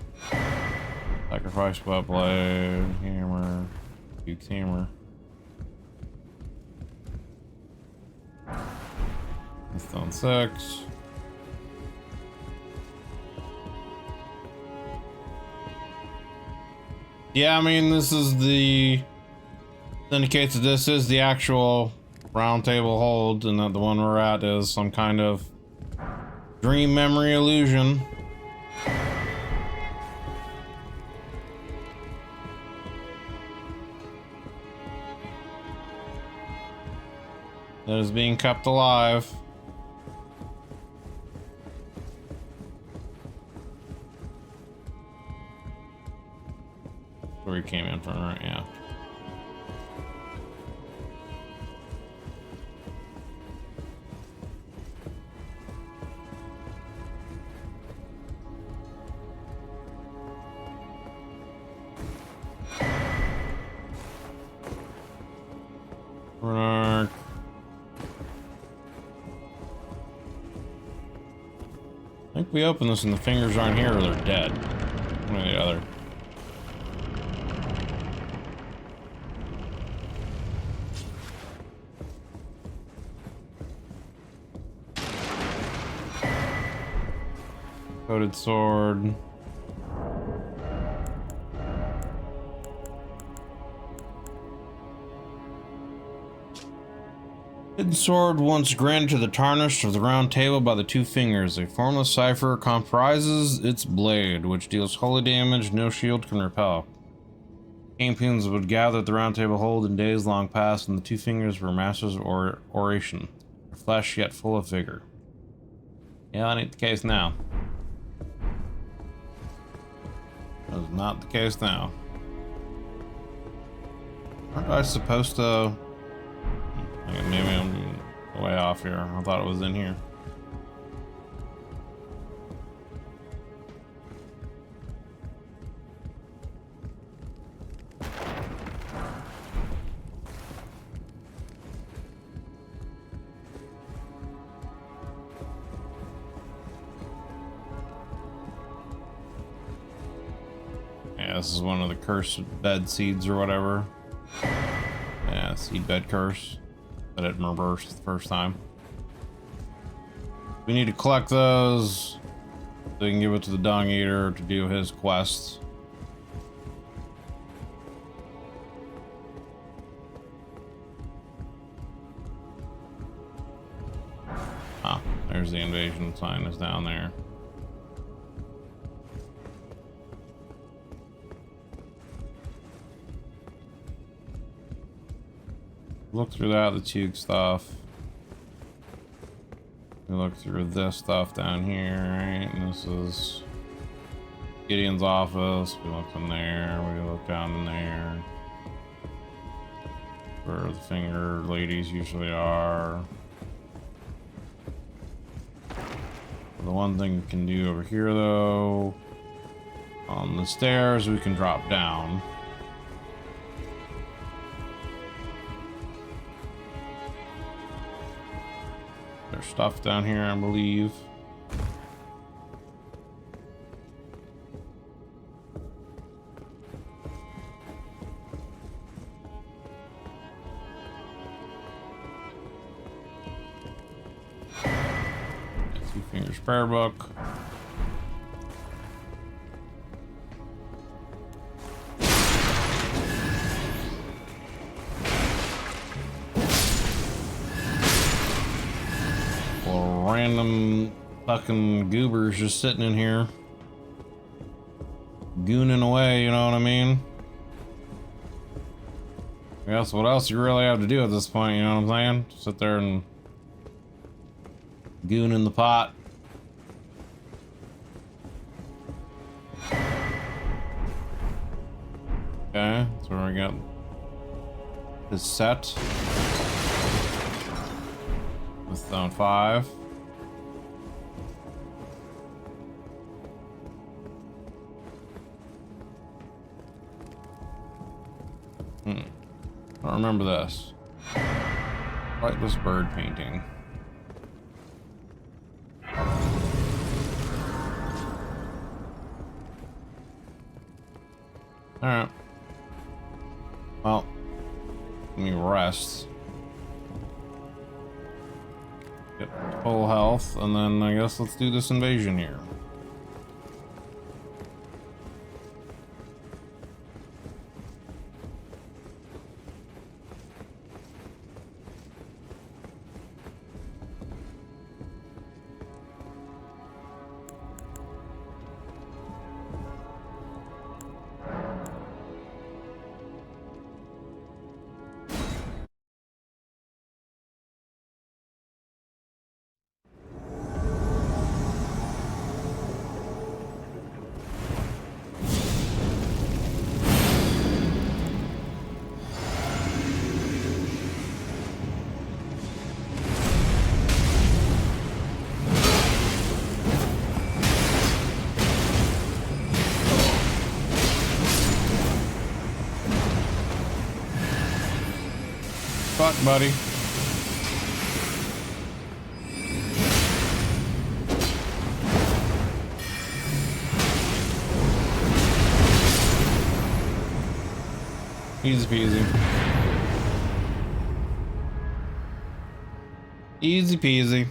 Sacrifice butt blade, hammer, Duke's hammer. Stone 6. Yeah, I mean, this is the indicates that this is the actual round table hold, and that the one we're at is some kind of dream memory illusion. That is being kept alive. Where he came in from, right? Yeah. I think we open this and the fingers aren't here or they're dead. One or the other. Coated sword. Hidden sword once granted to the tarnished of the round table by the two fingers. A formless cipher comprises its blade, which deals holy damage no shield can repel. Champions would gather at the round table hold in days long past, and the two fingers were masters of oration, their flesh yet full of vigor. Yeah, that ain't the case now. That is not the case now. Aren't I supposed to... Maybe I'm way off here. I thought it was in here. Yeah, this is one of the cursed bed seeds or whatever. Yeah, seed bed curse. That it reversed the first time. We need to collect those so we can give it to the Dung Eater to do his quests. Gideon sign is down there. Look through that, the Tug stuff. We look through this stuff down here, right? And this is Gideon's office. We look in there. We look down in there. Where the finger ladies usually are. The one thing we can do over here, though, on the stairs, we can drop down. There's stuff down here, I believe. Two Fingers prayer book. Random fucking goobers just sitting in here gooning away, you know what I mean? I guess what else you really have to do at this point, you know what I'm saying? Sit there and goon in the pot. Okay, that's where we got his set with zone 5. I don't remember this. Lightless bird painting. Alright. Well, let me rest. Get full health, and then I guess let's do this invasion here. Fuck, buddy. Easy peasy. Easy peasy.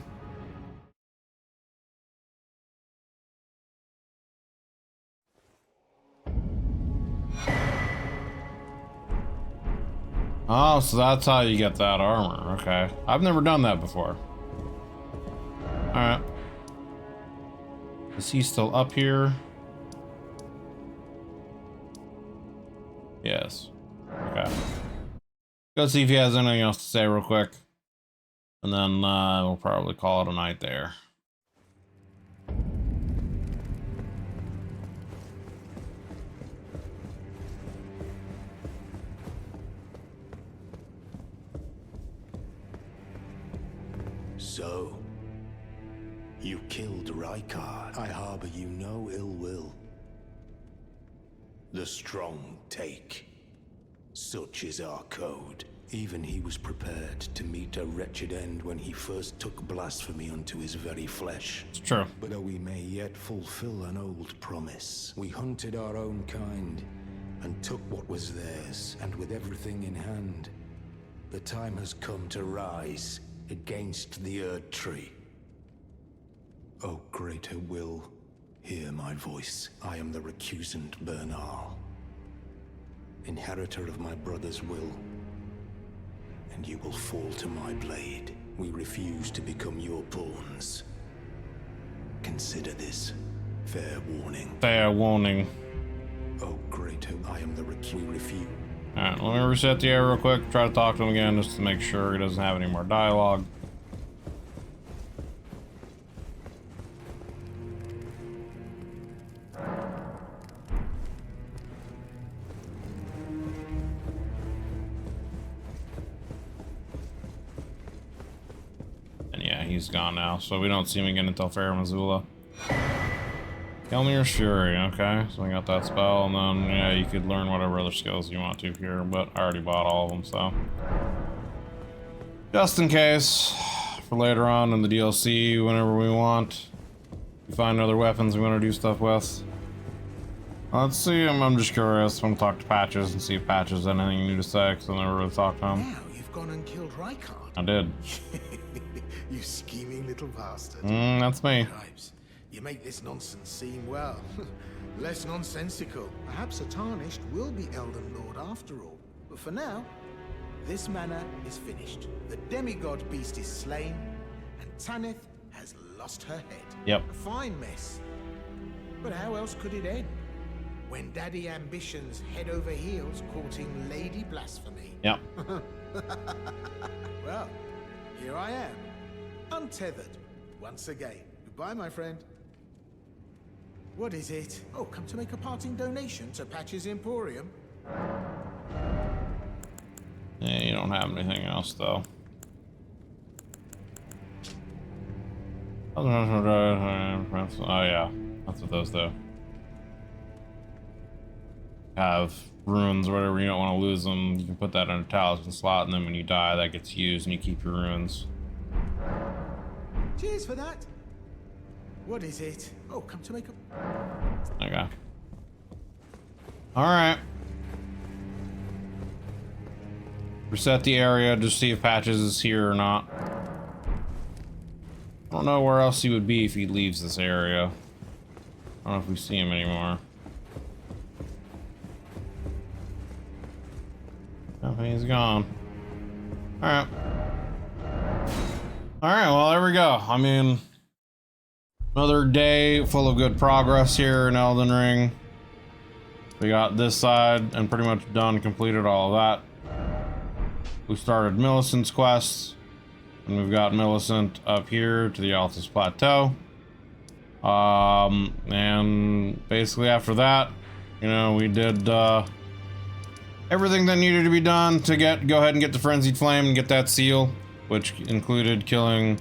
Oh, so that's how you get that armor. Okay. I've never done that before. Alright. Is he still up here? Yes. Okay. Go see if he has anything else to say real quick. And then we'll probably call it a night there. So, you killed Rykard. I harbor you no ill will. The strong take. Such is our code. Even he was prepared to meet a wretched end when he first took blasphemy unto his very flesh. It's true. But we may yet fulfill an old promise. We hunted our own kind and took what was theirs, and with everything in hand, the time has come to rise against the Erdtree. O greater will, hear my voice. I am the recusant Bernal, inheritor of my brother's will, and you will fall to my blade. We refuse to become your pawns. consider this fair warning. Fair warning. Oh, great hope I am the we refuse. Alright, let me reset the air real quick. Try to talk to him again just to make sure he doesn't have any more dialogue. And yeah, he's gone now, so we don't see him again until Fair Missoula. Kill me or Fury, okay, so we got that spell, and then, yeah, you could learn whatever other skills you want to here, but I already bought all of them, so. Just in case, for later on in the DLC, whenever we want, we find other weapons we want to do stuff with. Let's see, I'm just curious, I'm gonna talk to Patches and see if Patches has anything new to say, because I never really talked to him. Now you've gone and killed Rykard. I did. You scheming little bastard. That's me. Tribes, you make this nonsense seem, well, less nonsensical. Perhaps a Tarnished will be Elden Lord after all. But for now, this manor is finished. The demigod beast is slain, and Tanith has lost her head. Yep. A fine mess. But how else could it end? When Daddy Ambition's head over heels courting Lady Blasphemy. Yep. Well, here I am. Untethered, once again. Goodbye, my friend. What is it? Oh, come to make a parting donation to Patch's Emporium? Yeah, you don't have anything else, though. Oh, yeah. That's what those do. Have runes or whatever, you don't want to lose them. You can put that in a talisman slot, and then when you die, that gets used, and you keep your runes. Cheers for that. What is it? Oh, come to make a... Okay. Alright. Reset the area to see if Patches is here or not. I don't know where else he would be if he leaves this area. I don't know if we see him anymore. Oh, he's gone. Alright. Alright, well, there we go. I mean, another day full of good progress here in Elden Ring. We got this side and pretty much done, completed all of that. We started Millicent's quest, and we've got Millicent up here to the Altus Plateau. And basically after that, you know, we did everything that needed to be done to go ahead and get the Frenzied Flame and get that seal, which included killing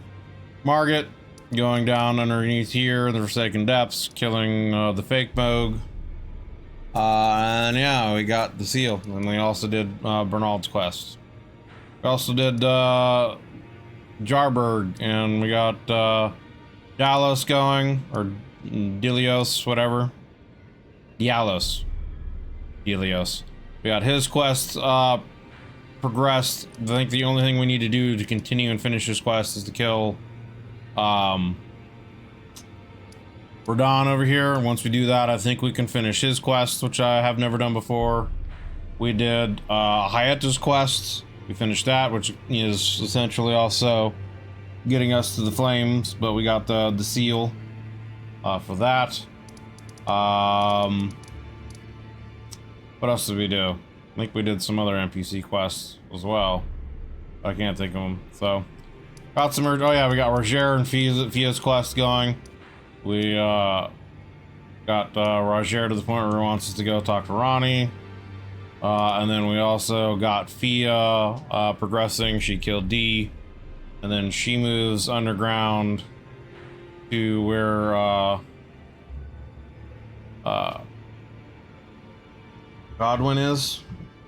Morgott, going down underneath here, the Forsaken Depths, killing the fake Moog. And yeah, we got the seal, and we also did Bernald's quest. We also did Jarburg, and we got Dalos going, or Delios, whatever. Dialos. Delios. We got his quest progressed. I think the only thing we need to do to continue and finish this quest is to kill Radahn over here. Once we do that, I think we can finish his quest, which I have never done before. We did Hayata's quest. We finished that, which is essentially also getting us to the flames, but we got the seal for that. What else did we do? I think we did some other NPC quests as well. I can't think of them. So, got some. Oh yeah, we got Roger and Fia's quest going. We got Roger to the point where he wants us to go talk to Ronnie. And then we also got Fia progressing. She killed D. And then she moves underground to where Godwin is,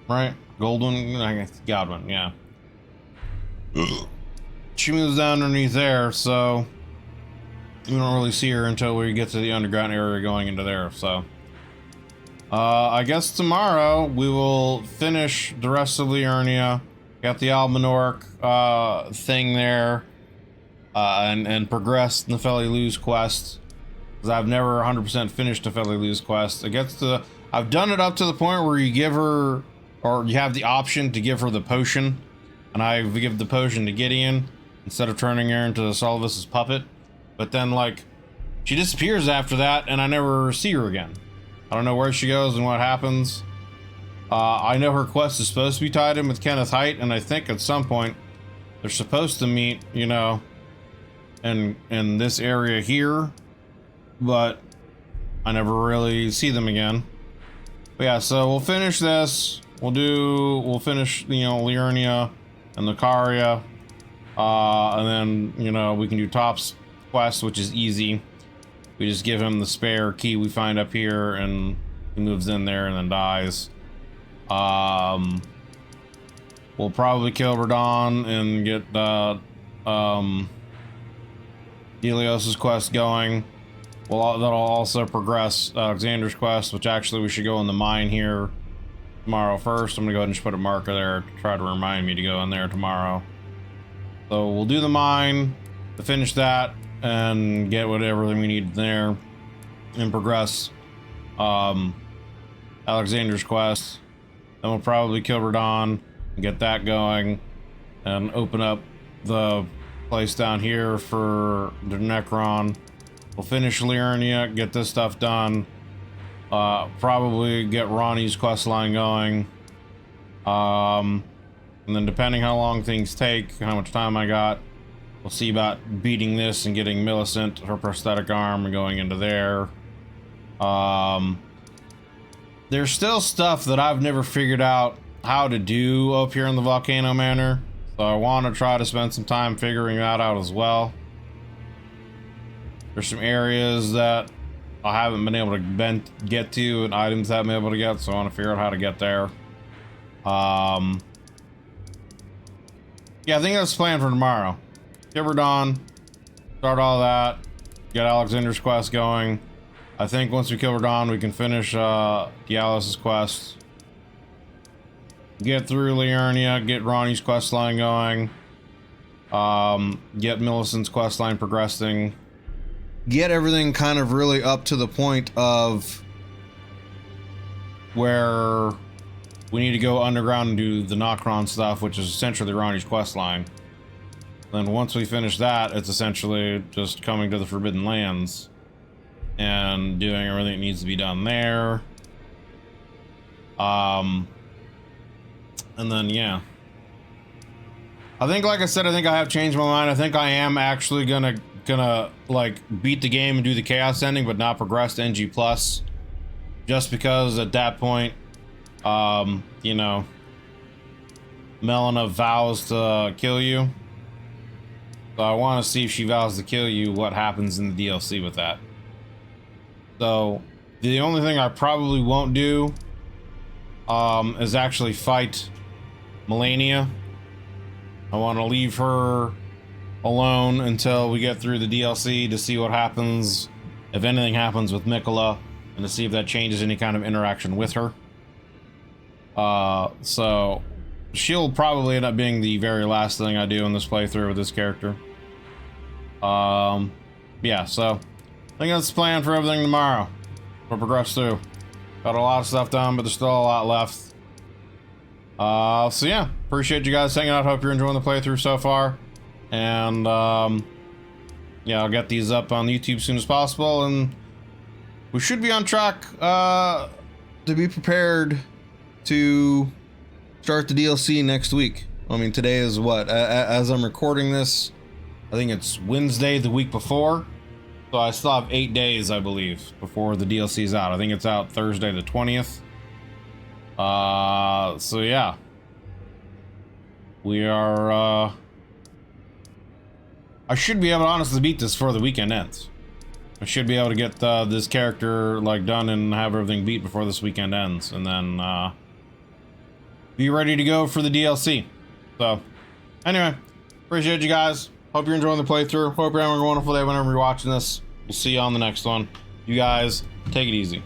right? Goldwyn, I guess Godwin, yeah. She moves down underneath there, so we don't really see her until we get to the underground area going into there, so. I guess tomorrow we will finish the rest of Liurnia, got the Almanork thing there, and progress the Nepheli Luz quest, because I've never 100% finished the Nepheli Luz quest. It gets to, I've done it up to the point where you give her, or you have the option to give her the potion, and I give the potion to Gideon instead of turning her into Solvus's puppet. But then, like, she disappears after that, and I never see her again. I don't know where she goes and what happens. I know her quest is supposed to be tied in with Kenneth Haight, and I think at some point they're supposed to meet, you know, in this area here, but I never really see them again. But yeah, so we'll finish this. We'll finish, you know, Liurnia and Lucaria, and then, you know, we can do Top's quest, which is easy. We just give him the spare key we find up here, and he moves in there and then dies. We'll probably kill Radon and get Delios's quest going. Well, that'll also progress Alexander's quest, which actually we should go in the mine here tomorrow first. I'm gonna go ahead and just put a marker there to try to remind me to go in there tomorrow. So we'll do the mine to finish that and get whatever we need there and progress Alexander's quest. Then we'll probably kill Radon and get that going and open up the place down here for the Necron. We'll finish Liurnia, get this stuff done. Probably get Ronnie's quest line going. And then depending how long things take, how much time I got, we'll see about beating this and getting Millicent her prosthetic arm and going into there. There's still stuff that I've never figured out how to do up here in the Volcano Manor, so I want to try to spend some time figuring that out as well. There's some areas that I haven't been able to get to, and items I haven't been able to get, so I want to figure out how to get there. Yeah, I think that's the plan for tomorrow. Get Radon, start all that, get Alexander's quest going. I think once we kill Radon, we can finish Dialis' quest. Get through Liurnia, get Ronnie's quest line going. Get Millicent's quest line progressing. Get everything kind of really up to the point of where we need to go underground and do the Nocron stuff, which is essentially Ronnie's quest line. Then once we finish that, it's essentially just coming to the Forbidden Lands and doing everything that needs to be done there. And then, yeah. I think, like I said, I think I have changed my mind. I think I am actually gonna like beat the game and do the Chaos ending, but not progress to NG+. Just because at that point, you know, Melina vows to kill you. So I want to see if she vows to kill you, what happens in the DLC with that. So the only thing I probably won't do is actually fight Melania. I want to leave her alone until we get through the DLC to see what happens, if anything happens with Mikola, and to see if that changes any kind of interaction with her. So she'll probably end up being the very last thing I do in this playthrough with this character. Yeah, so I think that's the plan for everything tomorrow. We'll progress through. Got a lot of stuff done, but there's still a lot left. So yeah, appreciate you guys hanging out. Hope you're enjoying the playthrough so far. And yeah, I'll get these up on YouTube as soon as possible, and we should be on track to be prepared to start the DLC next week. I mean, today is what? As I'm recording this, I think it's Wednesday the week before. So I still have 8 days, I believe, before the DLC is out. I think it's out Thursday the 20th. So yeah. We are, I should be able to honestly beat this before the weekend ends. I should be able to get this character like done and have everything beat before this weekend ends, and then be ready to go for the DLC. So anyway, appreciate you guys. Hope you're enjoying the playthrough. Hope you're having a wonderful day whenever you're watching this. We'll see you on the next one. You guys, take it easy.